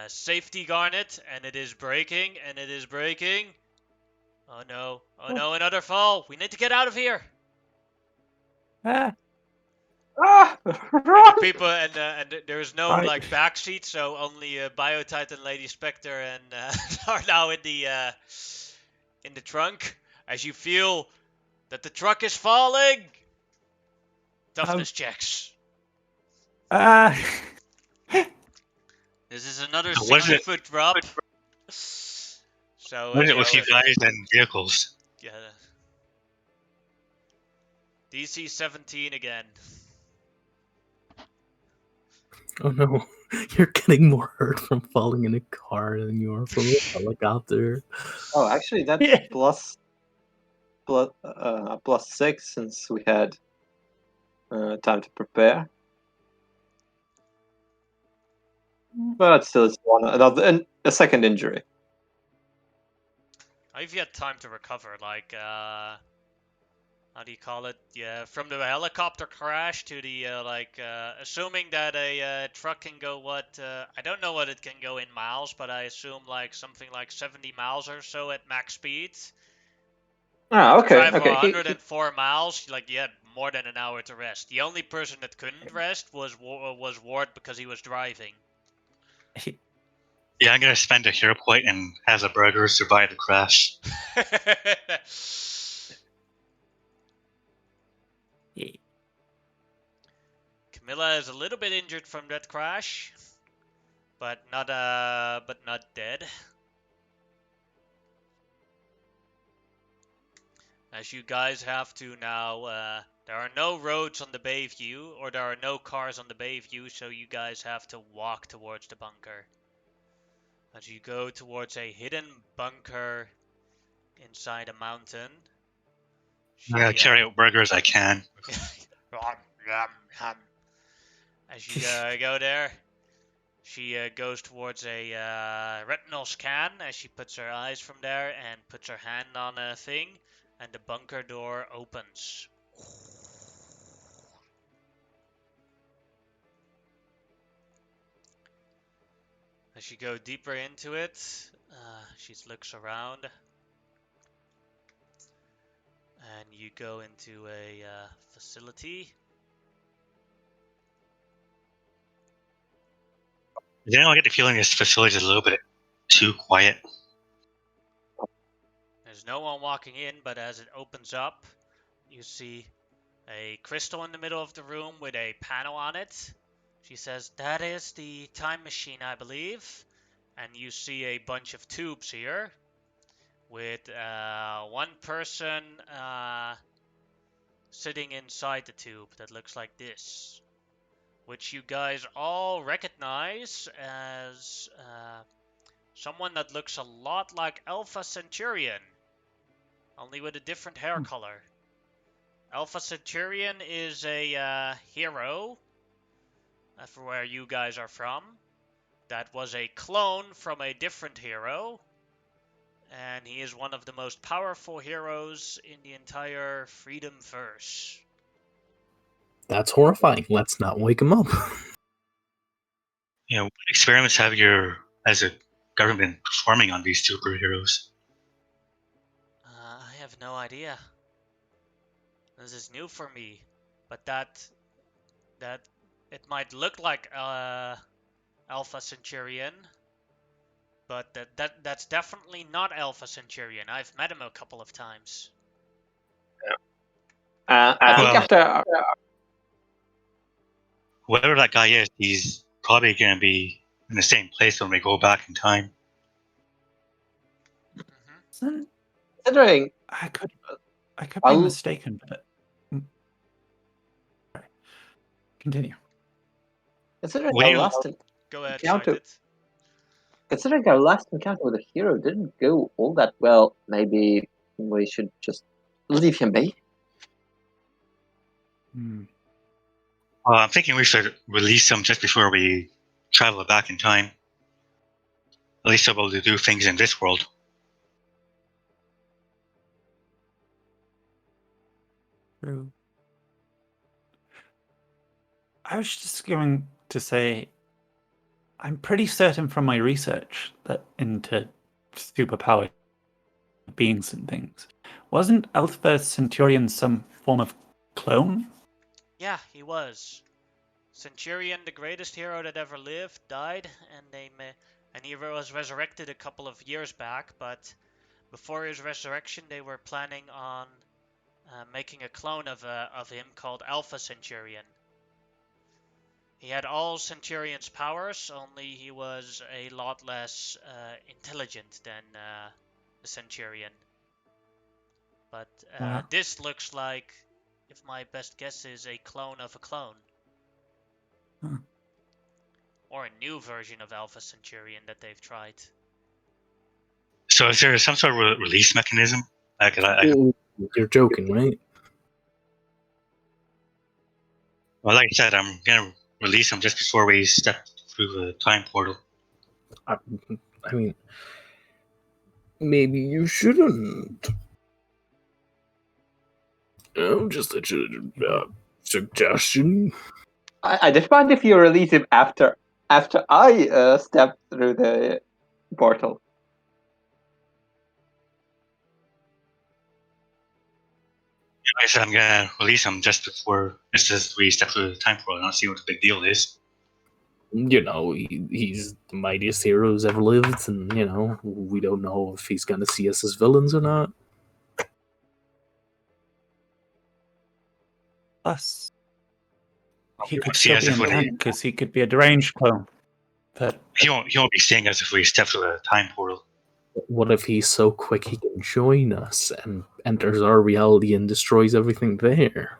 safety garnet, and it is breaking, Oh no, another fall. We need to get out of here. Ah, And the people and there is no Right. like back seat, so only Biotitan, Lady Spectre, and are now in the trunk. As you feel that the truck is falling. Toughness checks. ah. This is another What is it? 60-foot drop. So What is it with you guys and vehicles? Yeah. DC 17 again. Oh no. You're getting more hurt from falling in a car than you are from a helicopter. Oh, actually, that's Yeah. plus 6 since we had time to prepare. But still, it's a second injury. I've had time to recover, like, how do you call it? Yeah, from the helicopter crash to the, assuming that a truck can go I don't know what it can go in miles, but I assume, like, something like 70 miles or so at max speed. Okay. Drive for 104 miles, like, you had more than an hour to rest. The only person that couldn't rest was Ward because he was driving. Yeah, I'm gonna spend a hero point and has a burger survive the crash. Camilla is a little bit injured from that crash, but not dead. As you guys have to now, there are no roads on the Bayview, or there are no cars on the Bayview, so you guys have to walk towards the bunker. As you go towards a hidden bunker inside a mountain. I'm gonna carry out burger as I can. As you go there, she goes towards a retinal scan as she puts her eyes from there and puts her hand on a thing, and the bunker door opens. As you go deeper into it, she looks around, and you go into a facility. Then I get the feeling this facility is a little bit too quiet. There's no one walking in, but as it opens up, you see a crystal in the middle of the room with a panel on it. She says, "That is the time machine, I believe." And you see a bunch of tubes here with one person sitting inside the tube that looks like this, which you guys all recognize as someone that looks a lot like Alpha Centurion, only with a different hair color. Alpha Centurion is a hero for where you guys are from. That was a clone from a different hero. And he is one of the most powerful heroes in the entire Freedomverse. That's horrifying. Let's not wake him up. What experiments have your as a government performing on these superheroes? I have no idea. This is new for me. But that it might look like Alpha Centurion, but that's definitely not Alpha Centurion. I've met him a couple of times. I think after Whoever that guy is, he's probably going to be in the same place when we go back in time. Mm-hmm. considering I could be I'll- mistaken, but continue. considering What do our you- last Go ahead, Encounter- Sighted. considering our last encounter with a hero didn't go all that well, maybe we should just leave him be. I'm thinking we should release him just before we travel back in time. At least able to do things in this world. True. I was just going to say, I'm pretty certain from my research that into superpowered beings and things, wasn't Alpha Centurion some form of clone? Yeah, he was. Centurion, the greatest hero that ever lived, died, and he was resurrected a couple of years back. But before his resurrection, they were planning on making a clone of him called Alpha Centurion. He had all Centurion's powers, only he was a lot less intelligent than the Centurion. But Wow. this looks like, if my best guess is, a clone of a clone. Huh. Or a new version of Alpha Centurion that they've tried. So is there some sort of release mechanism? You're joking, right? Well, like I said, I'm going to release him just before we step through the time portal. I mean, maybe you shouldn't. Just a suggestion. I just mind if you release him after I step through the portal. Like I said, I'm going to release him just as we step through the time portal. I don't see what the big deal is. He's the mightiest hero who's ever lived, and, we don't know if he's going to see us as villains or not. Plus, he You could see still us be if we- intact because he could be a deranged clone. But He won't be seeing us if we step through the time portal. What if he's so quick he can join us and enters our reality and destroys everything there?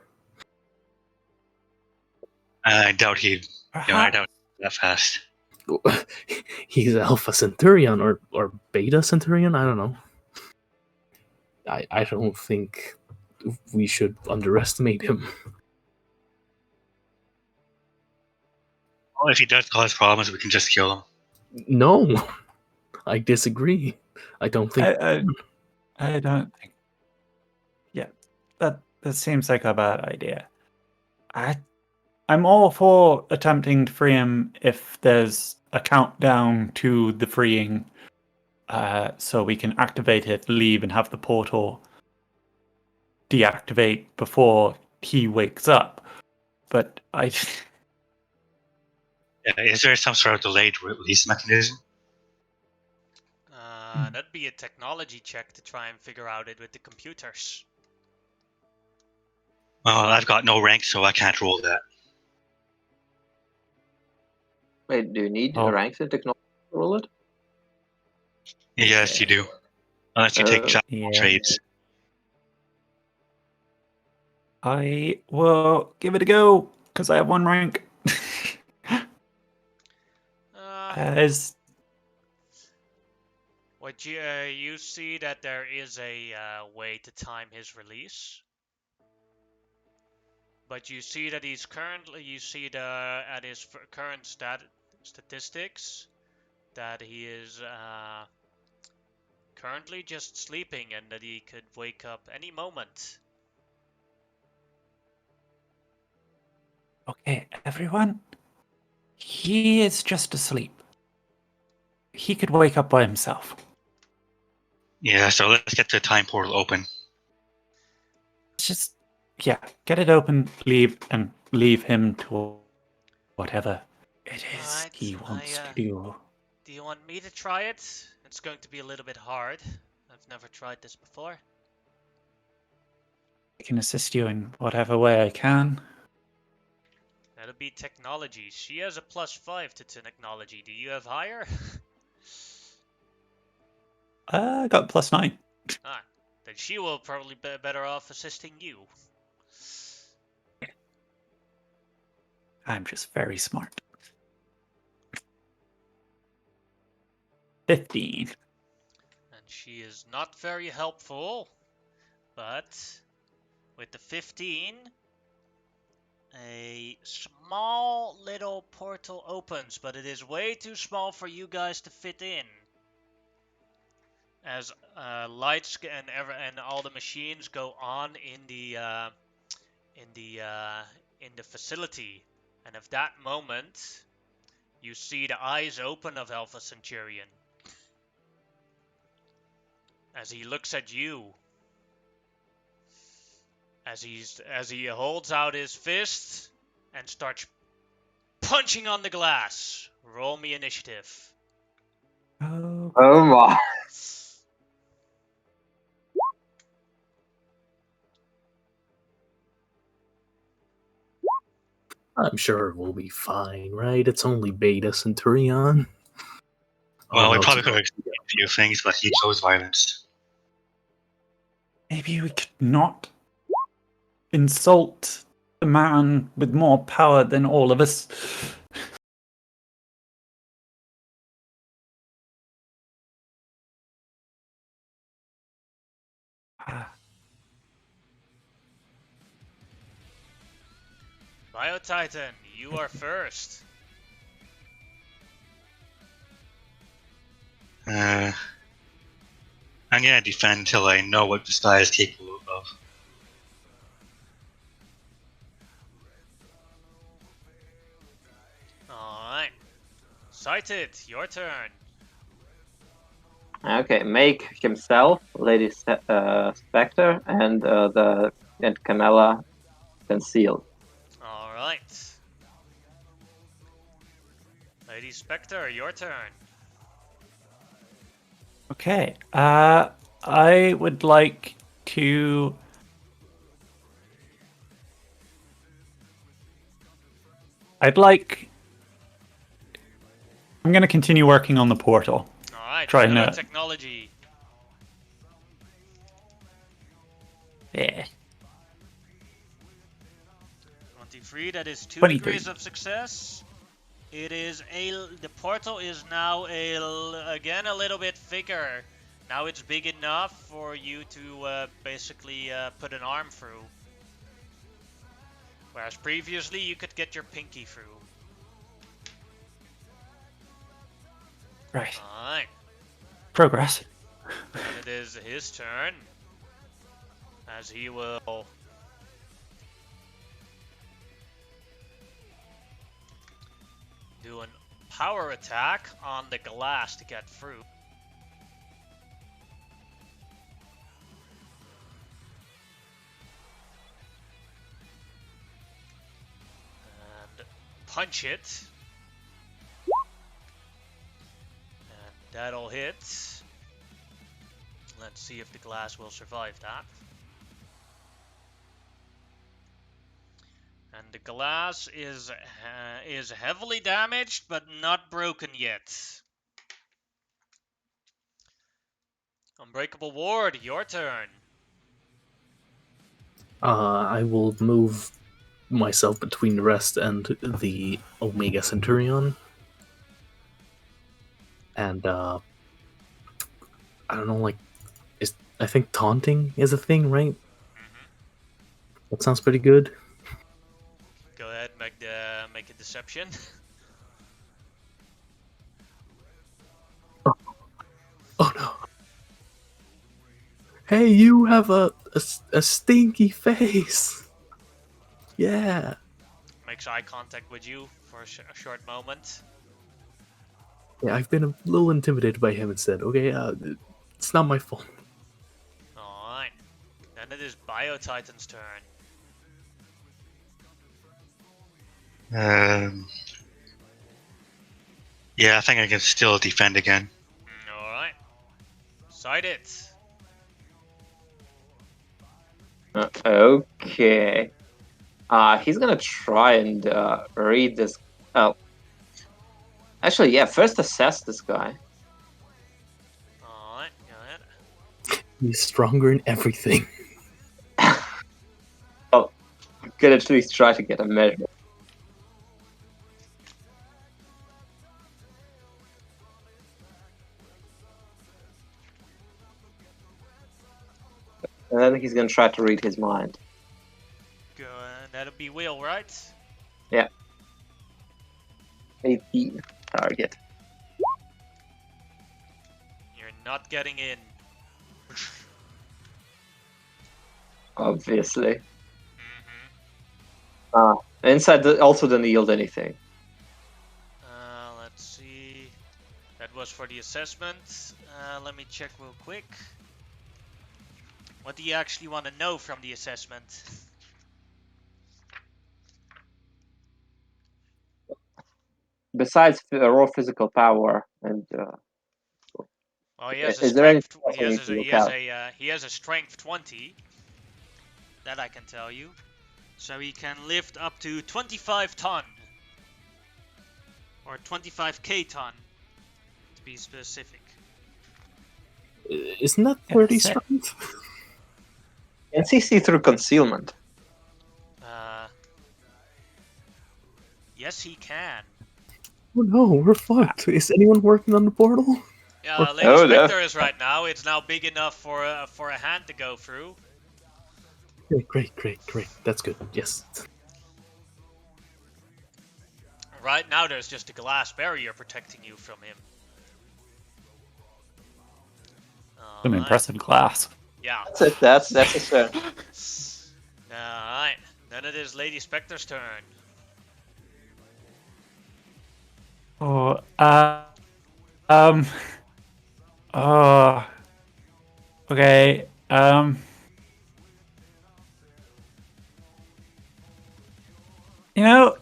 I doubt he'd. I perhaps, doubt that fast. He's Alpha Centurion or Beta Centurion. I don't know. I don't think we should underestimate him. Well, if he does cause problems, we can just kill him. No, I disagree. I don't think. I don't think. Yeah, that seems like a bad idea. I'm all for attempting to free him if there's a countdown to the freeing, so we can activate it, leave, and have the portal deactivate before he wakes up. But Yeah, is there some sort of delayed release mechanism? That'd be a technology check to try and figure out it with the computers. Well, I've got no rank, so I can't roll that. Wait, do you need Oh. ranks in technology to roll it? Yes, you do. Unless you take yeah. trades. I will give it a go because I have one rank. As What you see that there is a way to time his release, but you see that he's currently. You see at his current statistics that he is currently just sleeping and that he could wake up any moment. okay, everyone, he is just asleep. He could wake up by himself. Yeah, so let's get the time portal open. Just get it open, leave him to whatever it is Alright, he wants to do. Do you want me to try it? It's going to be a little bit hard. I've never tried this before. I can assist you in whatever way I can. That'll be technology. She has a +5 to technology. Do you have higher? I got +9. Then she will probably be better off assisting you. I'm just very smart. 15. And she is not very helpful, but with the 15, a small little portal opens, but it is way too small for you guys to fit in. As lights and all the machines go on in the facility, and at that moment, you see the eyes open of Alpha Centurion as he looks at you. As he holds out his fist and starts punching on the glass. Roll me initiative. Oh, Oh my. I'm sure we'll be fine, right? It's only Beta Centurion. Well, we no, probably could have explained a few things, but he chose violence. maybe we could not insult the man with more power than all of us. Biotitan, you are first. I'm gonna defend until I know what this guy is capable of. Alright. Sighted, your turn. Okay, make himself Lady Spectre and Camilla concealed. Alright. Lady Spectre, your turn. Okay. I would like to. I'm going to continue working on the portal. Alright, Try another no. technology. Yeah. 23, that is 2 23. degrees of success. The portal is now again a little bit bigger. Now it's big enough for you to basically put an arm through. Whereas previously you could get your pinky through. Right. Alright. Progress. And it is his turn. As he will do a power attack on the glass to get through. And punch it. And that'll hit. Let's see if the glass will survive that. And the glass is heavily damaged, but not broken yet. Unbreakable Ward, your turn. I will move myself between the rest and the Omega Centurion. And, I don't know, like, I think taunting is a thing, right? That sounds pretty good. Go ahead, make a deception. Oh no. Hey, you have a stinky face. Yeah. Makes eye contact with you for a short moment. Yeah, I've been a little intimidated by him instead. Okay, it's not my fault. Alright. Then it is Biotitan's turn. Yeah, I think I can still defend again. Alright. Side it. Okay. He's gonna try and read this. Oh, actually, yeah. First assess this guy. Alright, go ahead. He's stronger in everything. Oh, could at least try to get a measure. And then he's gonna try to read his mind. Go, that'll be Will, right? 18 target. You're not getting in. Obviously. Mm-hmm. Inside also didn't yield anything. Let's see. That was for the assessment. Let me check real quick. What do you actually want to know from the assessment? Besides raw physical power and Well, he has a is there anything strength. else I need to look out? He has a strength 20. That I can tell you. So he can lift up to 25 ton. Or 25k ton, to be specific. Isn't that 30 strength? Can he see through concealment? Yes, he can. Oh no, we're fucked. Is anyone working on the portal? Yeah, Lady Oh, no. Spectre is right now. It's now big enough for a hand to go through. Great. That's good. Yes. Right now, there's just a glass barrier protecting you from him. Some impressive glass. Yeah. That's it. That's a turn. Alright. Then it is Lady Spectre's turn. Oh, okay, you know,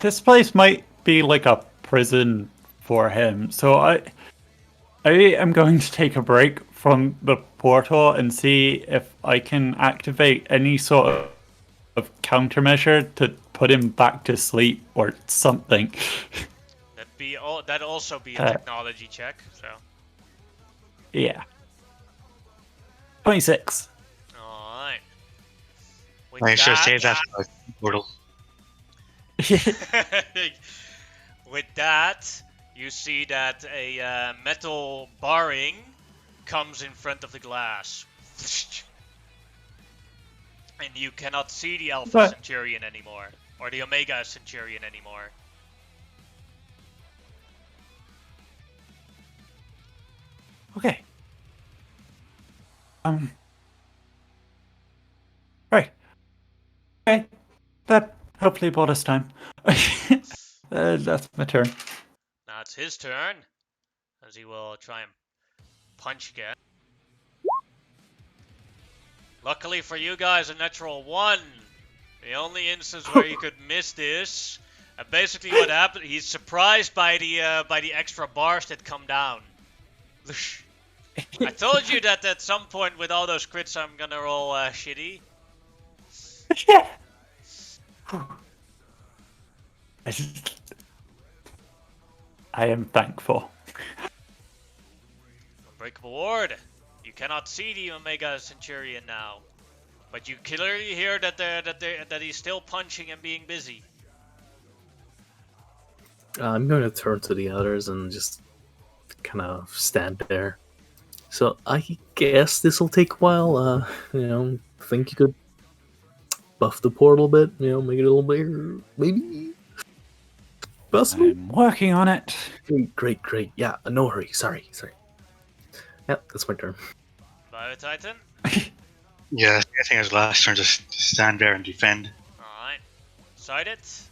this place might be like a prison for him, so I am going to take a break from the portal and see if I can activate any sort of countermeasure to put him back to sleep or something. That'd also be a technology check, so. Yeah. 26. Alright. I should save that for the portal. With that, you see that a metal barring comes in front of the glass. And you cannot see the Alpha But- Centurion anymore. Or the Omega Centurion anymore. Okay. Right. Okay. That hopefully bought us time. That's my turn. Now it's his turn. As he will try and punch again. Luckily for you guys, a natural 1. The only instance where you could miss this. And basically what happened, he's surprised by the extra bars that come down. I told you that at some point with all those crits I'm gonna roll shitty. Yeah. I am thankful. Unbreakable Horde. You cannot see the Omega Centurion now. But you clearly hear that he's still punching and being busy. I'm going to turn to the others and just kind of stand there. So I guess this will take a while. Think you could buff the portal a bit, make it a little bigger, maybe? Possible? I'm working on it. Great. Yeah, no hurry. Sorry. Yep, that's my turn. Biotitan. Yeah, I think his last turn just stand there and defend. Alright. Side it.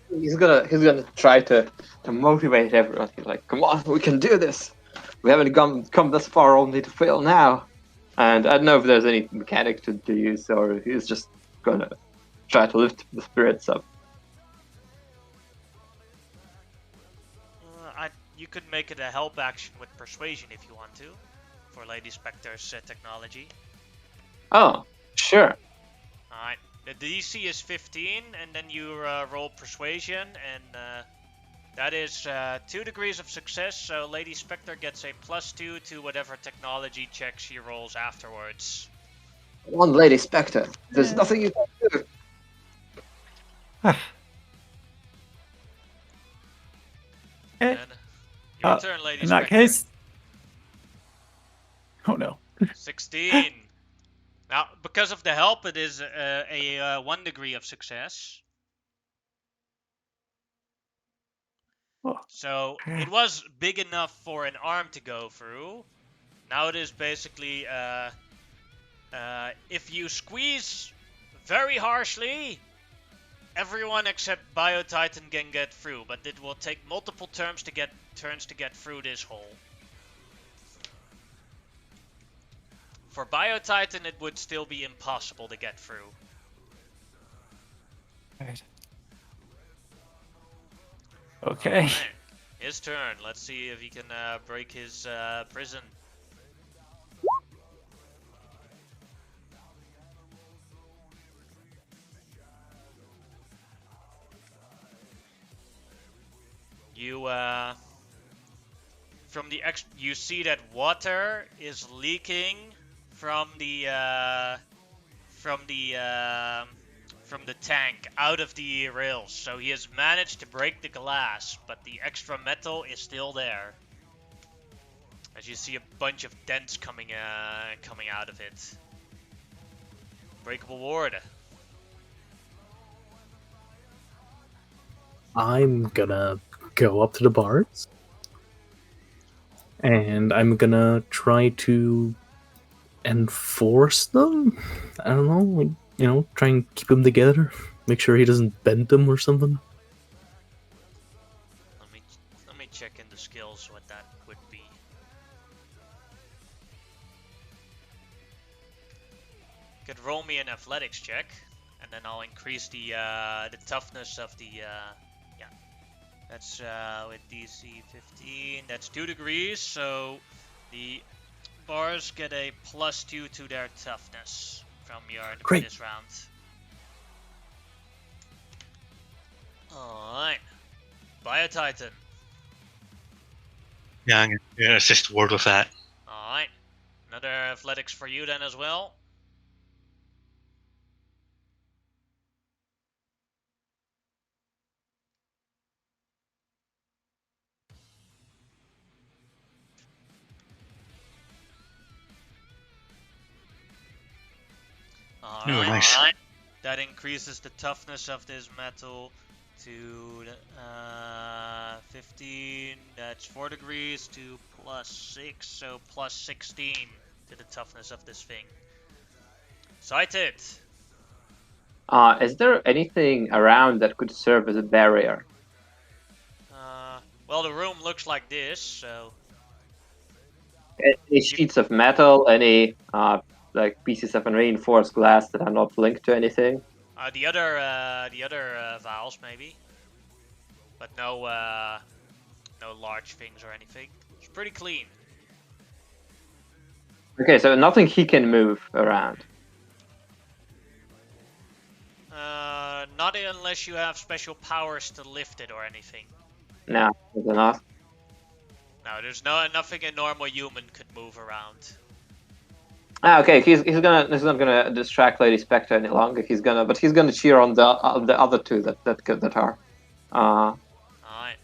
He's gonna try to motivate everyone. He's like, "Come on, we can do this. We haven't come this far only to fail now." And I don't know if there's any mechanic to use, or he's just gonna try to lift the spirits up. You could make it a help action with persuasion if you want to, for Lady Spectre's technology. Oh, sure. Alright, the DC is 15, and then you roll persuasion, and that is 2 degrees of success, so Lady Spectre gets a +2 to whatever technology check she rolls afterwards. Come on, Lady Spectre. There's nothing you can do. And your turn, Lady In Spectre. that case. Oh no. 16. Now, because of the help, it is a 1 degree of success. Oh. So it was big enough for an arm to go through. Now it is basically, if you squeeze very harshly, everyone except Biotitan can get through, but it will take multiple turns to get through this hole. For Biotitan, it would still be impossible to get through. Right. Okay. Alright, his turn. Let's see if he can break his prison. You you see that water is leaking from the tank out of the rails. So he has managed to break the glass, but the extra metal is still there. As you see a bunch of dents coming out of it. Breakable Ward. I'm gonna go up to the bars. And I'm gonna try to enforce them? I don't know, like, try and keep them together. Make sure he doesn't bend them or something. Let me check in the skills what that would be. Could roll me an athletics check, and then I'll increase the toughness of the yeah. That's with DC 15. That's 2 degrees, so the bars get a +2 to their toughness from this round. Alright. Biotitan. Yeah, I'm gonna assist Ward with that. Alright. Another athletics for you then as well. Alright. Nice. That increases the toughness of this metal to 15. That's 4 degrees to plus 6, so plus 16 to the toughness of this thing. Sighted. Is there anything around that could serve as a barrier? Well, the room looks like this, so Any sheets of metal? Any like pieces of reinforced glass that are not linked to anything? the other vials maybe, but no large things or anything. It's pretty clean. Okay, so nothing he can move around. Not unless you have special powers to lift it or anything. No, that's enough. No, there's nothing a normal human could move around. Okay, he's not gonna distract Lady Spectre any longer. He's gonna cheer on the other two that are. Alright.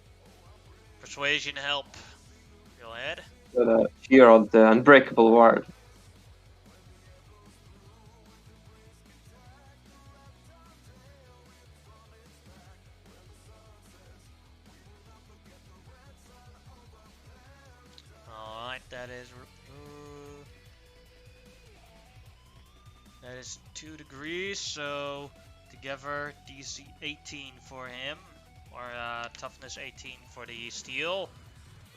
Persuasion help. Go ahead. Gonna cheer on the unbreakable ward. Alright, that is 2 degrees, so together DC 18 for him, or toughness 18 for the steel.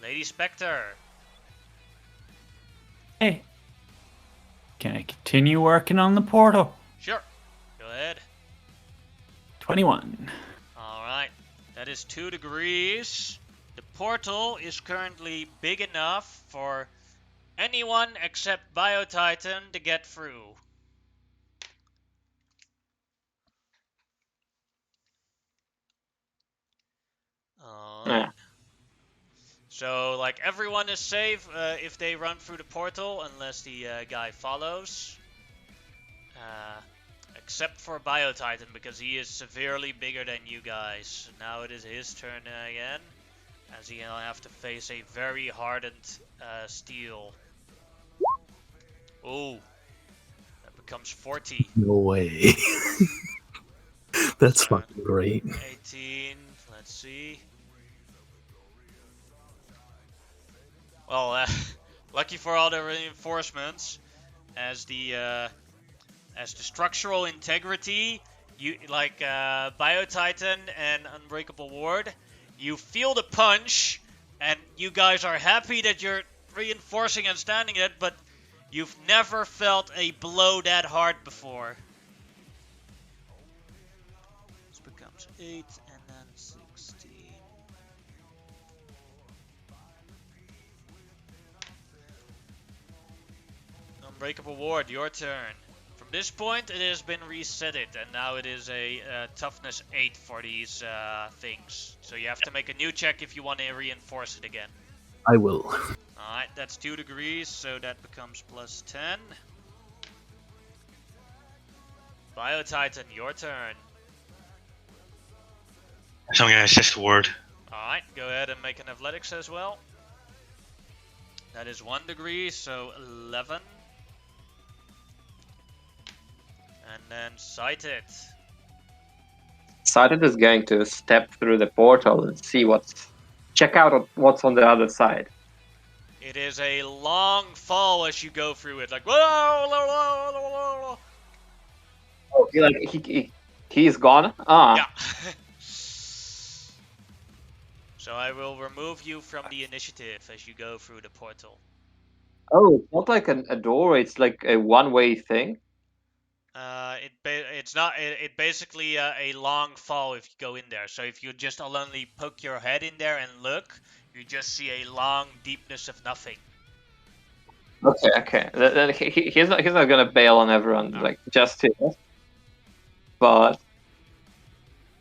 Lady Spectre. Hey, can I continue working on the portal? Sure. Go ahead. 21. Alright, that is 2 degrees. The portal is currently big enough for anyone except Biotitan to get through. Yeah. So, like, everyone is safe if they run through the portal, unless the guy follows. Except for Biotitan, because he is severely bigger than you guys. Now it is his turn again, as he'll have to face a very hardened steel. Ooh, that becomes 40. No way. That's fucking great. 18, let's see. Well, lucky for all the reinforcements, as the structural integrity, you like Biotitan and Unbreakable Ward, you feel the punch, and you guys are happy that you're reinforcing and standing it, but you've never felt a blow that hard before. This becomes 8 and then 16. Unbreakable Ward, your turn. From this point, it has been resetted, and now it is a toughness 8 for these things. So you have to make a new check if you want to reinforce it again. I will. Alright, that's 2 degrees, so that becomes plus 10. Biotitan, your turn. So I'm gonna assist Ward. Alright, go ahead and make an athletics as well. That is 1 degree, so 11. And then Sighted. Sighted is going to step through the portal and see check out what's on the other side. It is a long fall as you go through it, like whoa, whoa, whoa, whoa, whoa. Oh, he's gone. Yeah. So I will remove you from the initiative as you go through the portal. Oh, it's not like a door. It's like a one-way thing. It's not. It basically a long fall if you go in there. So if you just only poke your head in there and look, you just see a long deepness of nothing. Okay. Then he's not gonna bail on everyone like just here, but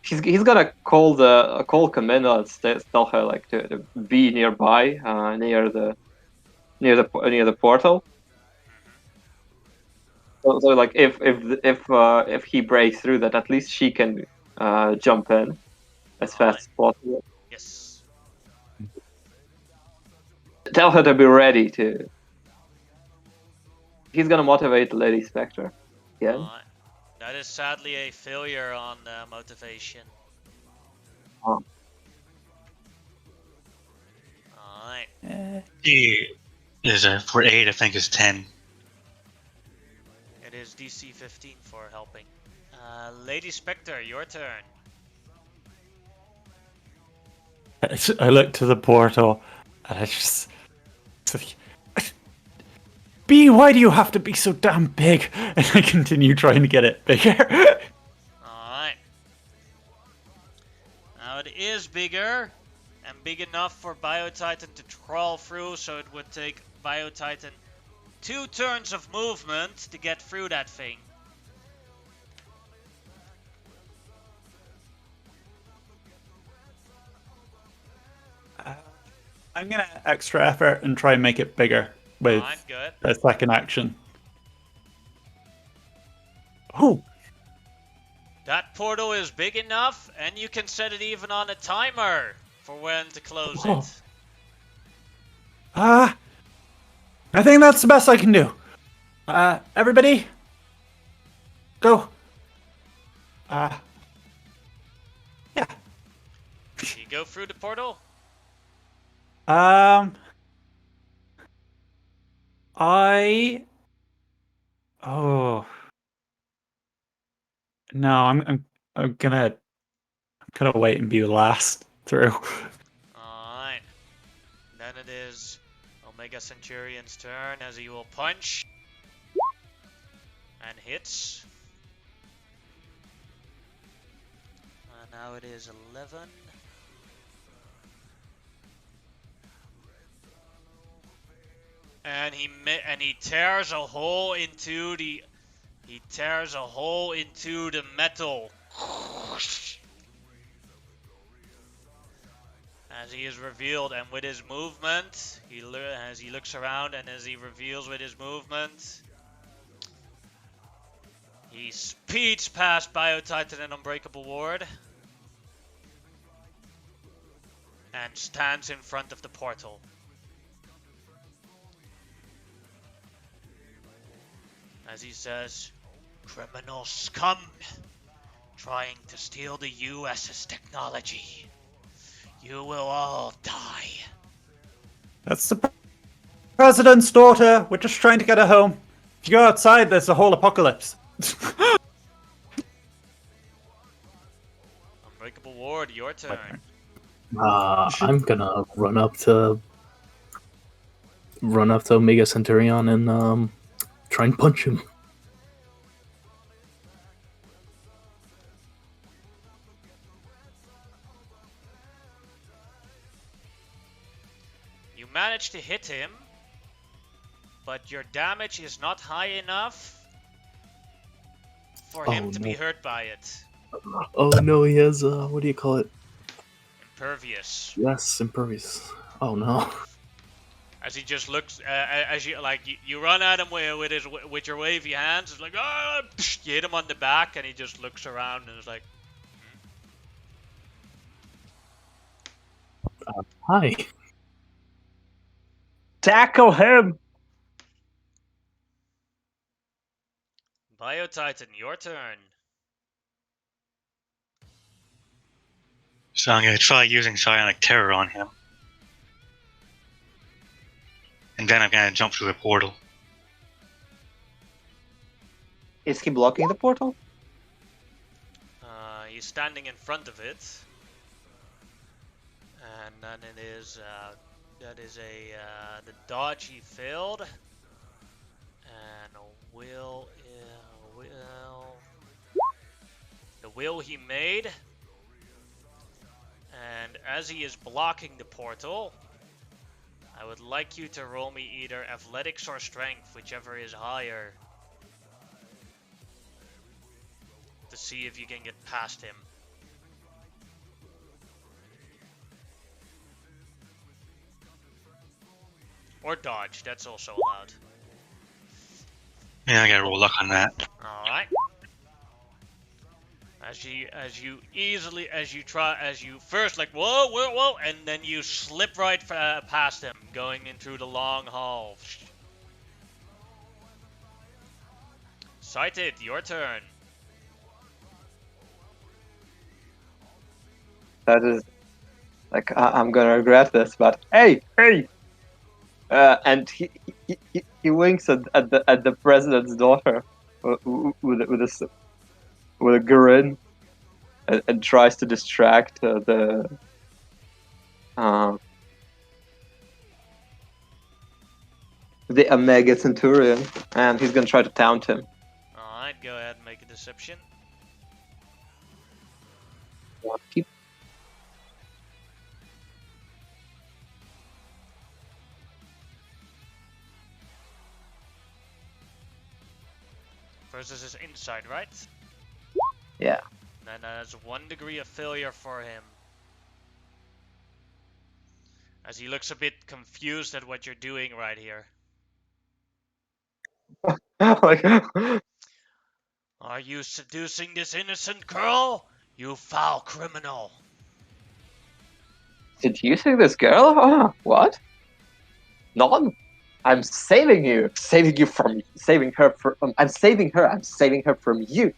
he's gonna call Camilla and tell her like to be nearby, near the portal. So like if he breaks through that, at least she can jump in as fast as possible. Yes. Tell her to be ready to. He's gonna motivate Lady Spectre again. That is sadly a failure on motivation. Oh. Alright. He is for 8, I think is 10. It is DC 15 for helping. Lady Spectre, your turn. I look to the portal, and I just... It's like, B, why do you have to be so damn big? And I continue trying to get it bigger. Alright. Now it is bigger, and big enough for Biotitan to crawl through, so it would take Biotitan 2 turns of movement to get through that thing. I'm gonna extra effort and try and make it bigger with Alright, good. a second action. Oh, That portal is big enough, and you can set it even on a timer for when to close Whoa. it. I think that's the best I can do. Everybody, go. Yeah. You go through the portal? Oh. No, I'm gonna wait and be the last through. Alright. Then it is Omega Centurion's turn as he will punch. And hits. And now it is 11. And he tears a hole into the metal. As he is revealed, and with his movement, as he looks around and as he reveals with his movement, he speeds past Biotitan and Unbreakable Ward and stands in front of the portal. As he says, "Criminal scum, trying to steal the US's technology. You will all die." That's the president's daughter. We're just trying to get her home. If you go outside, there's a whole apocalypse. Unbreakable Ward, your turn. I'm gonna run up to Omega Centurion and try and punch him. You manage to hit him, but your damage is not high enough for him to be hurt by it. Oh no, he has what do you call it? Impervious. Yes, impervious. Oh no. As he just looks, as you run at him with your wavy hands, it's like, ah, you hit him on the back, and he just looks around and is like, Hi. Tackle him. Biotitan, your turn. So I'm going to try using Psionic Terror on him. And then I'm going to jump through the portal. Is he blocking the portal? He's standing in front of it. And then it is, the dodge he failed. And the will he made. And as he is blocking the portal, I would like you to roll me either athletics or strength, whichever is higher, to see if you can get past him. Or dodge, that's also allowed. Yeah, I got to roll luck on that. Alright. As you first like, whoa, and then you slip right past him, going in through the long hall. Sighted, your turn. That is like I'm gonna regret this, but hey, hey! And he winks at the president's daughter with a grin and tries to distract uh, the Omega Centurion, and he's gonna try to taunt him. Alright, go ahead and make a deception. Versus his insight, right? Yeah. And that's 1 degree of failure for him. As he looks a bit confused at what you're doing right here. Like, Are you seducing this innocent girl? You foul criminal. seducing this girl? Oh, what? Not. I'm saving you. Saving her from. I'm saving her. I'm saving her from you.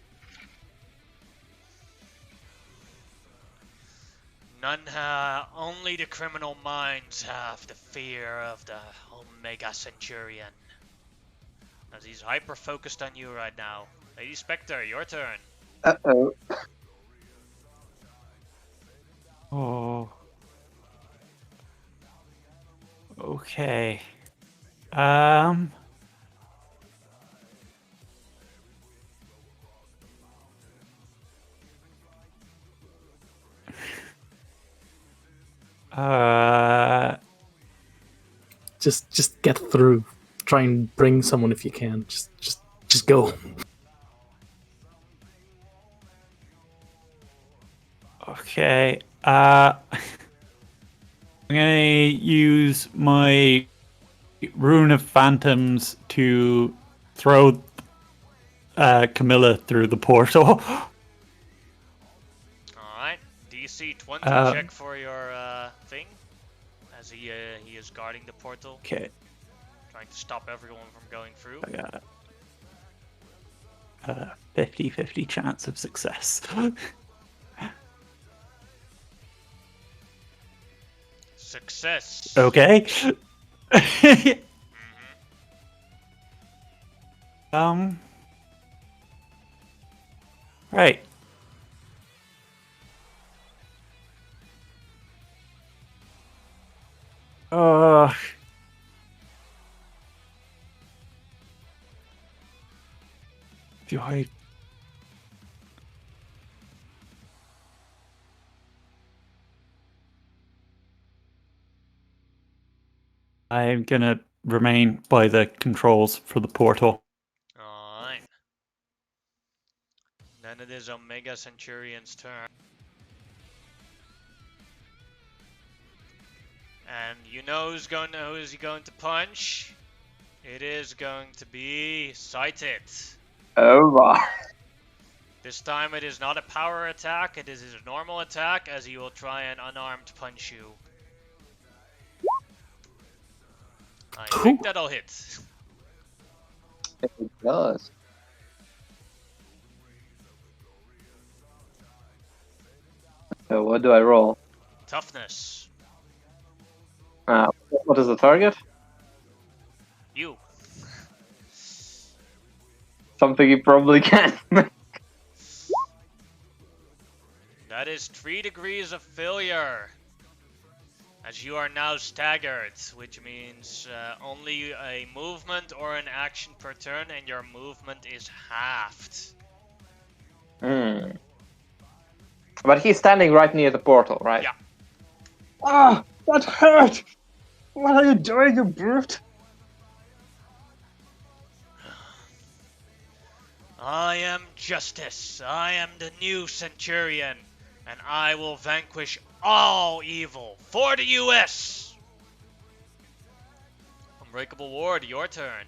Only the criminal minds have the fear of the Omega Centurion. As he's hyper focused on you right now. Lady Spectre, your turn. Uh-oh. Oh. Okay. Um. Uh. Just get through. Try and bring someone if you can. Just go. Okay. I'm gonna use my Rune of Phantoms to throw Camilla through the portal. Alright. DC 20 check for your thing. As he is guarding the portal. Okay. Trying to stop everyone from going through. I got a 50-50 chance of success. Success. Okay. Mm-hmm. Right. Do I'm gonna remain by the controls for the portal. Alright. Then it is Omega Centurion's turn. And you know who is he going to punch? It is going to be Sighted. Oh my. This time it is not a power attack, it is his normal attack as he will try and unarmed punch you. I think that'll hit. It does. So what do I roll? Toughness. What is the target? You. Something you probably can't make. That is 3 degrees of failure. As you are now staggered, which means only a movement or an action per turn, and your movement is halved. But he's standing right near the portal, right? Yeah. Ah, that hurt! What are you doing, you brute? I am justice. I am the new Centurion, and I will vanquish all evil for the US. Unbreakable Ward, your turn.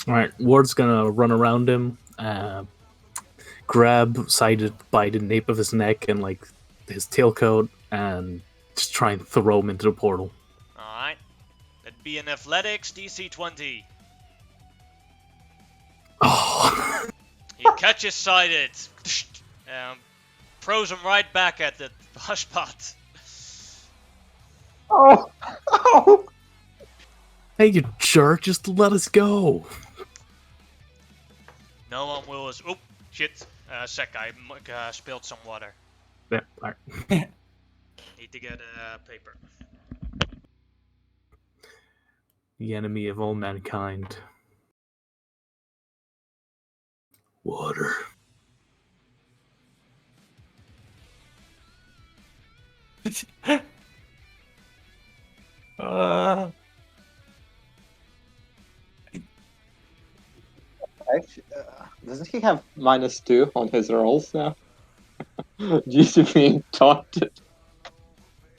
Alright, Ward's gonna run around him, grab Sighted by the nape of his neck and like his tailcoat, and just try and throw him into the portal. Alright. That'd be an athletics DC 20. Oh. He catches Sighted. Throws him right back at the Boshbot. Oh! Oh! Hey, you jerk! Just let us go. No one will. Oh shit! Sec, I spilled some water. Yeah, all right. Need to get paper. The enemy of all mankind. Water. Actually, doesn't he have -2 on his rolls now? Due to being taunted.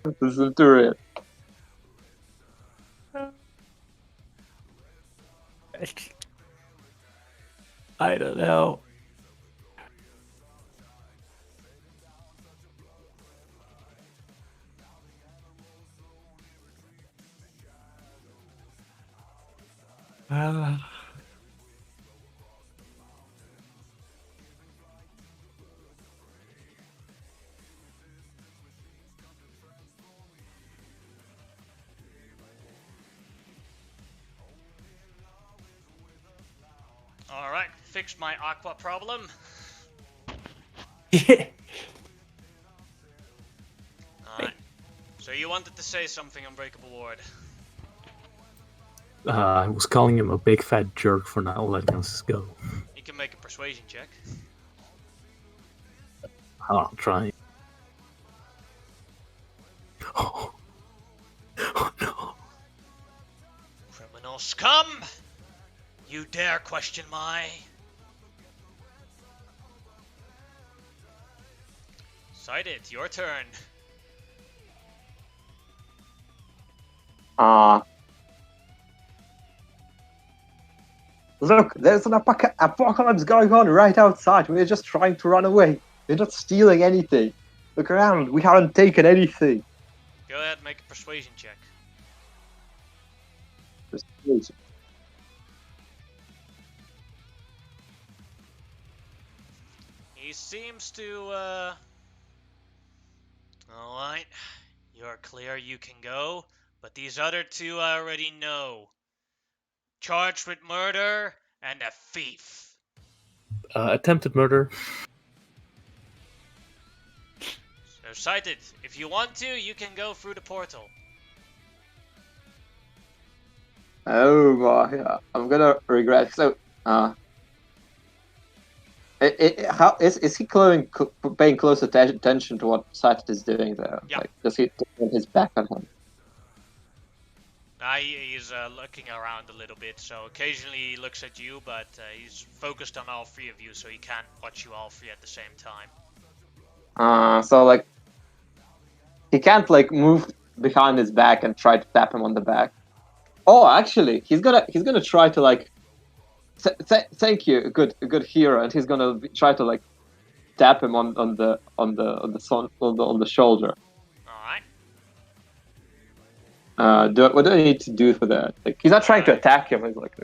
The Centurion. I don't know. All right, fixed my aqua problem. Yeah. All right. So you wanted to say something, Unbreakable Ward? I was calling him a big fat jerk for not letting us go. You can make a persuasion check. I'll try. Oh no. Criminal scum! You dare question my... Cited, your turn. Look, there's an apocalypse going on right outside. We're just trying to run away. We're not stealing anything. Look around. We haven't taken anything. Go ahead, make a persuasion check. He seems to, Alright. You're clear, you can go. But these other two I already know. Charged with murder and a thief. Attempted murder. So cited. If you want to, you can go through the portal. Oh my! I'm gonna regret. So, how is he paying close attention to what Cited is doing there? Yeah. Like, does he turn his back on him? He's looking around a little bit, so occasionally he looks at you, but he's focused on all three of you, so he can't watch you all three at the same time. So like, he can't like move behind his back and try to tap him on the back. Oh, actually, he's gonna try to like. Thank you, good hero, and he's gonna try to like tap him on the shoulder. All right. What do I need to do for that? Like, he's not trying to attack him. He's like,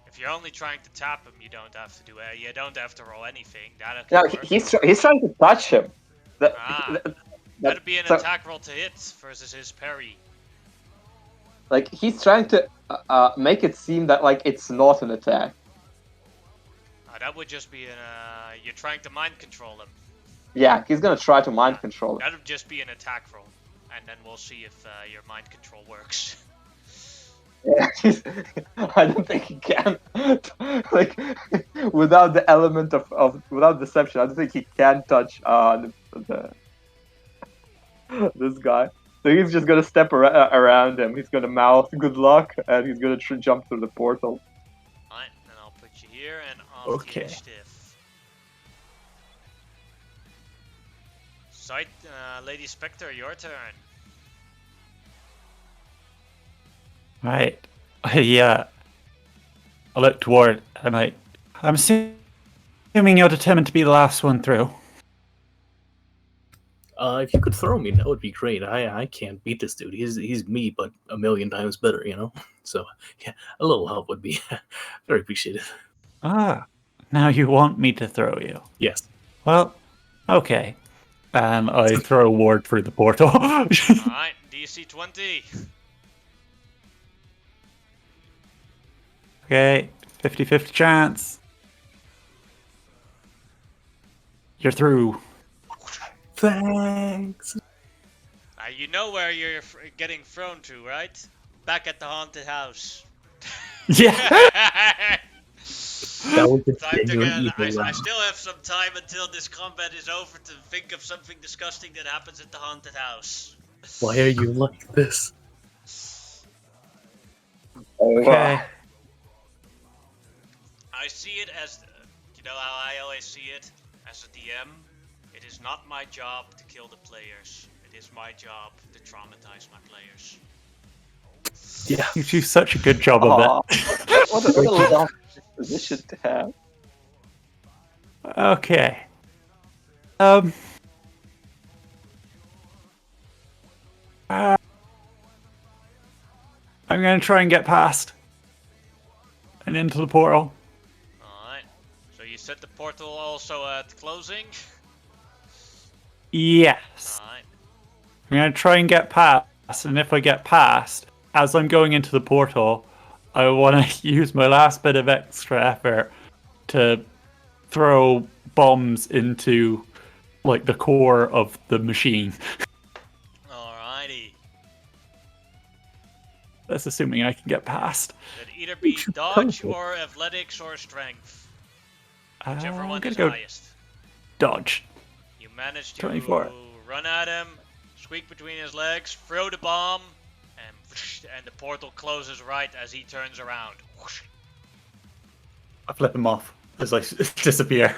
if you're only trying to tap him, you don't have to do it. You don't have to roll anything. no, he's trying to touch him. That'd be an attack roll to hit versus his parry. Like, he's trying to make it seem that like it's not an attack. That would just be you're trying to mind control him. Yeah, he's gonna try to mind control him. That would just be an attack roll, and then we'll see if your mind control works. Yeah, I don't think he can. Like, without the element of without deception, I don't think he can touch this guy. So he's just gonna step around him. He's gonna mouth "good luck" and he's gonna jump through the portal. Alright, then I'll put you here and off the initiative. Sight, Lady Spectre, your turn. Right. Yeah. I look toward. I'm assuming you're determined to be the last one through. If you could throw me, that would be great. I can't beat this dude. He's me, but a million times better, you know? So, yeah, a little help would be very appreciated. Ah, now you want me to throw you. Yes. Well, okay. And I throw a ward through the portal. Alright, DC 20. Okay, 50-50 chance. You're through. Thanks. You know where you're getting thrown to, right? Back at the haunted house. Yeah. That was a Time to genuine get. evil I laugh. still have some time until this combat is over to think of something disgusting that happens at the haunted house. Why are you like this? Okay. I see it as, you know how I always see it? As a DM, it is not my job to kill the players. It is my job to traumatize my players. Yeah. You do such a good job of Aw, it. what a lovely position to have. Okay. I'm gonna try and get past and into the portal. Alright. So you set the portal also at closing? Yes. Alright. I'm gonna try and get past, and if I get past, as I'm going into the portal, I want to use my last bit of extra effort to throw bombs into, like, the core of the machine. Alrighty. That's assuming I can get past. It'd either be should dodge probably. or athletics or strength. Whichever I'm one gonna is go highest. dodge. You manage to 24. run at him, squeak between his legs, throw the bomb, and the portal closes right as he turns around. I flip him off as I disappear.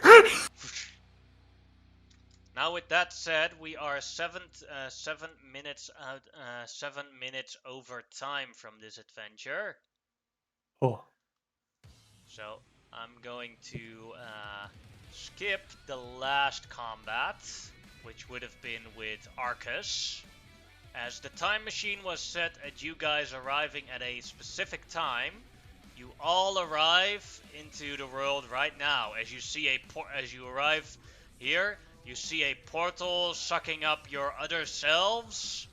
Now, with that said, we are 7 minutes out, 7 minutes over time from this adventure. Oh. So I'm going to skip the last combat, which would have been with Arcus. As the time machine was set at you guys arriving at a specific time, you all arrive into the world right now. As you see as you arrive here, you see a portal sucking up your other selves,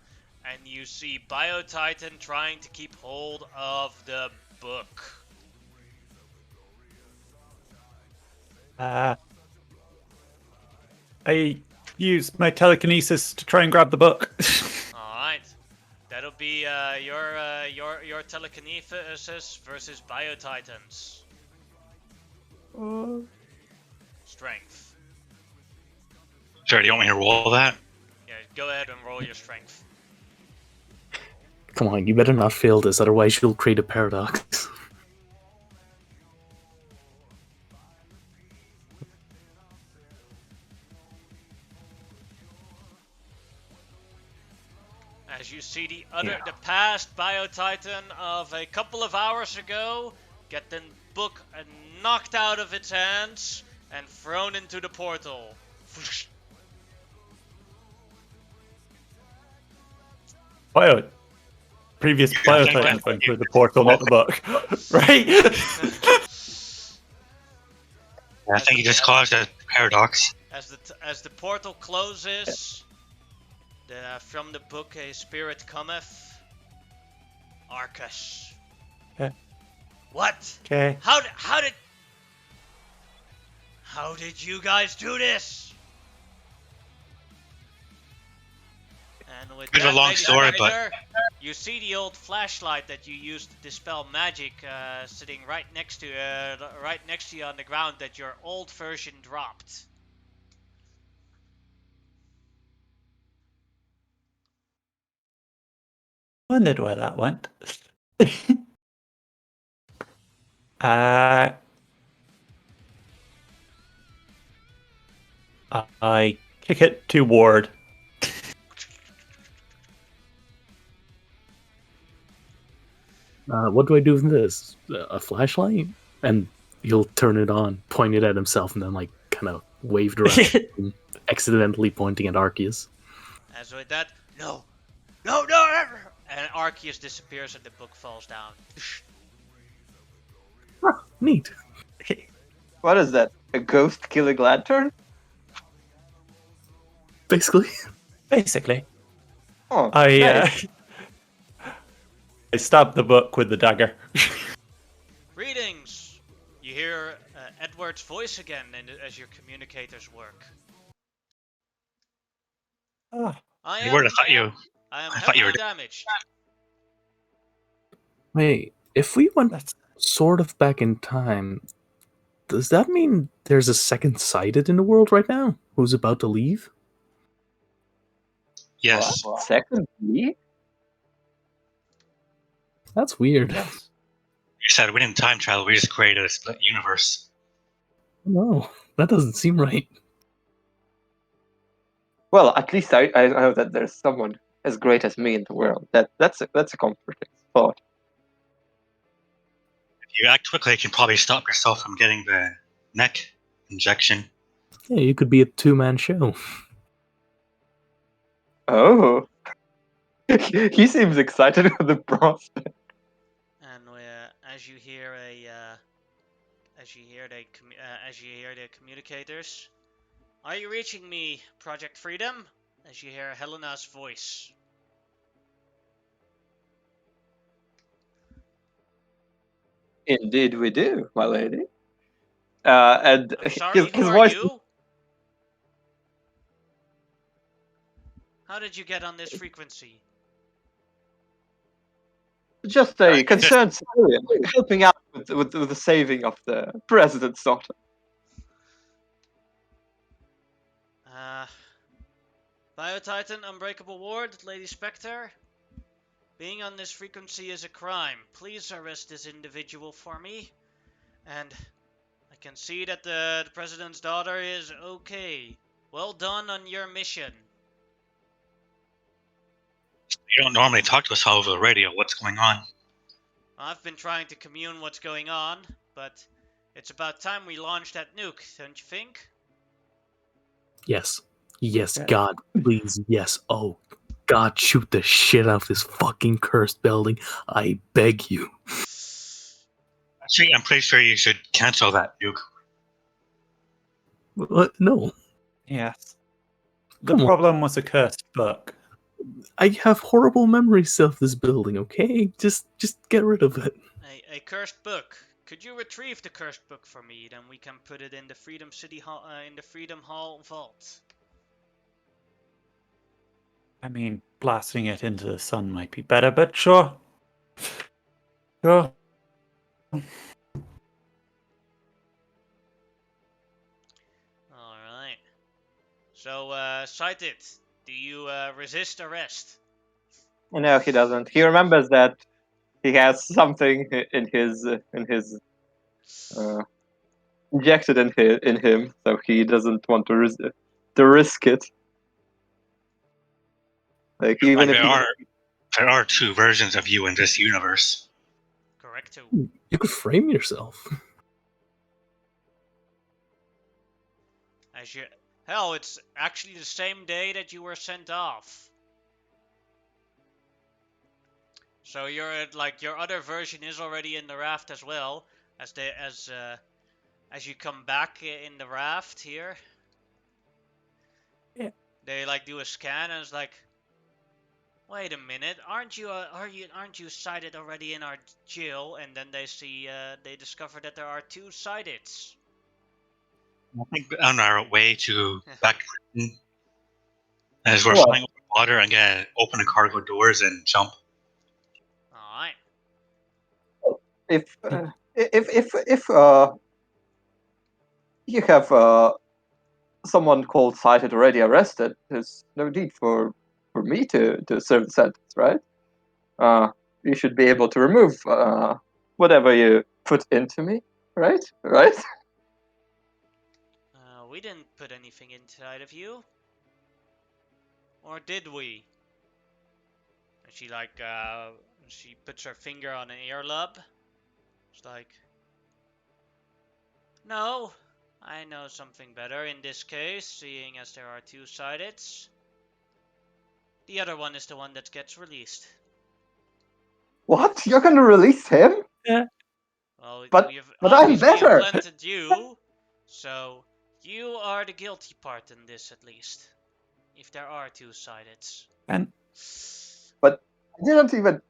and you see Biotitan trying to keep hold of the book. I use my telekinesis to try and grab the book. Alright. That'll be your telekinesis versus Biotitan's. Strength. Sorry, do you want me to roll that? Yeah, go ahead and roll your strength. Come on, you better not fail this, otherwise you'll create a paradox. As you see the past Biotitan of a couple of hours ago get the book knocked out of its hands and thrown into the portal. Previous Biotitan went through the portal, not the book. Right? I think you just caused a paradox. As the portal closes, from the book a spirit cometh. Arcus. Okay. What? Okay. How did you guys do this? And with It's a that, long ladies and story, gentlemen, you see the old flashlight that you used to dispel magic sitting right next to you on the ground that your old version dropped. Wondered where that went. I kick it to Ward. What do I do with this? A flashlight? And he'll turn it on, point it at himself, and then like kind of wave around, accidentally pointing at Arceus. As with that, no, and Arceus disappears and the book falls down. Neat. What is that? A ghost killing lantern? basically. Basically, Oh, I nice. I stabbed the book with the dagger. Greetings! You hear Edward's voice again as your communicators work. Ah, I Edward, am I thought you were heavily damaged. Wait, if we went that's sort of back in time, does that mean there's a second sighted in the world right now who's about to leave? Yes. What? Secondly? That's weird. yes. You said we didn't time travel. We just created a split universe. No, that doesn't seem right. Well, at least I know that there's someone as great as me in the world. That's a comforting thought. If you act quickly, you can probably stop yourself from getting the neck injection. Yeah, you could be a two-man show. Oh. He seems excited with the prospect. And as you hear the communicators, are you reaching me, Project Freedom? As you hear Helena's voice. Indeed we do, my lady. And I'm sorry, who his are voice you? How did you get on this frequency? is just I a can just- concerned civilian helping out with the saving of the president's daughter. Biotitan, Unbreakable Ward, Lady Spectre. Being on this frequency is a crime. Please arrest this individual for me. And I can see that the president's daughter is okay. Well done on your mission. You don't normally talk to us over the radio. What's going on? I've been trying to commune what's going on, but it's about time we launched that nuke, don't you think? Yes. Yes, Yeah. God, please, yes. Oh, God, shoot the shit out of this fucking cursed building. I beg you. Actually, I'm pretty sure you should cancel that nuke. What? No. Yes. The Come on. problem was a cursed book. I have horrible memories of this building, okay? Just get rid of it. A cursed book. Could you retrieve the cursed book for me? Then we can put it in the Freedom City Hall, in the Freedom Hall vault. I mean, blasting it into the sun might be better, but sure. Sure. Alright. So, Sighted, do you resist arrest? No, he doesn't. He remembers that he has something in his injected in him, so he doesn't want to risk it. Like even if There are two versions of you in this universe. Correcto. You could frame yourself. As you... Hell, it's actually the same day that you were sent off. So you're like your other version is already in the raft as well, as you come back in the raft here. Yeah. They like do a scan and it's like, wait a minute, aren't you sighted already in our jail? And then they discover that there are two sighteds. I think on our way to back to Britain, as we're Well- flying over water, I'm gonna open the cargo doors and jump. All right. if you have someone called Sighted already arrested, there's no need for me to serve the sentence, right? You should be able to remove whatever you put into me, right? Right? We didn't put anything inside of you, or did we? And she puts her finger on an earlobe. It's like, no, I know something better in this case, seeing as there are two sighteds. The other one is the one that gets released. What? You're gonna release him? Well, But we've I'm obviously better. implanted you, so you are the guilty part in this at least. if there are two-sided. And But I didn't even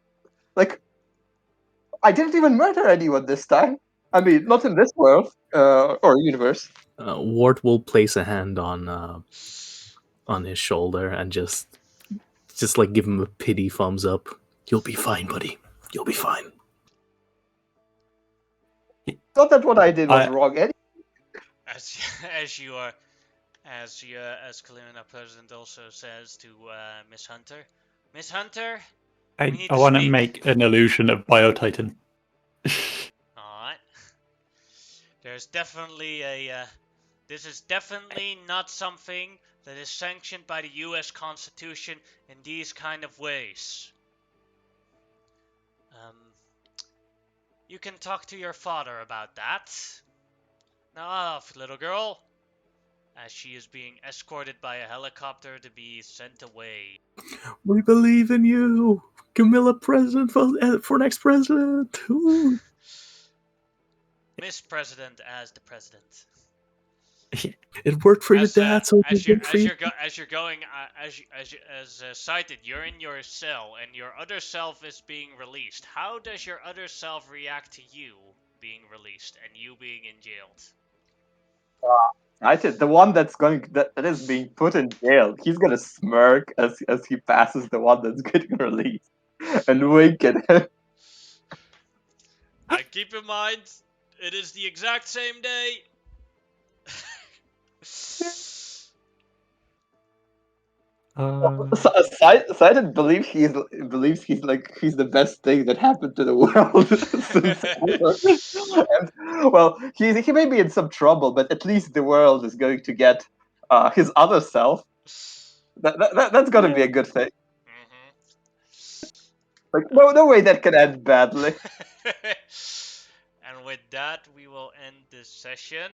I didn't even murder anyone this time. I mean, not in this world or universe. Ward will place a hand on his shoulder and just like give him a pity thumbs up. You'll be fine, buddy. You'll be fine. Not that what I did was I- wrong. As Kalina President also says to Miss Hunter. Miss Hunter, we I need to want to speak. make an illusion of Biotitan. Alright. There's definitely this is definitely not something that is sanctioned by the US Constitution in these kind of ways. You can talk to your father about that. Now off, little girl. As she is being escorted by a helicopter to be sent away. We believe in you, Camilla, president for next president. Ooh. Miss President as the president. It worked for your dad, so as it you're worked for you. cited, you're in your cell and your other self is being released. How does your other self react to you being released and you being in jail? I did the one that is being put in jail. He's gonna smirk as he passes the one that's getting released, and wink at him. And keep in mind, it is the exact same day. Sidon believes he's the best thing that happened to the world since ever. And, well, he may be in some trouble, but at least the world is going to get his other self. That's gonna be a good thing. Like no way that can end badly. And with that, we will end this session.